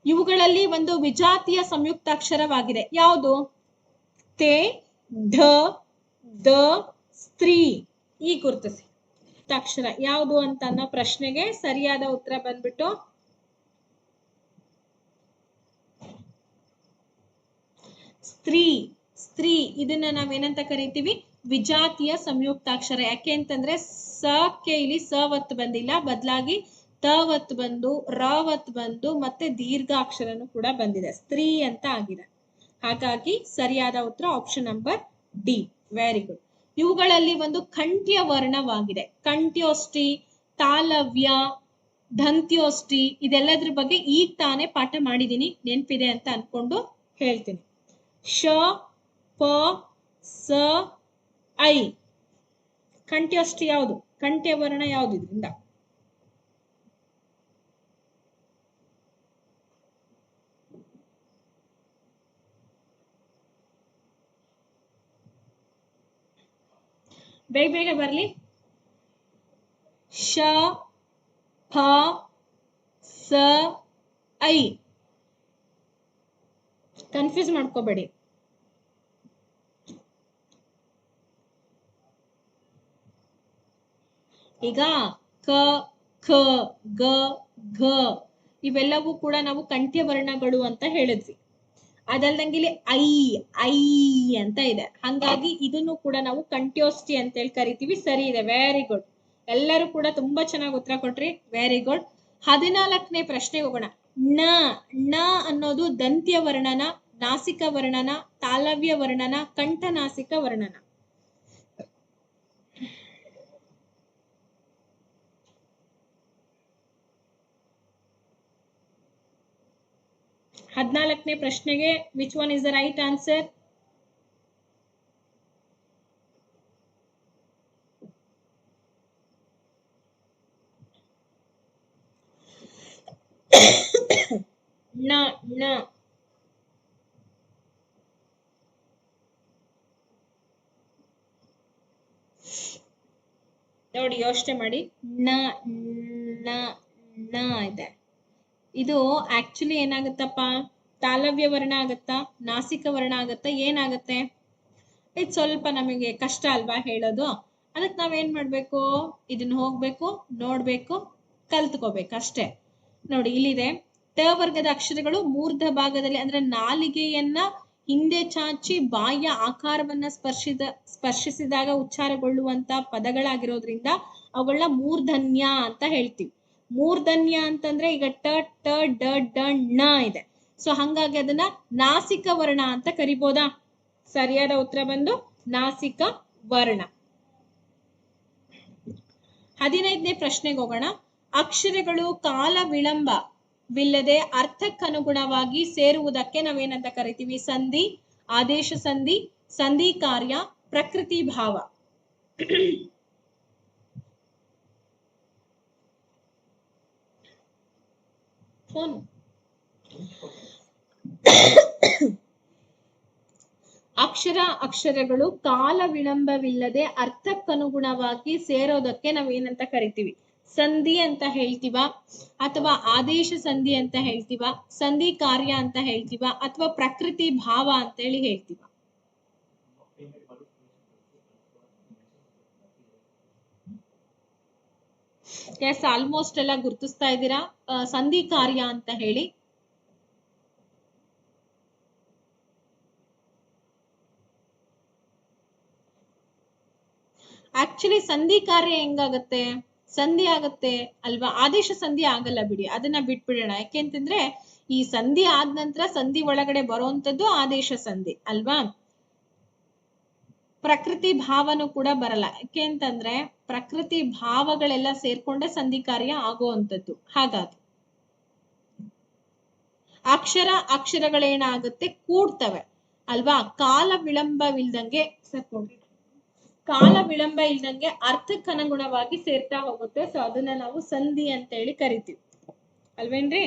ಇವುಗಳಲ್ಲಿ ಒಂದು ವಿಜಾತಿಯ ಸಂಯುಕ್ತಾಕ್ಷರವಾಗಿದೆ. ಯಾವುದು? ತೇ, ಢ, ದ, ಸ್ತ್ರೀ. ಈ ಗುರುತಿಸಿ ಅಕ್ಷರ ಯಾವುದು ಅಂತ ಅನ್ನೋ ಪ್ರಶ್ನೆಗೆ ಸರಿಯಾದ ಉತ್ತರ ಬಂದ್ಬಿಟ್ಟು ಸ್ತ್ರೀ. ಸ್ತ್ರೀ ಇದನ್ನ ನಾವೇನಂತ ಕರಿತೀವಿ? ವಿಜಾತಿಯ ಸಂಯುಕ್ತಾಕ್ಷರ. ಯಾಕೆ ಅಂತಂದ್ರೆ ಸಕ್ಕೆ ಇಲ್ಲಿ ಸವತ್ತು ಬಂದಿಲ್ಲ, ಬದಲಾಗಿ ತವತ್ತು ಬಂದು ರಾವತ್ ಬಂದು ಮತ್ತೆ ದೀರ್ಘಾಕ್ಷರನು ಕೂಡ ಬಂದಿದೆ, ಸ್ತ್ರೀ ಅಂತ ಆಗಿದೆ. ಹಾಗಾಗಿ ಸರಿಯಾದ ಉತ್ತರ option number D. Very good. ಇವುಗಳಲ್ಲಿ ಒಂದು ಕಂಠ್ಯ ವರ್ಣವಾಗಿದೆ. ಕಂಠ್ಯೋಷ್ಟಿ, ತಾಲವ್ಯ, ದಂತ್ಯೋಷ್ಟಿ ಇದೆಲ್ಲದ್ರ ಬಗ್ಗೆ ಈಗ ತಾನೇ ಪಾಠ ಮಾಡಿದೀನಿ, ನೆನಪಿದೆ ಅಂತ ಅನ್ಕೊಂಡು ಹೇಳ್ತೀನಿ. ಶ, ಪ, ಸ, ಐ. ಕಂಠ್ಯೋಷ್ಟಿ ಯಾವುದು? ಕಂಠ್ಯ ವರ್ಣ ಯಾವುದು? ಇದರಿಂದ ಬೇಗ ಬೇಗ ಬರ್ಲಿ. ಶ ಫ ಸ ಐ. ಕನ್ಫ್ಯೂಸ್ ಮಾಡ್ಕೋಬೇಡಿ. ಈಗ ಕ ಖ ಗ ಘ ಇವೆಲ್ಲವೂ ಕೂಡ ನಾವು ಕಂಠ್ಯ ವರ್ಣಗಳು ಅಂತ ಹೇಳಿದ್ವಿ. ಅದಲ್ದಂಗೆ ಇಲ್ಲಿ ಐ ಐ ಅಂತ ಇದೆ, ಹಂಗಾಗಿ ಇದನ್ನು ಕೂಡ ನಾವು ಕಂಠ್ಯೋಷ್ಠಿ ಅಂತ ಹೇಳಿ ಕರಿತೀವಿ. ಸರಿ ಇದೆ, ವೆರಿ ಗುಡ್. ಎಲ್ಲರೂ ಕೂಡ ತುಂಬಾ ಚೆನ್ನಾಗಿ ಉತ್ತರ ಕೊಟ್ರಿ, ವೆರಿ ಗುಡ್. 14ನೇ ಪ್ರಶ್ನೆಗೆ ಹೋಗೋಣ. ಣ ಣ ಅನ್ನೋದು ದಂತ್ಯ ವರ್ಣನ, ನಾಸಿಕ ವರ್ಣನ, ತಾಲವ್ಯ ವರ್ಣನ, ಕಂಠನಾಸಿಕ ವರ್ಣನ? 14ನೇ ಪ್ರಶ್ನೆಗೆ which one is the right answer? ನ ನ ನೋಡಿ, ಯೋಚನೆ ಮಾಡಿ. ನ ನ ನ ಇದೆ. ಇದು ಆಕ್ಚುಲಿ ಏನಾಗುತ್ತಪ್ಪ, ತಾಲವ್ಯ ವರ್ಣ ಆಗತ್ತಾ, ನಾಸಿಕ ವರ್ಣ ಆಗತ್ತಾ, ಏನಾಗತ್ತೆ? ಇದು ಸ್ವಲ್ಪ ನಮಗೆ ಕಷ್ಟ ಅಲ್ವಾ ಹೇಳೋದು. ಅದಕ್ಕೆ ನಾವೇನ್ ಮಾಡ್ಬೇಕು, ಇದನ್ನ ಹೋಗ್ಬೇಕು, ನೋಡ್ಬೇಕು, ಕಲ್ತ್ಕೋಬೇಕು ಅಷ್ಟೇ. ನೋಡಿ, ಇಲ್ಲಿದೆ ಟ ವರ್ಗದ ಅಕ್ಷರಗಳು ಮೂರ್ಧ ಭಾಗದಲ್ಲಿ ಅಂದ್ರೆ ನಾಲಿಗೆಯನ್ನ ಹಿಂದೆ ಚಾಚಿ ಬಾಹ್ಯ ಆಕಾರವನ್ನ ಸ್ಪರ್ಶಿಸಿದಾಗ ಉಚ್ಚಾರಗೊಳ್ಳುವಂತ ಪದಗಳಾಗಿರೋದ್ರಿಂದ ಅವುಗಳನ್ನ ಮೂರ್ಧನ್ಯ ಅಂತ ಹೇಳ್ತೀವಿ. ಮೂರ್ಧನ್ಯ ಅಂತಂದ್ರೆ ಈಗ ಟ ಟ ಡ ಡ ಣ ಇದೆ. ಸೊ ಹಂಗಾಗಿ ಅದನ್ನ ನಾಸಿಕ ವರ್ಣ ಅಂತ ಕರಿಬೋದಾ? ಸರಿಯಾದ ಉತ್ತರ ಬಂದು ನಾಸಿಕ ವರ್ಣ. 15ನೇ ಪ್ರಶ್ನೆಗೆ ಹೋಗೋಣ. ಅಕ್ಷರಗಳು ಕಾಲ ವಿಳಂಬವಿಲ್ಲದೆ ಅರ್ಥಕ್ಕನುಗುಣವಾಗಿ ಸೇರುವುದಕ್ಕೆ ನಾವೇನಂತ ಕರಿತೀವಿ? ಸಂಧಿ, ಆದೇಶ ಸಂಧಿ, ಸಂಧಿ ಕಾರ್ಯ, ಪ್ರಕೃತಿ ಭಾವ. ಫೋನ್ ಅಕ್ಷರಗಳು ಕಾಲ ವಿಳಂಬವಿಲ್ಲದೆ ಅರ್ಥಕ್ಕನುಗುಣವಾಗಿ ಸೇರೋದಕ್ಕೆ ನಾವೇನಂತ ಕರಿತೀವಿ? ಸಂಧಿ ಅಂತ ಹೇಳ್ತೀವ, ಅಥವಾ ಆದೇಶ ಸಂಧಿ ಅಂತ ಹೇಳ್ತೀವ, ಸಂಧಿ ಕಾರ್ಯ ಅಂತ ಹೇಳ್ತೀವ, ಅಥವಾ ಪ್ರಕೃತಿ ಭಾವ ಅಂತ ಹೇಳಿ ಹೇಳ್ತೀವ? ಎಸ್, ಆಲ್ಮೋಸ್ಟ್ ಎಲ್ಲ ಗುರ್ತಿಸ್ತಾ ಇದ್ದೀರಾ. ಸಂಧಿ ಕಾರ್ಯ ಅಂತ ಹೇಳಿ. ಆಕ್ಚುಲಿ ಸಂಧಿ ಕಾರ್ಯ ಹೆಂಗಾಗತ್ತೆ? ಸಂಧಿ ಆಗತ್ತೆ ಅಲ್ವಾ, ಆದೇಶ ಸಂಧಿ ಆಗಲ್ಲ ಬಿಡಿ, ಅದನ್ನ ಬಿಟ್ಬಿಡೋಣ. ಯಾಕೆಂತಂದ್ರೆ ಈ ಸಂಧಿ ಆದ ನಂತರ ಸಂಧಿ ಒಳಗಡೆ ಬರುವಂತದ್ದು ಆದೇಶ ಸಂಧಿ ಅಲ್ವಾ. ಪ್ರಕೃತಿ ಭಾವನೂ ಕೂಡ ಬರಲ್ಲ. ಯಾಕೆ ಅಂತಂದ್ರೆ ಪ್ರಕೃತಿ ಭಾವಗಳೆಲ್ಲ ಸೇರ್ಕೊಂಡೆ ಸಂಧಿ ಕಾರ್ಯ ಆಗುವಂಥದ್ದು. ಹಾಗಾಗಿ ಅಕ್ಷರಗಳೇನಾಗುತ್ತೆ, ಕೂಡ್ತವೆ ಅಲ್ವಾ. ಕಾಲ ವಿಳಂಬವಿಲ್ದಂಗೆ ಅರ್ಥಕ್ಕನುಗುಣವಾಗಿ ಸೇರ್ತಾ ಹೋಗುತ್ತೆ. ಸೊ ಅದನ್ನ ನಾವು ಸಂಧಿ ಅಂತ ಹೇಳಿ ಕರಿತೀವಿ ಅಲ್ವೇನ್ರಿ?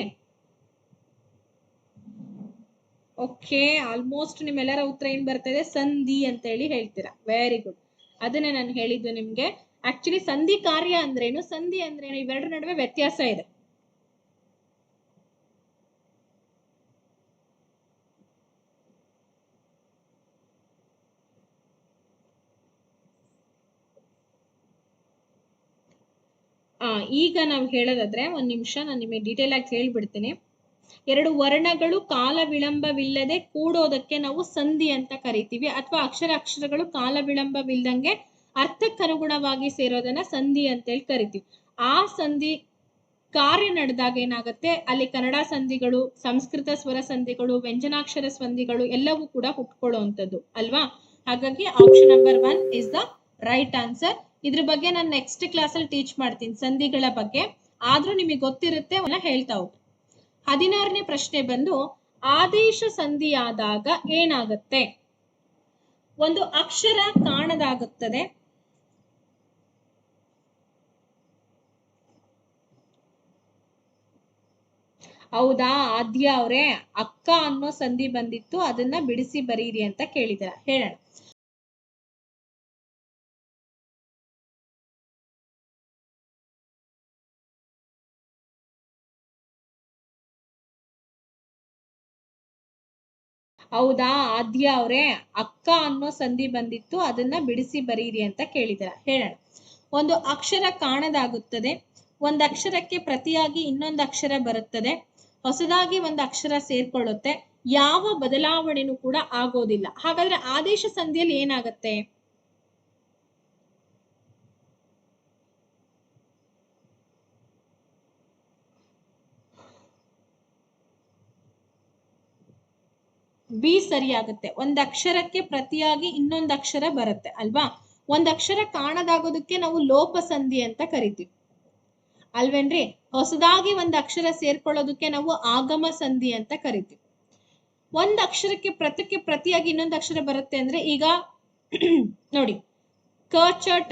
ಓಕೆ, ಆಲ್ಮೋಸ್ಟ್ ನಿಮ್ಮೆಲ್ಲರ ಉತ್ತರ ಏನ್ ಬರ್ತಾ ಇದೆ? ಸಂಧಿ ಅಂತ ಹೇಳಿ ಹೇಳ್ತೀರಾ. Very good. ಅದನ್ನ ನಾನು ಹೇಳಿದ್ದು ನಿಮ್ಗೆ. ಆಕ್ಚುಲಿ ಸಂಧಿ ಕಾರ್ಯ ಅಂದ್ರೇನು, ಸಂಧಿ ಅಂದ್ರೇನು, ಇವೆರಡರ ನಡುವೆ ವ್ಯತ್ಯಾಸ ಇದೆ. ಈಗ ನಾವು ಹೇಳೋದಾದ್ರೆ, ಒಂದ್ ನಿಮಿಷ ನಾನು ನಿಮಗೆ ಡೀಟೇಲ್ ಆಗಿ ಹೇಳ್ಬಿಡ್ತೀನಿ. ಎರಡು ವರ್ಣಗಳು ಕಾಲ ವಿಳಂಬವಿಲ್ಲದೆ ಕೂಡೋದಕ್ಕೆ ನಾವು ಸಂಧಿ ಅಂತ ಕರಿತೀವಿ, ಅಥವಾ ಅಕ್ಷರಗಳು ಕಾಲ ವಿಳಂಬವಿಲ್ಲದಂಗೆ ಅರ್ಥಕ್ಕನುಗುಣವಾಗಿ ಸೇರೋದನ್ನ ಸಂಧಿ ಅಂತೇಳಿ ಕರಿತೀವಿ. ಆ ಸಂಧಿ ಕಾರ್ಯ ನಡೆದಾಗ ಏನಾಗುತ್ತೆ, ಅಲ್ಲಿ ಕನ್ನಡ ಸಂಧಿಗಳು, ಸಂಸ್ಕೃತ ಸ್ವರ ಸಂಧಿಗಳು, ವ್ಯಂಜನಾಕ್ಷರ ಸಂಧಿಗಳು ಎಲ್ಲವೂ ಕೂಡ ಹುಟ್ಕೊಳ್ಳುವಂಥದ್ದು ಅಲ್ವಾ. ಹಾಗಾಗಿ option number 1 is the right answer. ಇದ್ರ ಬಗ್ಗೆ ನಾನು ನೆಕ್ಸ್ಟ್ ಕ್ಲಾಸ್ ಅಲ್ಲಿ ಟೀಚ್ ಮಾಡ್ತೀನಿ ಸಂಧಿಗಳ ಬಗ್ಗೆ, ಆದ್ರೂ ನಿಮಗೆ ಗೊತ್ತಿರುತ್ತೆ, ಹೇಳ್ತಾ ಹೋಗ್ತೀನಿ. 16ನೇ ಪ್ರಶ್ನೆ ಬಂದು, ಆದೇಶ ಸಂಧಿಯಾದಾಗ ಏನಾಗುತ್ತೆ? ಒಂದು ಅಕ್ಷರ ಕಾಣದಾಗುತ್ತದೆ. ಹೌದಾ ಆದ್ಯ ಅವ್ರೆ? ಅಕ್ಕ ಅನ್ನೋ ಸಂಧಿ ಬಂದಿತ್ತು, ಅದನ್ನ ಬಿಡಿಸಿ ಬರೀರಿ ಅಂತ ಕೇಳಿದಾರ. ಹೇಳೋಣ. ಹೌದಾ ಆದ್ಯ ಅವ್ರೆ, ಅಕ್ಕ ಅನ್ನೋ ಸಂಧಿ ಬಂದಿತ್ತು, ಅದನ್ನ ಬಿಡಿಸಿ ಬರೀರಿ ಅಂತ ಕೇಳಿದಾರ. ಹೇಳೋಣ. ಒಂದು ಅಕ್ಷರ ಕಾಣದಾಗುತ್ತದೆ, ಒಂದ್ ಅಕ್ಷರಕ್ಕೆ ಪ್ರತಿಯಾಗಿ ಇನ್ನೊಂದು ಅಕ್ಷರ ಬರುತ್ತದೆ, ಹೊಸದಾಗಿ ಒಂದು ಅಕ್ಷರ ಸೇರ್ಕೊಳ್ಳುತ್ತೆ, ಯಾವ ಬದಲಾವಣೆನೂ ಕೂಡ ಆಗೋದಿಲ್ಲ. ಹಾಗಾದ್ರೆ ಆದೇಶ ಸಂಧಿಯಲ್ಲಿ ಏನಾಗತ್ತೆ? ಬಿ ಸರಿಯಾಗುತ್ತೆ. ಒಂದ್ ಅಕ್ಷರಕ್ಕೆ ಪ್ರತಿಯಾಗಿ ಇನ್ನೊಂದು ಅಕ್ಷರ ಬರುತ್ತೆ ಅಲ್ವಾ? ಒಂದ್ ಅಕ್ಷರ ಕಾಣದಾಗೋದಕ್ಕೆ ನಾವು ಲೋಪ ಸಂಧಿ ಅಂತ ಕರಿತೀವಿ ಅಲ್ವೇನ್ರಿ? ಹೊಸದಾಗಿ ಒಂದ್ ಅಕ್ಷರ ಸೇರ್ಕೊಳ್ಳೋದಕ್ಕೆ ನಾವು ಆಗಮ ಸಂಧಿ ಅಂತ ಕರಿತೀವಿ. ಒಂದ್ ಅಕ್ಷರಕ್ಕೆ ಪ್ರತಿಯಾಗಿ ಇನ್ನೊಂದು ಅಕ್ಷರ ಬರುತ್ತೆ ಅಂದ್ರೆ ಈಗ ನೋಡಿ ಕ ಚ ಟ